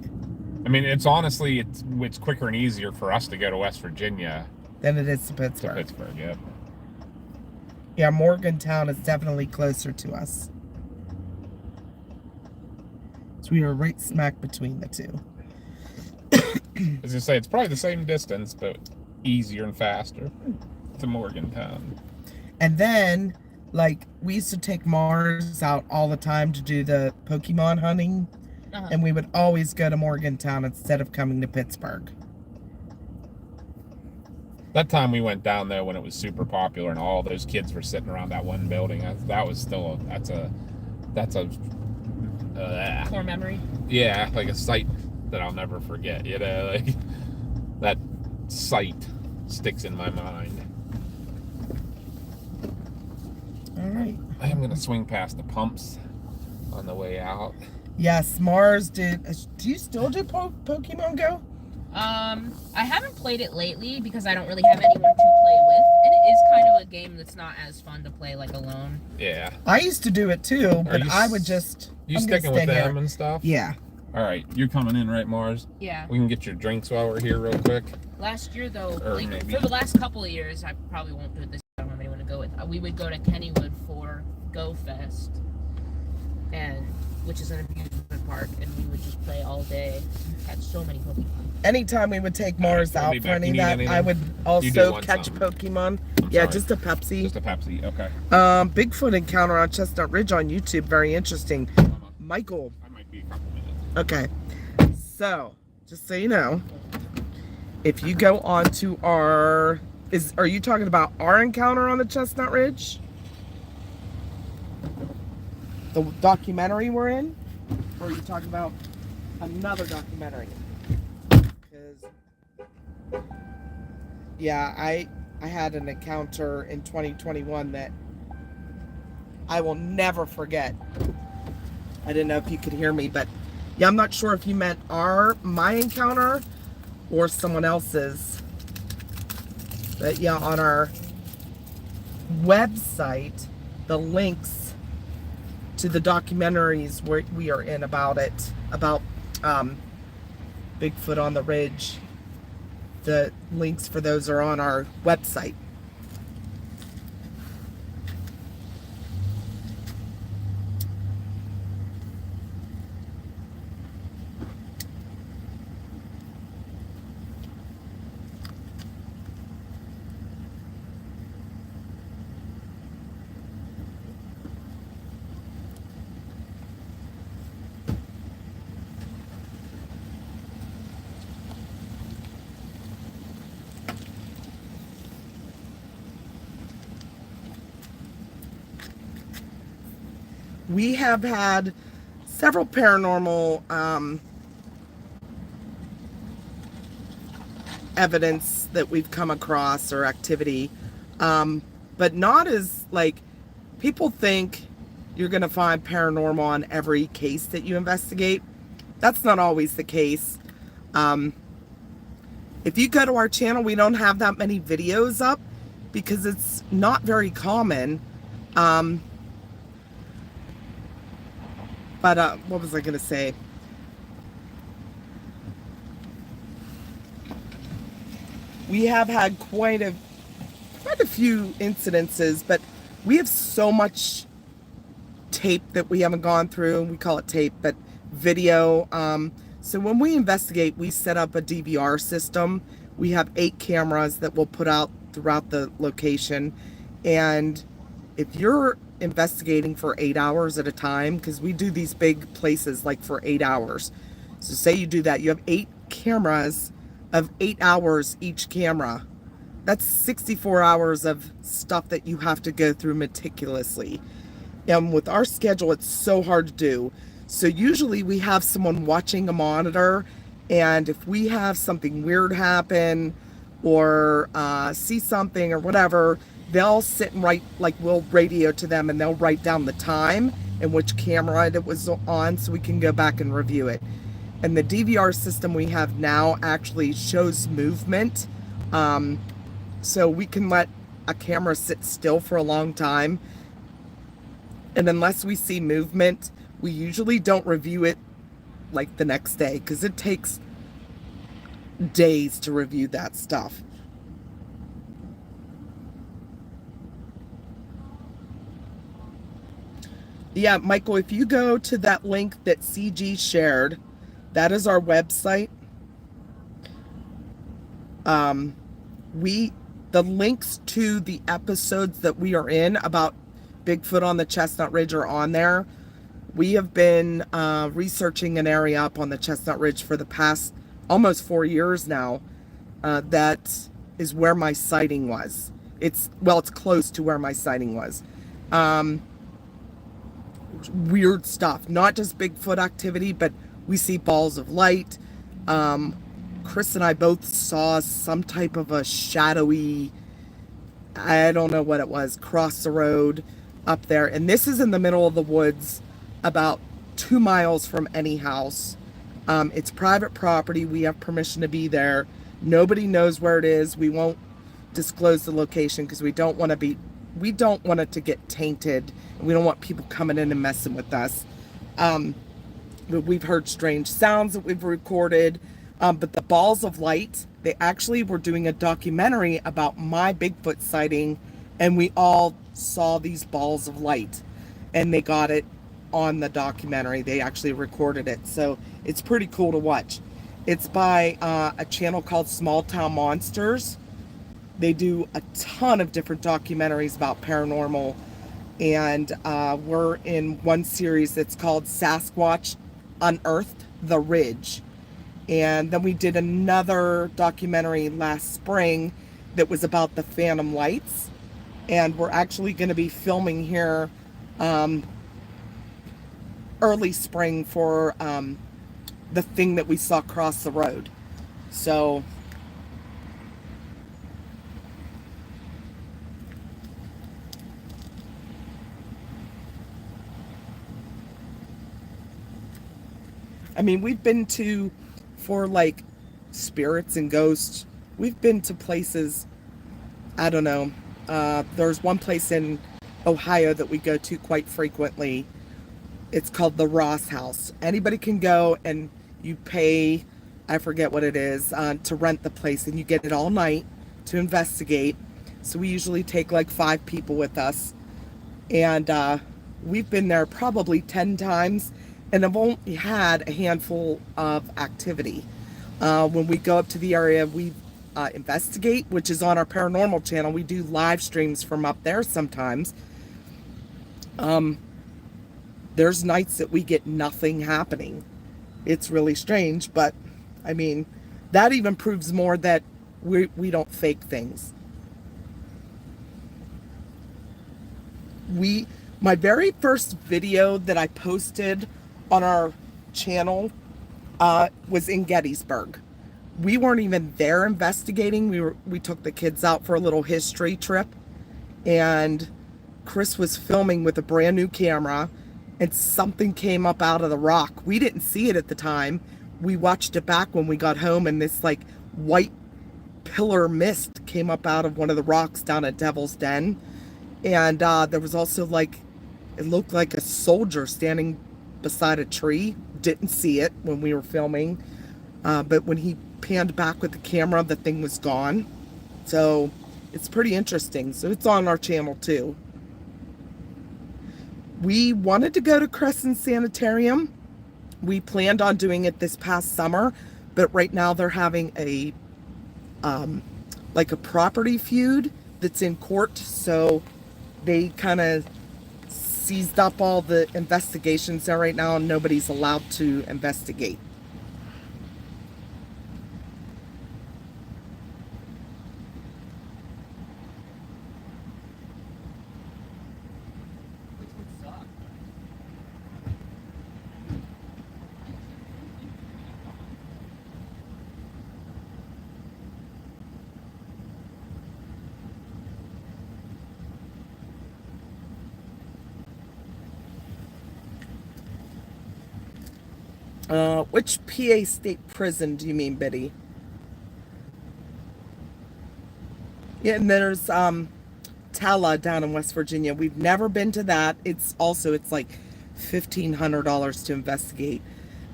I mean, it's honestly, it's quicker and easier for us to go to West Virginia Than it is to to Pittsburgh. Pittsburgh, yeah. Yeah, Morgantown is definitely closer to us. So we are right smack between the two. As I say, it's probably the same distance, but easier and faster to Morgantown. And then, like, we used to take Mars out all the time to do the Pokemon hunting. Uh-huh. And we would always go to Morgantown instead of coming to Pittsburgh. That time we went down there when it was super popular and all those kids were sitting around that one building. That was still that's a Core memory. yeah, like a sight that I'll never forget. You know, like that sight sticks in my mind. All right. I am gonna swing past the pumps on the way out. Yes, Mars did. Do you still do Pokemon Go? I haven't played it lately because I don't really have anyone to play with, and it is kind of a game that's not as fun to play like alone. Yeah. I used to do it too, but you I would just. You I'm gonna sticking with stay here. them and stuff? Yeah. All right, you're coming in, right, Mars? Yeah. We can get your drinks while we're here real quick. Last year though, Or like, maybe- for the last couple of years, I probably won't do it this year. I don't have anyone to go with. We would go to Kennywood for Go Fest, and which is an amusement park, and we would just play all day. Catch so many Pokemon. Anytime we would take Mars We'll out be for back. any You of need that, anything? I would You do also want catch some. Pokemon. I'm Yeah, sorry. just a Pepsi. Just a Pepsi, okay. Bigfoot encounter on Chestnut Ridge on YouTube. Very interesting. Michael. I might be a couple minutes. Okay. So, just so you know, if you go on to are you talking about our encounter on the Chestnut Ridge? The documentary we're in? Or are you talking about another documentary? Because, yeah, I had an encounter in 2021 that I will never forget. I didn't know if you could hear me, but yeah, I'm not sure if you meant my encounter or someone else's. But yeah, on our website, the links to the documentaries we are in about it, about Bigfoot on the Ridge. The links for those are on our website. We have had several paranormal evidence that we've come across or activity, but not as, like, people think you're going to find paranormal on every case that you investigate. That's not always the case. If you go to our channel, we don't have that many videos up because it's not very common Um, but what was I going to say? We have had quite a few incidences, but we have so much tape that we haven't gone through. We call it tape, but video. So when we investigate, we set up a DVR system. We have 8 cameras that we'll put out throughout the location. And if you're investigating for 8 hours at a time, because we do these big places like for 8 hours. So say you do that, you have 8 cameras of 8 hours each camera. That's 64 hours of stuff that you have to go through meticulously. And with our schedule, it's so hard to do. So usually we have someone watching a monitor, and if we have something weird happen or see something or whatever, they'll sit and write, like we'll radio to them and they'll write down the time and which camera it was on so we can go back and review it. And the DVR system we have now actually shows movement. So we can let a camera sit still for a long time. And unless we see movement, we usually don't review it like the next day, because it takes days to review that stuff. Yeah, Michael, if you go to that link that CG shared, that is our website. The links to the episodes that we are in about Bigfoot on the Chestnut Ridge are on there. We have been researching an area up on the Chestnut Ridge for the past almost 4 years now. That is where my sighting was. It's close to where my sighting was. Weird stuff, not just Bigfoot activity, but we see balls of light. Chris and I both saw some type of a shadowy, I don't know what it was, cross the road up there. And this is in the middle of the woods, about 2 miles from any house. It's private property. We have permission to be there. Nobody knows where it is. We won't disclose the location because we don't want it to get tainted. We don't want people coming in and messing with us. But we've heard strange sounds that we've recorded. But the balls of light, they actually were doing a documentary about my Bigfoot sighting, and we all saw these balls of light, and they got it on the documentary. They actually recorded it. So it's pretty cool to watch. It's by a channel called Small Town Monsters. They do a ton of different documentaries about paranormal. And we're in one series that's called Sasquatch Unearthed the Ridge. And then we did another documentary last spring that was about the Phantom Lights. And we're actually going to be filming here early spring for the thing that we saw cross the road. So I mean, we've been to, for like spirits and ghosts, we've been to places, I don't know, there's one place in Ohio that we go to quite frequently. It's called the Ross House. Anybody can go and you pay, I forget what it is, to rent the place, and you get it all night to investigate. So we usually take like 5 people with us, and we've been there probably 10 times. And I've only had a handful of activity. When we go up to the area, we investigate, which is on our paranormal channel. We do live streams from up there sometimes. There's nights that we get nothing happening. It's really strange, but I mean, that even proves more that we don't fake things. My very first video that I posted on our channel was in Gettysburg. We weren't even there investigating. We took the kids out for a little history trip, and Chris was filming with a brand new camera, and something came up out of the rock. We didn't see it at the time. We watched it back when we got home, and this like white pillar mist came up out of one of the rocks down at Devil's Den. And there was also like, it looked like a soldier standing beside a tree. Didn't see it when we were filming. But when he panned back with the camera, the thing was gone. So it's pretty interesting. So it's on our channel too. We wanted to go to Crescent Sanitarium. We planned on doing it this past summer, but right now they're having a like a property feud that's in court. So they kind of seized up all the investigations there right now, and nobody's allowed to investigate. Which would suck. Which PA state prison do you mean, Biddy? Yeah, and there's Tala down in West Virginia. We've never been to that. It's like $1,500 to investigate.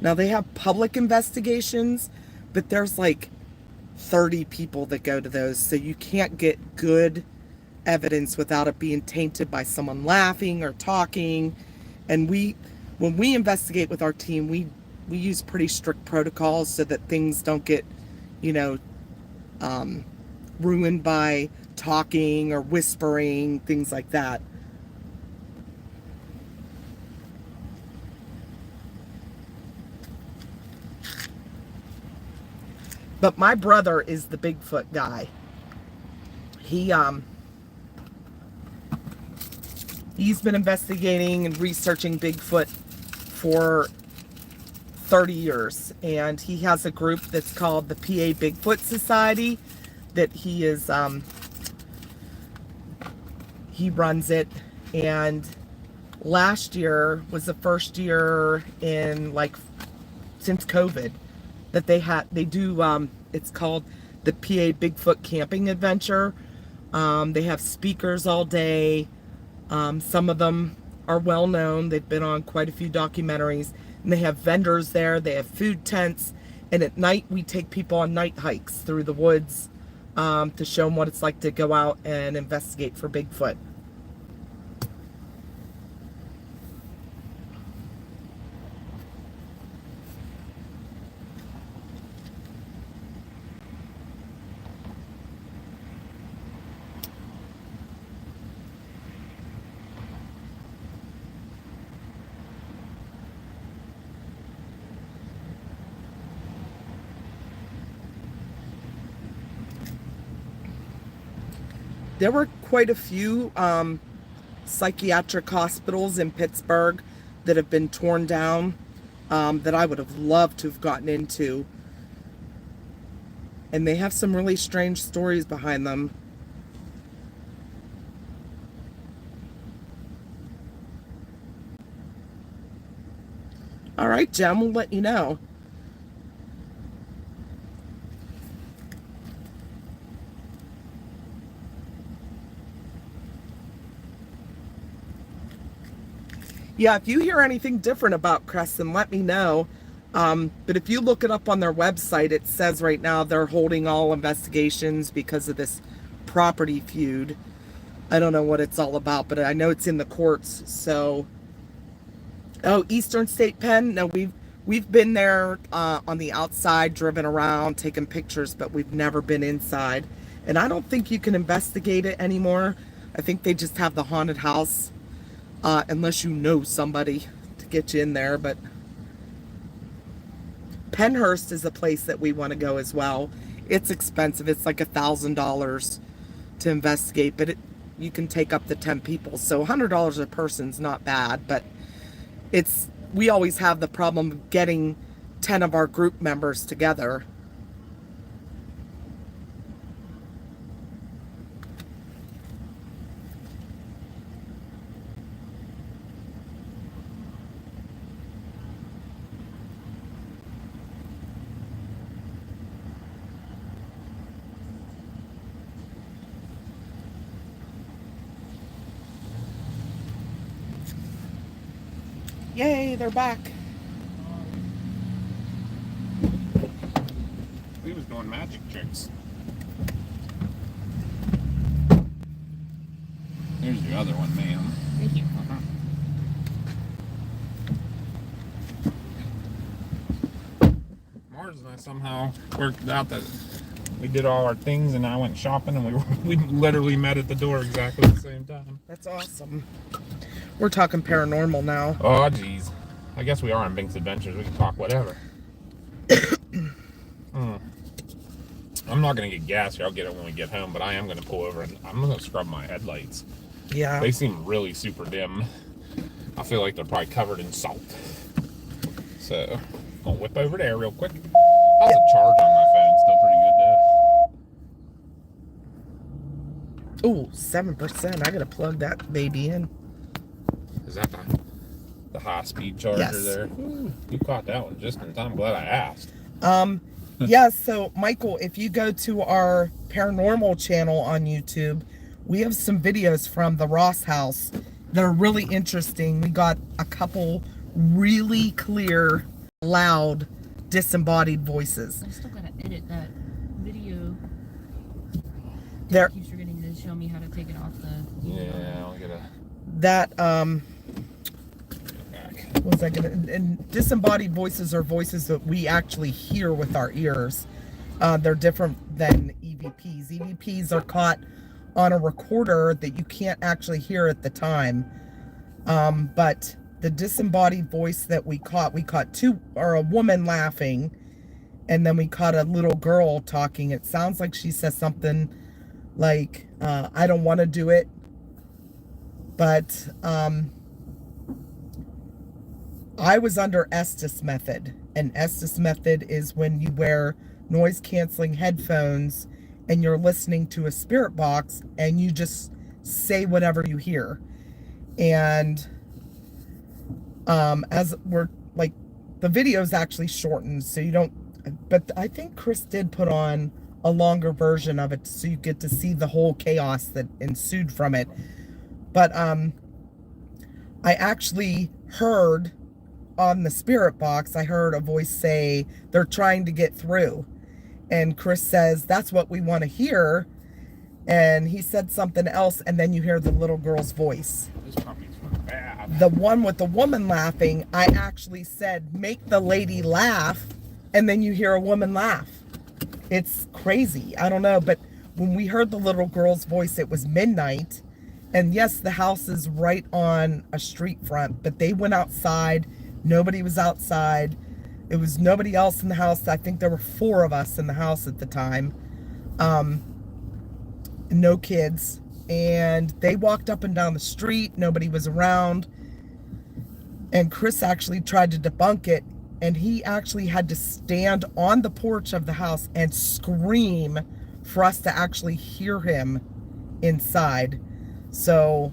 Now they have public investigations, but there's like 30 people that go to those, so you can't get good evidence without it being tainted by someone laughing or talking. And when we investigate with our team, we use pretty strict protocols so that things don't get, you know, ruined by talking or whispering, things like that. But my brother is the Bigfoot guy. He's been investigating and researching Bigfoot for 30 years, and he has a group that's called the PA Bigfoot Society that he runs it. And last year was the first year in like since COVID that they do it's called the PA Bigfoot Camping Adventure. They have speakers all day. Some of them are well known. They've been on quite a few documentaries. And they have vendors there. They have food tents. And at night, we take people on night hikes through the woods to show them what it's like to go out and investigate for Bigfoot. There were quite a few psychiatric hospitals in Pittsburgh that have been torn down that I would have loved to have gotten into. And they have some really strange stories behind them. All right, Jem, we'll let you know. Yeah, if you hear anything different about Crescent, let me know. But if you look it up on their website, it says right now they're holding all investigations because of this property feud. I don't know what it's all about, but I know it's in the courts. So, oh, Eastern State Pen. No, we've been there on the outside, driven around, taken pictures, but we've never been inside. And I don't think you can investigate it anymore. I think they just have the haunted house. Unless you know somebody to get you in there. But Pennhurst is a place that we want to go as well. It's expensive. It's like $1,000 to investigate, but you can take up to 10 people. So $100 a person's not bad, but we always have the problem of getting 10 of our group members together. Yay, they're back. We was doing magic tricks. Here's the other one, ma'am. Thank you. Mars and I somehow worked out that we did all our things, and I went shopping, and we literally met at the door exactly at the same time. That's awesome. We're talking paranormal now. Oh, geez. I guess we are on Bink's Adventures. We can talk whatever. I'm not going to get gas here. I'll get it when we get home, but I am going to pull over, and I'm going to scrub my headlights. Yeah. They seem really super dim. I feel like they're probably covered in salt. So, I'll whip over there real quick. How's the charge on my phone? Still pretty good, though. Ooh, 7%. I gotta plug that baby in. Is that the high-speed charger Yes. there? Ooh, you caught that one just in time. I'm glad I asked. Yeah, so Michael, if you go to our paranormal channel on YouTube, we have some videos from the Ross house that are really interesting. We got a couple really clear, loud, disembodied voices. I still gotta edit that video. There, Keeps forgetting to show me how to take it off the. Yeah, I'll get a... that back. what was I gonna? And disembodied voices are voices that we actually hear with our ears. They're different than EVPs. EVPs are caught on a recorder that you can't actually hear at the time. But the disembodied voice that we caught a woman laughing, and then we caught a little girl talking. It sounds like she says something like, I don't want to do it, but I was under Estes method, and Estes method is when you wear noise canceling headphones and you're listening to a spirit box and you just say whatever you hear. And as we're like, the video's actually shortened, so you don't, but I think Chris did put on a longer version of it so you get to see the whole chaos that ensued from it. But I actually heard on the spirit box, I heard a voice say, they're trying to get through. And Chris says, that's what we want to hear. And he said something else, and then you hear the little girl's voice. This puppy's bad. The one with the woman laughing, I actually said, make the lady laugh, and then you hear a woman laugh. It's crazy. I don't know, but when we heard the little girl's voice, it was midnight. And yes, the house is right on a street front, but they went outside. Nobody was outside. It was nobody else in the house. I think there were 4 of us in the house at the time. No kids. And they walked up and down the street. Nobody was around. And Chris actually tried to debunk it. And he actually had to stand on the porch of the house and scream for us to actually hear him inside. So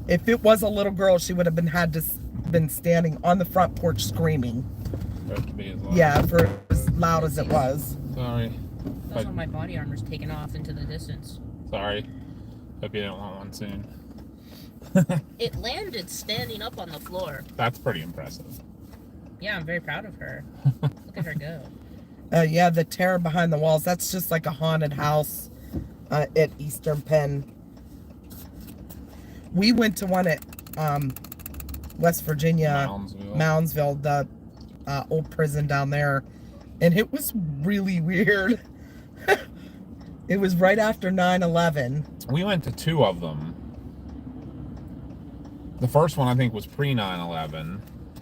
if it was a little girl, she would have been standing on the front porch screaming. Supposed to be as loud. Yeah, for as loud as it was. Sorry. That's when my body armor's taken off into the distance. Sorry. Hope you don't want one soon. It landed standing up on the floor. That's pretty impressive. Yeah, I'm very proud of her. Look at her go. Yeah, the terror behind the walls. That's just like a haunted house at Eastern Penn. We went to one at West Virginia, Moundsville, the old prison down there, and it was really weird. It was right after 9/11. We went to 2 of them. The first one I think was pre 9/11.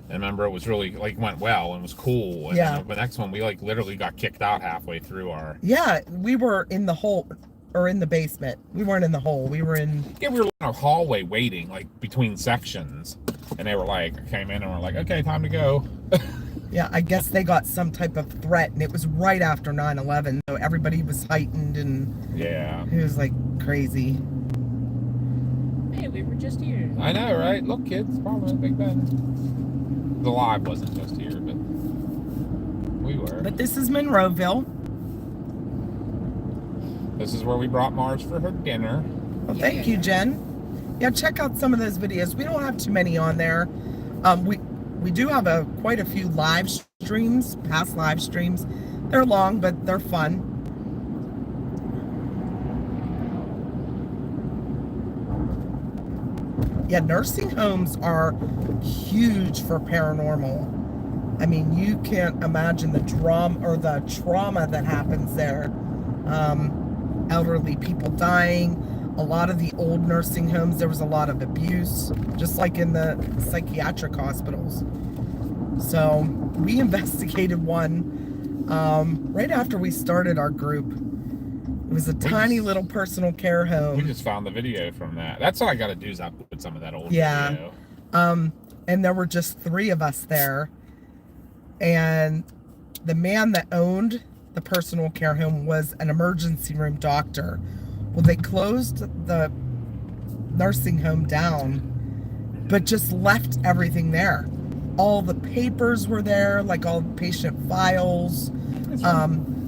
And remember, it was really went well and was cool. And Yeah. then the next one, we literally got kicked out halfway through our. Yeah, we were in the hole, or in the basement. We weren't in the hole. We were in. Yeah, we were in a hallway waiting, between sections. And they were came in and were like, okay, time to go. Yeah, I guess they got some type of threat, and it was right after 9/11, so everybody was heightened, and Yeah. it was crazy. Hey, we were just here. I know, right? Look, kids, probably Big Ben. The live wasn't just here, but we were. But this is Monroeville. This is where we brought Mars for her dinner. Well, thank you, Jen. Yeah, check out some of those videos. We don't have too many on there. We do have quite a few live streams, past live streams. They're long, but they're fun. Yeah, nursing homes are huge for paranormal. I mean, you can't imagine the drama or the trauma that happens there. Elderly people dying. A lot of the old nursing homes, there was a lot of abuse, just like in the psychiatric hospitals. So we investigated one right after we started our group. It was a tiny little personal care home. We just found the video from that. That's all I got to do is upload some of that old video. And there were just 3 of us there. And the man that owned the personal care home was an emergency room doctor. Well, they closed the nursing home down, but just left everything there. All the papers were there, like all the patient files.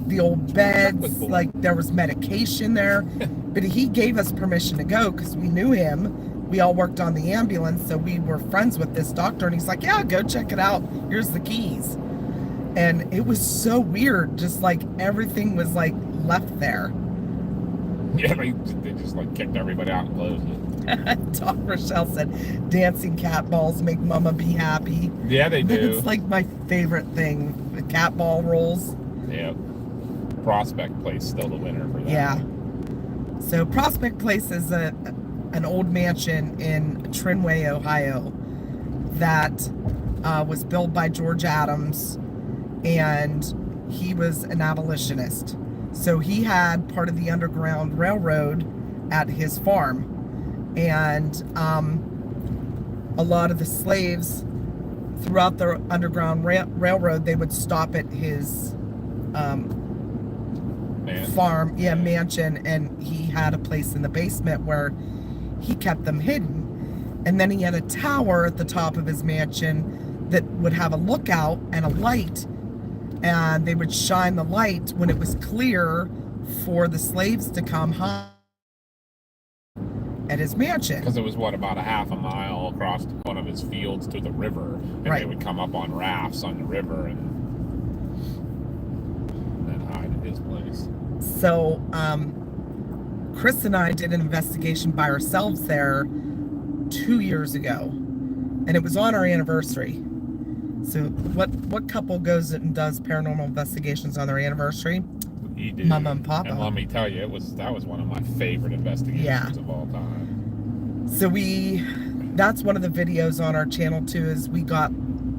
The old beds, like there was medication there. But he gave us permission to go because we knew him. We all worked on the ambulance, so we were friends with this doctor. And he's like, yeah, go check it out. Here's the keys. And it was so weird. Just like everything was like left there. Yeah, they just like kicked everybody out and closed it. Doc Rochelle said, dancing cat balls make mama be happy. Yeah, they do. It's like my favorite thing. The cat ball rolls. Yeah. Prospect Place still the winner for that. Yeah. So Prospect Place is an old mansion in Trinway, Ohio that was built by George Adams, and he was an abolitionist. So he had part of the Underground Railroad at his farm, and a lot of the slaves throughout the Underground Railroad, they would stop at his farm, mansion, and he had a place in the basement where he kept them hidden. And then he had a tower at the top of his mansion that would have a lookout and a light, and they would shine the light when it was clear for the slaves to come home at his mansion. Because it was, about a half a mile across one of his fields to the river, and they would come up on rafts on the river and then hide at his place. So Chris and I did an investigation by ourselves there 2 years ago, and it was on our anniversary. So what couple goes and does paranormal investigations on their anniversary? He did. Mama and Papa. And let me tell you, that was one of my favorite investigations of all time. So that's one of the videos on our channel too, is we got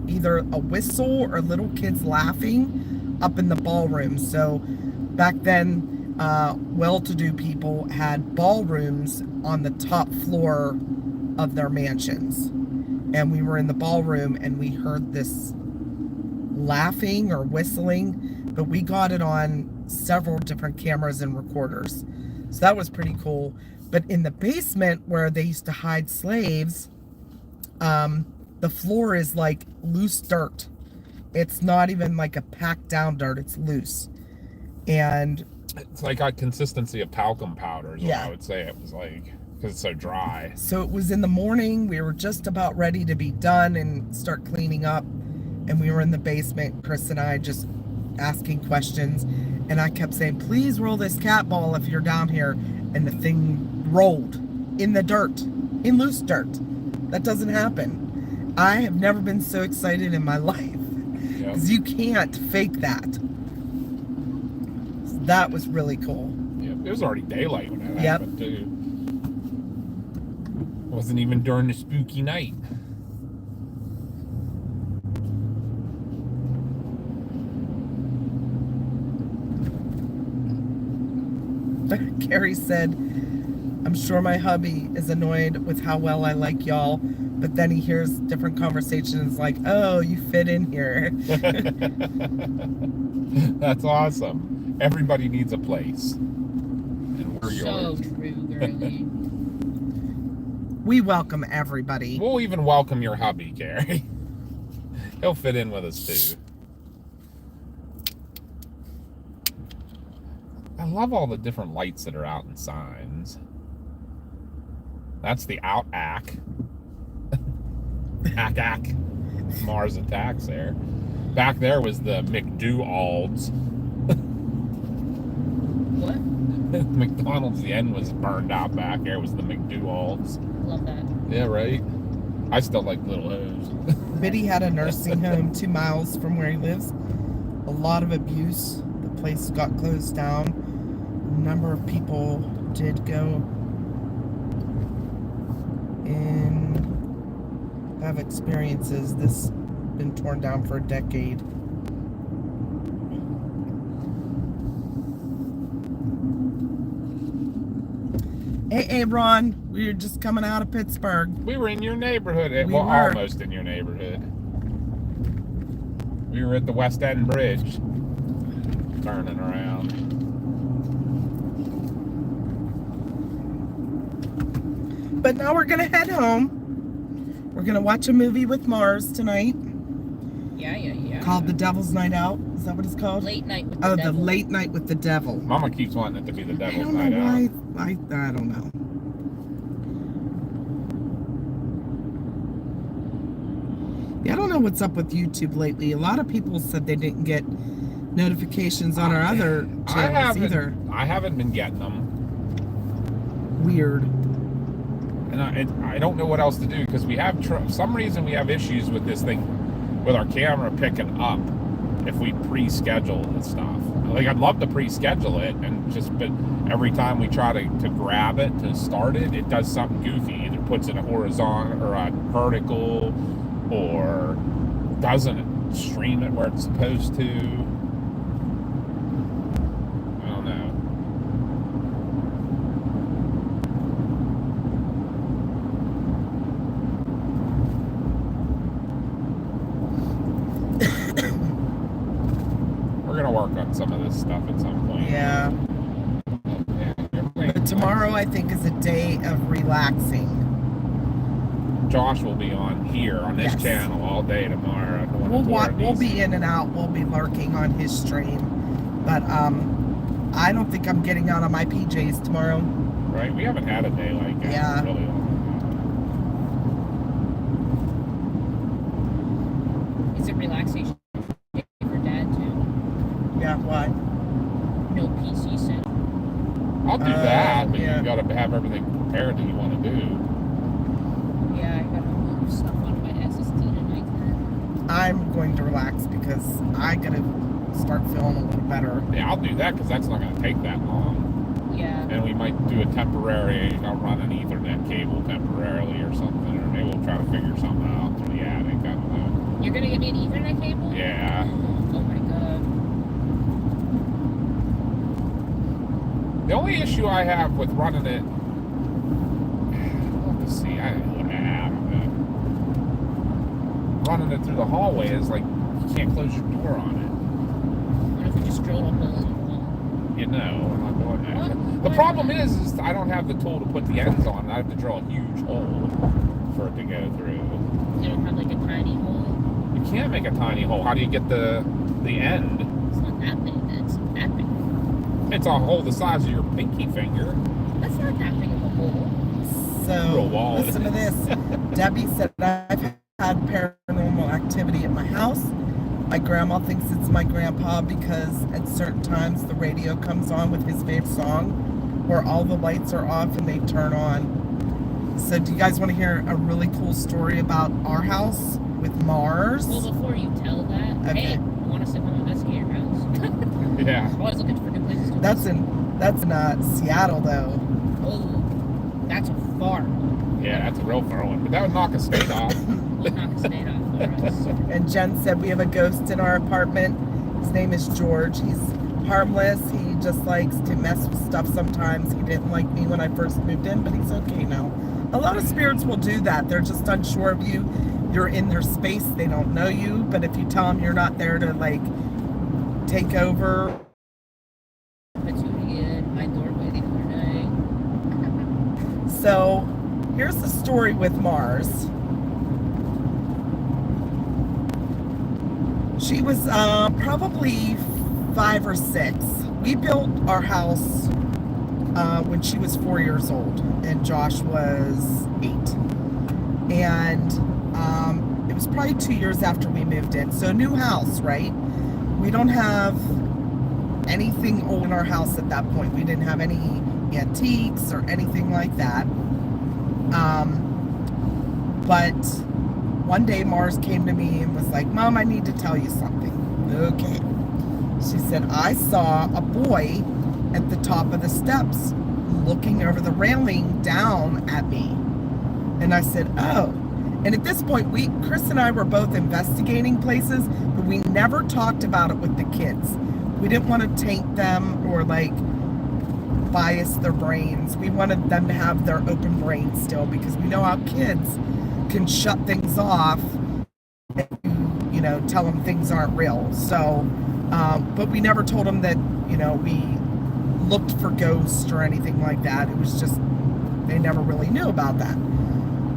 either a whistle or little kids laughing up in the ballroom. So back then, well-to-do people had ballrooms on the top floor of their mansions. And we were in the ballroom and we heard this laughing or whistling, but we got it on several different cameras and recorders. So that was pretty cool. But in the basement where they used to hide slaves, the floor is like loose dirt. It's not even like a packed down dirt, it's loose. And it's like a consistency of talcum powder is what I would say it was like, because it's so dry. So it was in the morning. We were just about ready to be done and start cleaning up. And we were in the basement, Chris and I, just asking questions. And I kept saying, please roll this cat ball if you're down here. And the thing rolled in the dirt, in loose dirt. That doesn't happen. I have never been so excited in my life. Because you can't fake that. So that was really cool. Yep. It was already daylight when that happened too. It wasn't even during the spooky night. Carrie said, I'm sure my hubby is annoyed with how well I like y'all, but then he hears different conversations like, oh, you fit in here. That's awesome. Everybody needs a place. And we're yours. So true, girly. We welcome everybody. We'll even welcome your hubby, Carrie. He'll fit in with us too. I love all the different lights that are out in signs. That's the out ack. Ack. Mars Attacks there. Back there was the McDo-alds. What? McDonald's, the end was burned out back there. Was the McDo-alds. Love that. Yeah, right? I still like Little O's. Biddy had a nursing home 2 miles from where he lives. A lot of abuse. The place got closed down. A number of people did go and have experiences. This been torn down for a decade. Hey, Ron, we were just coming out of Pittsburgh. We were in your neighborhood. We Well, were. almost in your neighborhood. We were at the West End Bridge. Turning around. But now we're gonna head home. We're gonna watch a movie with Mars tonight Yeah. called The Devil's Night Out. Is that what it's called? Late night with the Oh, devil. The Late Night with the Devil. Mama keeps wanting it to be the I Devil's don't Night know Out. why. I don't know. Yeah, I don't know what's up with YouTube lately. A lot of people said they didn't get notifications on our other channels either. I haven't been getting them. Weird. And I don't know what else to do because we have some reason we have issues with this thing, with our camera picking up if we pre-schedule and stuff. Like I'd love to pre-schedule it but every time we try to grab it to start it, it does something goofy. Either puts it a horizontal or a vertical, or doesn't stream it where it's supposed to. I don't know. We're gonna work on some of this stuff at some point. Yeah. But tomorrow, I think, is a day of relaxing. Josh will be on here on this Yes. channel all day tomorrow. I don't wanna bore We'll these. be in and out. We'll be lurking on his stream. But I don't think I'm getting out of my PJs tomorrow. Right? We haven't had a day like that Yeah. in a really long Is it relaxation for dad too? Yeah, why? No PC set. time. I'll do that, but yeah. you gotta have everything prepared that you want to do. Yeah, I gotta move stuff on my SSD tonight. I'm going to relax because I gotta start feeling a little better. Yeah, I'll do that because that's not gonna take that long. Yeah. And we might do a temporary, I'll run an Ethernet cable temporarily or something, or maybe we'll try to figure something out through the attic. I don't know. You're gonna get me an Ethernet cable? Yeah. Oh my god. The only issue I have with running it, let's see, I don't know. Running it through the hallway is like you can't close your door on What if we just drilled a hole in the wall? it. You know, we're not doing that. What? The problem is I don't have the tool to put the ends on. I have to drill a huge hole for it to go through. You don't have like a tiny hole? You can't make a tiny hole. How do you get the end? It's not that big. It's that big. It's a hole the size of your pinky finger. That's not that big of a hole. So, Real wall. listen to this. Debbie said, I've had paranormal activity at my house. My grandma thinks it's my grandpa because at certain times the radio comes on with his favorite song where all the lights are off and they turn on. So do you guys want to hear a really cool story about our house with Mars? Well, before you tell that, Okay. hey, I want to sit home and investigate your house. Yeah. I'm always looking for good places to That's in Seattle though. Oh, that's a farm. Yeah, that's a real far one. But that would knock a state off. We'll knock a state off for us. And Jen said we have a ghost in our apartment. His name is George. He's harmless. He just likes to mess with stuff sometimes. He didn't like me when I first moved in, but he's okay now. A lot of spirits will do that. They're just unsure of you. You're in their space. They don't know you. But if you tell them you're not there to like take over. But you hit my doorway the other day. So here's the story with Mars. She was probably 5 or 6. We built our house when she was 4 years old, and Josh was 8. And it was probably 2 years after we moved in. So new house, right? We don't have anything old in our house at that point. We didn't have any antiques or anything like that. But one day Mars came to me and was like, Mom, I need to tell you something. Okay. She said, I saw a boy at the top of the steps looking over the railing down at me. And I said, oh. And at this point, Chris and I were both investigating places, but we never talked about it with the kids. We didn't want to taint them or like bias their brains. We wanted them to have their open brain still, because we know how kids can shut things off and, you know, tell them things aren't real. So, but we never told them that, you know, we looked for ghosts or anything like that. It was just, they never really knew about that.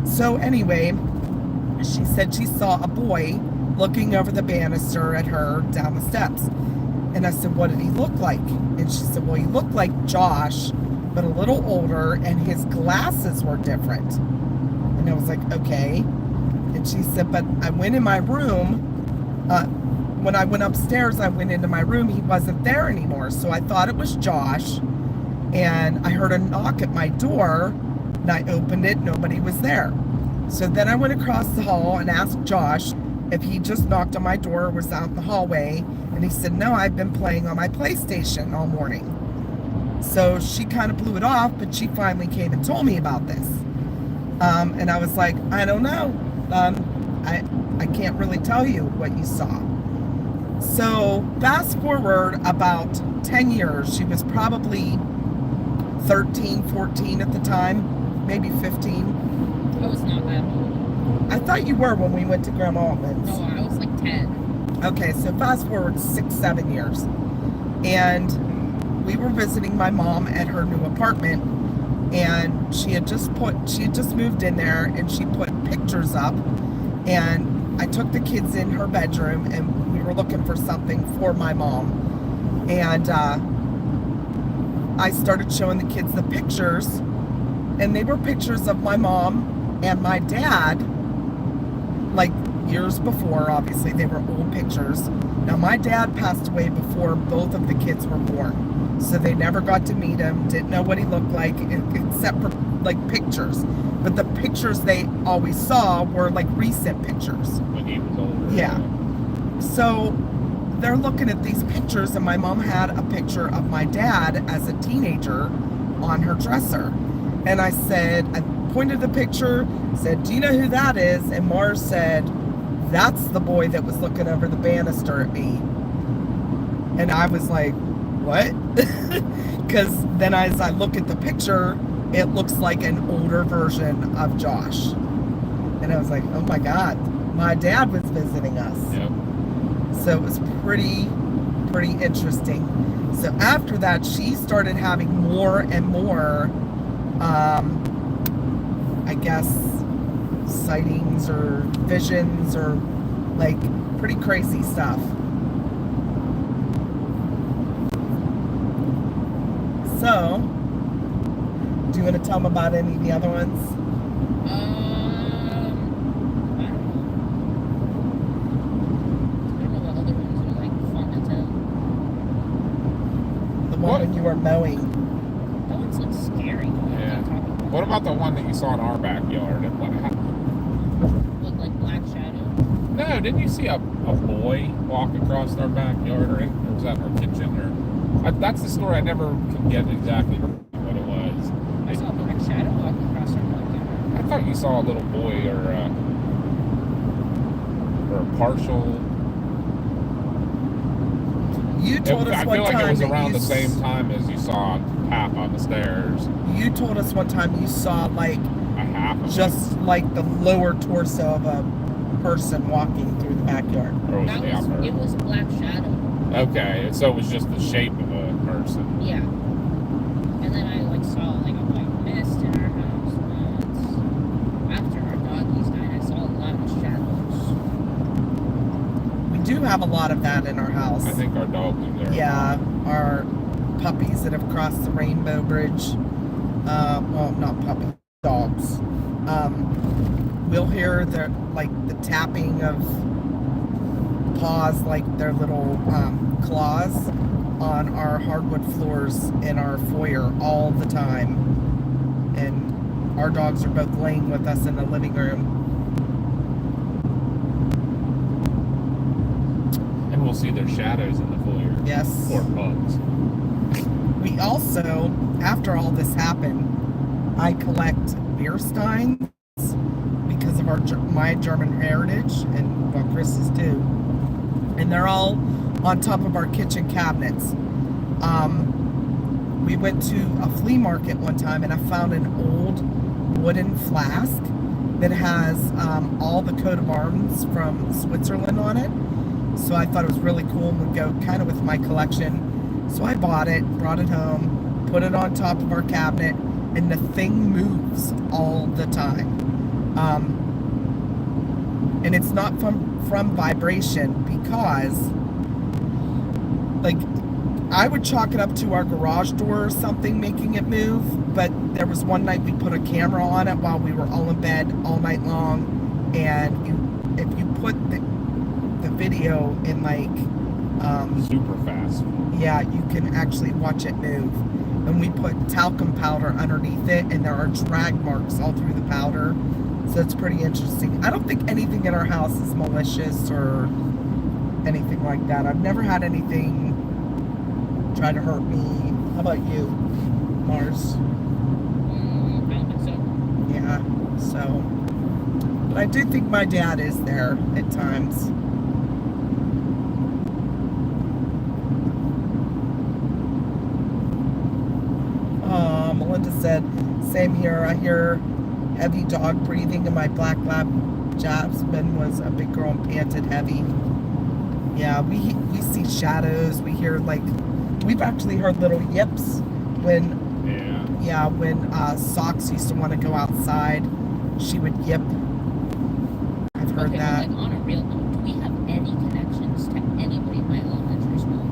So anyway, she said she saw a boy looking over the banister at her down the steps. And I said, what did he look like? And she said, well, he looked like Josh, but a little older, and his glasses were different. And I was like, okay. And she said, but I went in my room. When I went upstairs, I went into my room. He wasn't there anymore. So I thought it was Josh. And I heard a knock at my door, and I opened it. Nobody was there. So then I went across the hall and asked Josh if he just knocked on my door or was out in the hallway. And he said, no, I've been playing on my PlayStation all morning. So she kind of blew it off, but she finally came and told me about this. And I was like, I don't know. I can't really tell you what you saw. So fast forward about 10 years. She was probably 13, 14 at the time, maybe 15. I was not that old. I thought you were when we went to Grandma Altman's. No, I was like 10. Okay, so fast forward 6, 7 years. And we were visiting my mom at her new apartment, and she had just moved in there, and she put pictures up, and I took the kids in her bedroom, and we were looking for something for my mom. And I started showing the kids the pictures, and they were pictures of my mom and my dad, like years before. Obviously they were old pictures. Now my dad passed away before both of the kids were born, so they never got to meet him, didn't know what he looked like, except for like pictures. But the pictures they always saw were like recent pictures. When he was older. Yeah. So they're looking at these pictures, and my mom had a picture of my dad as a teenager on her dresser. And I said, I pointed the picture, said, do you know who that is? And Mars said, that's the boy that was looking over the banister at me. And I was like, what? Because then as I look at the picture, it looks like an older version of Josh. And I was like, oh my God, my dad was visiting us. Yep. So it was pretty interesting. So after that, she started having more and more, I guess, sightings or visions or like pretty crazy stuff. So, do you want to tell them about any of the other ones? I don't know what other ones are like fun to tell. The one when you were mowing. That one's like scary. Yeah. What about the one that you saw in our backyard? Look like Black Shadow. No, didn't you see a boy walk across our backyard, or was that our kitchen? That's the story. I never could get exactly what it was. I saw Black Shadow walking across our backyard. I thought you saw a little boy or a partial. You told us I one feel like time it was that around you the same time as you saw Pap on the stairs. You told us one time you saw like A half of just like the lower torso of a person walking through the backyard. it, or was it the upper? It was Black Shadow. Okay, so it was just the shape of a person. Yeah. And then I like saw like a white mist in our house once. After our doggies died, I saw a lot of shadows. We do have a lot of that in our house. I think our dog was there. Yeah, puppies that have crossed the Rainbow Bridge. Well, not puppies, dogs. We'll hear the tapping of paws, like their little claws, on our hardwood floors in our foyer all the time. And our dogs are both laying with us in the living room. And we'll see their shadows in the foyer. Yes. Or bugs. We also, after all this happened, I collect beer steins because of my German heritage, and well, Chris's too. And they're all on top of our kitchen cabinets. We went to a flea market one time, and I found an old wooden flask that has all the coat of arms from Switzerland on it. So I thought it was really cool and would go kind of with my collection. So I bought it, brought it home, put it on top of our cabinet, and the thing moves all the time. And it's not from vibration, because I would chalk it up to our garage door or something making it move. But there was one night we put a camera on it while we were all in bed all night long, and if you put the video in super fast. yeah, you can actually watch it move. And we put talcum powder underneath it, and there are drag marks all through the powder. So it's pretty interesting. I don't think anything in our house is malicious or anything like that. I've never had anything try to hurt me. How about you, Mars? I don't think so. Yeah, so. But I do think my dad is there at times. Melinda said, same here. I hear heavy dog breathing, and my black lab Jasmine was a big girl and panted heavy. Yeah, we see shadows. We hear we've actually heard little yips when when Socks used to want to go outside, she would yip. I've heard that. On a real note, do we have any connections to anybody in my elementary school?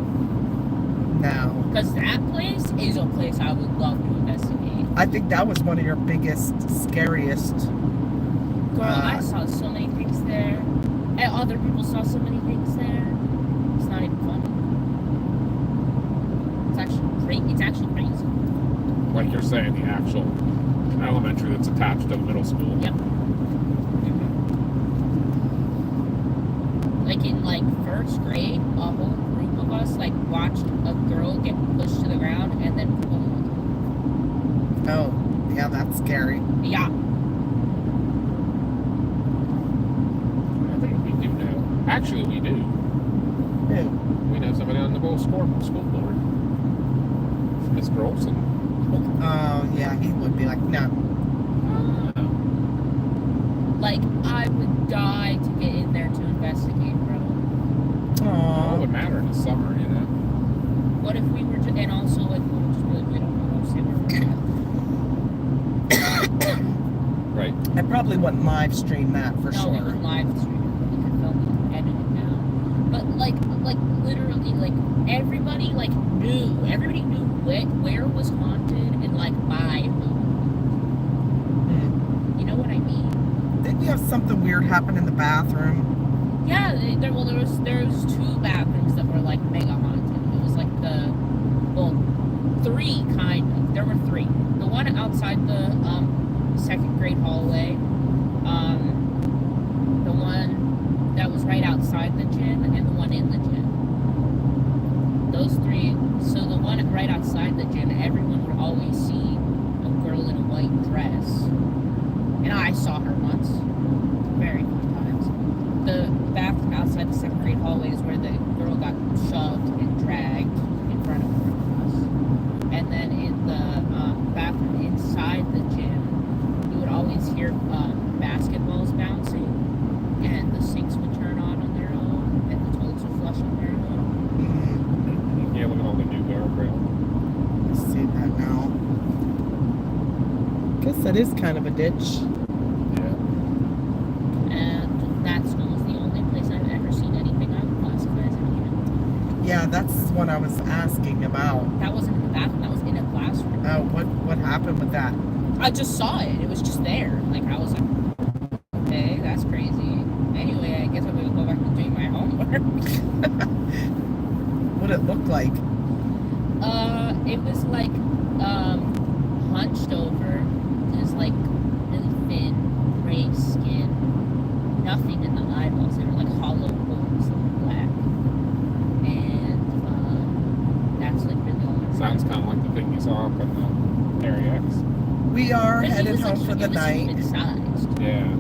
No. Because that place is a place I would love to investigate. I think that was one of your biggest, scariest. Girl, I saw so many things there. And other people saw so many things there. It's not even funny. It's actually crazy. Like you're saying, the actual elementary that's attached to the middle school. Yep. Like in first grade, a whole group of us watched a girl get pushed to the ground and then pulled. Oh, yeah, that's scary. Yeah. I think we do know. Actually, we do. Who? We know somebody on the school board. Mr. Olson. Oh, yeah, he would be like, no. I would die to get in there to investigate, bro. All Oh, would matter in the summer, you know. What if we were and also we don't know say where we're at. Right. I probably wouldn't live stream that for No, we sure. would live stream it. We could film it and edit it down. But literally, everybody knew where was haunted and by who. You know what I mean? Didn't you have something weird happen in the bathroom? Yeah, there was two bathrooms that were mega haunted. It was three kind of. There were three. The one outside the second grade hallway, the one that was right outside the gym, and the one in the gym. Those three. So the one right outside the gym, everyone would always see a girl in a white dress, and I saw her once, very few times. The bathroom outside the second grade hallway is where the girl got shoved and dragged in front of us. And then in the bathroom inside the gym, you would always hear basketballs bouncing, and the sinks would turn on their own, and the toilets would flush on their own. Yeah, look at all the new guardrail. Let's see that now. Guess that is kind of a ditch. Yeah. And that school is the only place I've ever seen anything I would classify as a unit. Yeah, that's one one I was asking about. That wasn't in the bathroom. That was in a classroom. Oh, what happened with that? I just saw it. It was just there. Like, I was like, okay, that's crazy. Anyway, I guess I'm gonna go back to doing my homework. What it looked like? It was like, hunched over. It was like really thin, gray skin. Nothing in the eyeballs. They were like hollow holes that were black. And, that's like really all. Sounds kind of like the thing you saw up in the Area X. We are But he headed was, like, home for he the was night. human-sized. Yeah.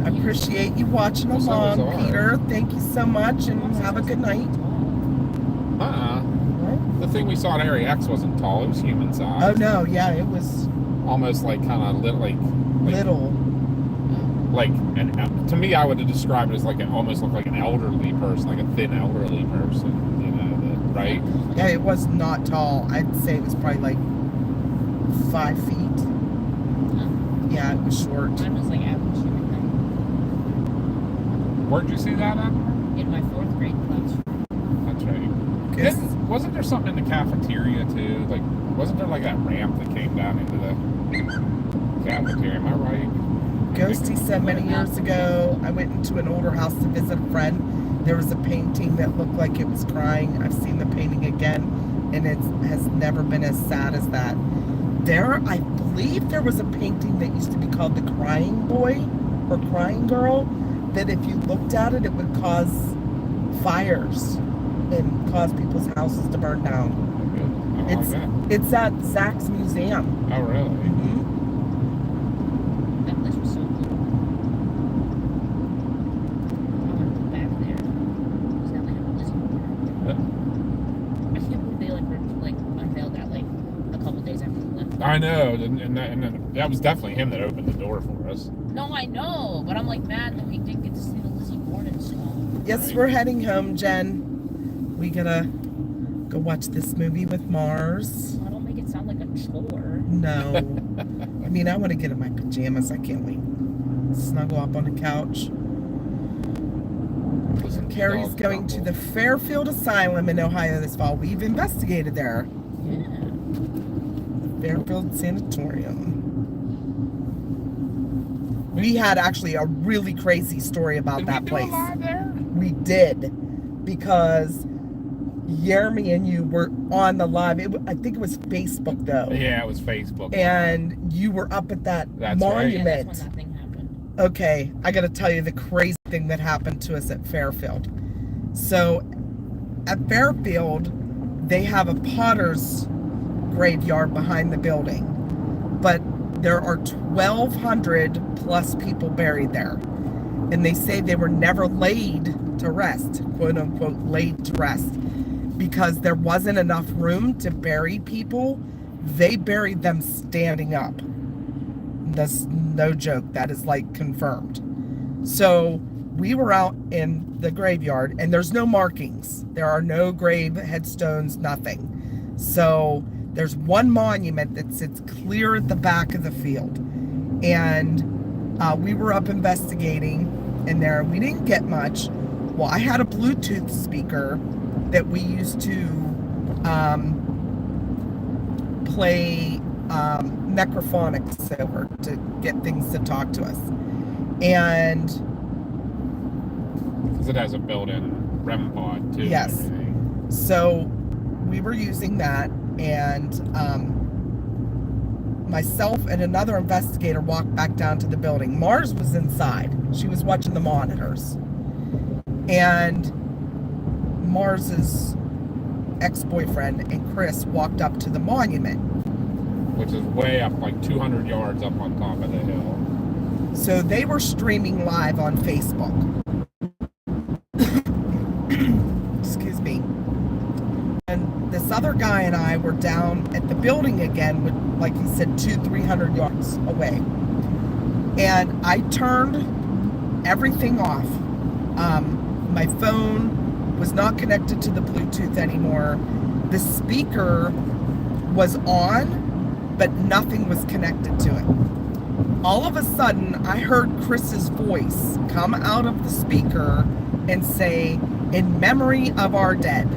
I appreciate you watching Well, so along, was ours. Peter. Thank you so much, and have a good night. The thing we saw at Area X wasn't tall. It was human size. Oh no, yeah, it was Almost like kind of little. Like, and to me, I would have described it as like almost looked like an elderly person, like a thin elderly person. You know, right? Yeah, it was not tall. I'd say it was probably like 5 feet. Yeah, it was short. Mine was like average human Where'd you see that at? height. In my 4th grade classroom. That's right. Yes. Wasn't there something in the cafeteria too? Like, wasn't there like that ramp that came down into the cafeteria? Am I right? Ghosty said many years ago, I went into an older house to visit a friend. There was a painting that looked like it was crying. I've seen the painting again, and it has never been as sad as that. I believe there was a painting that used to be called the Crying Boy or Crying Girl, that if you looked at it, it would cause fires and cause people's houses to burn down. Good. I don't like that. It's at Zach's museum. Oh, really? Mm-hmm. That place was so cool. I want to go back there. Because that land was I can't believe they like unveiled that like a couple days after we left. I know, and that was definitely him that opened the door for us. No, I know, but I'm like mad that we didn't get to see the Lizzie Borden song. Yes, Right. we're heading home, Jen. We gotta go watch this movie with Mars. I don't make it sound like a chore. No. I mean, I want to get in my pajamas. I can't wait. Snuggle up on the couch. Listen to Carrie's dogs going to grumble. the Fairfield Asylum in Ohio this fall. We've investigated there. Yeah. Fairfield Sanatorium. We had actually a really crazy story about Did that we do place. a live there? We did, because Jeremy and you were on the live. I think it was Facebook though. Yeah, it was Facebook. And you were up at that That's right. Yeah, monument. that's when that thing happened. Okay, I gotta tell you the crazy thing that happened to us at Fairfield. So, at Fairfield, they have a potter's graveyard behind the building, but there are 1,200 plus people buried there. And they say they were never laid to rest, quote unquote, laid to rest, because there wasn't enough room to bury people. They buried them standing up. That's no joke. That is like confirmed. So we were out in the graveyard, and there's no markings. There are no grave headstones, nothing. So there's one monument that sits clear at the back of the field. And we were up investigating in there. We didn't get much. Well, I had a Bluetooth speaker that we used to play necrophonics over to get things to talk to us. And Because it has a built-in REM pod too. and Yes. everything. so we were using that, and myself and another investigator walked back down to the building. Mars was inside. She was watching the monitors. And Mars's ex-boyfriend and Chris walked up to the monument. Which is way up, like 200 yards up on top of the hill. So they were streaming live on Facebook. Excuse me. And this other guy and I were down at the building again, with, like he said, 200-300 yards away. And I turned everything off. My phone was not connected to the Bluetooth anymore. The speaker was on, but nothing was connected to it. All of a sudden, I heard Chris's voice come out of the speaker and say, "In memory of our dead."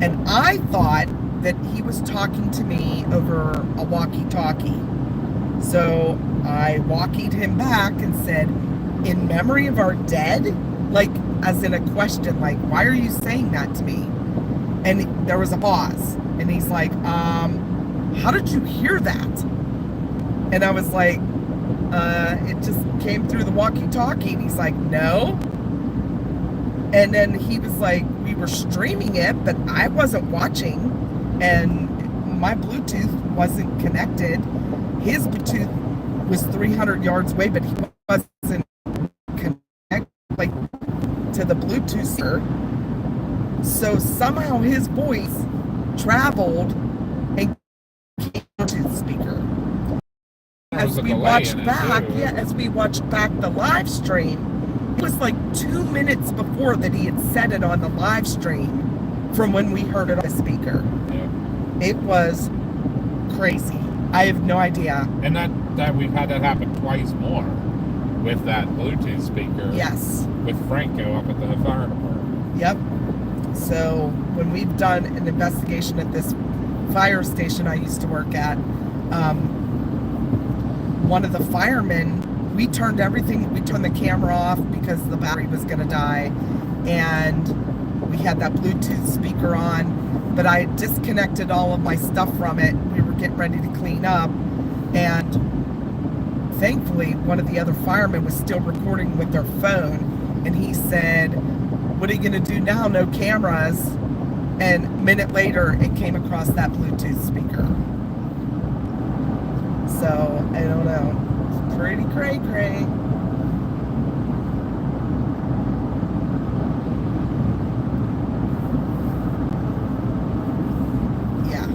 And I thought that he was talking to me over a walkie-talkie. So I walkied him back and said, "In memory of our dead?" Like, as in a question, like, "Why are you saying that to me?" And there was a pause. And he's like, "How did you hear that?" And I was like, "It just came through the walkie-talkie." And he's like, "No." And then he was like, "We were streaming it, but I wasn't watching. And my Bluetooth wasn't connected. His Bluetooth was 300 yards away, but he wasn't connected like to the Bluetooth speaker. So somehow his voice traveled and came to the speaker." There was As a we delay watched in it, back, too. as we watched back the live stream, it was like 2 minutes before that he had said it on the live stream from when we heard it on the speaker. Yeah. It was crazy. I have no idea. And that we've had that happen twice more with that Bluetooth speaker. Yes. With Franco up at the fire department. Yep. So when we've done an investigation at this fire station I used to work at, one of the firemen, we turned the camera off because the battery was going to die, and we had that Bluetooth speaker on, but I disconnected all of my stuff from it. We were getting ready to clean up, and thankfully one of the other firemen was still recording with their phone, and he said, "What are you going to do now? No cameras." And a minute later, it came across that Bluetooth speaker. So, I don't know. It's pretty cray-cray. Yeah.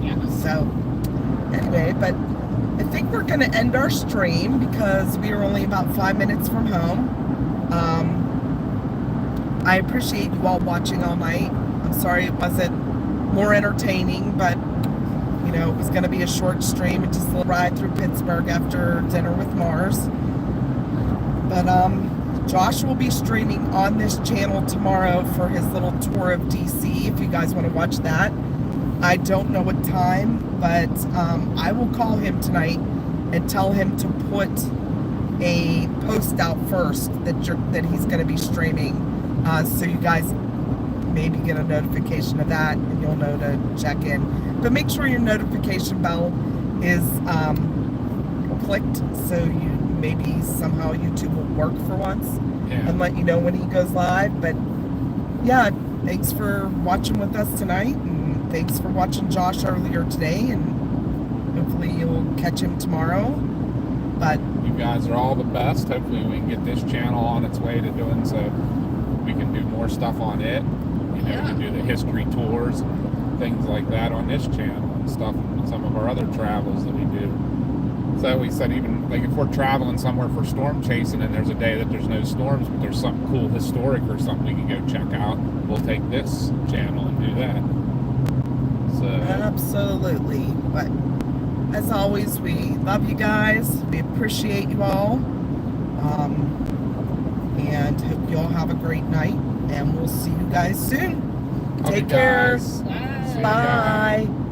Yeah. So, anyway, but I think we're going to end our stream because we are only about 5 minutes from home. I appreciate you all watching all night. I'm sorry it wasn't more entertaining, but you know, it was going to be a short stream and just a little ride through Pittsburgh after dinner with Mars. But Josh will be streaming on this channel tomorrow for his little tour of DC, if you guys want to watch that. I don't know what time, but I will call him tonight and tell him to put a post out first that he's going to be streaming, so you guys maybe get a notification of that and you'll know to check in. But make sure your notification bell is clicked, so you maybe somehow YouTube will work for once and let you know when he goes live. But yeah, thanks for watching with us tonight, and thanks for watching Josh earlier today, and hopefully you'll catch him tomorrow. But You guys are all the best. Hopefully we can get this channel on its way to doing so we can do more stuff on it. You know, we do the history tours and things like that on this channel and stuff, and some of our other travels that we do. So we said, even like if we're traveling somewhere for storm chasing and there's a day that there's no storms, but there's something cool historic or something we can go check out, we'll take this channel and do that. So absolutely. But as always, we love you guys. We appreciate you all. And hope you all have a great night. And we'll see you guys soon. love Take you care. guys. Bye. See you guys. Bye.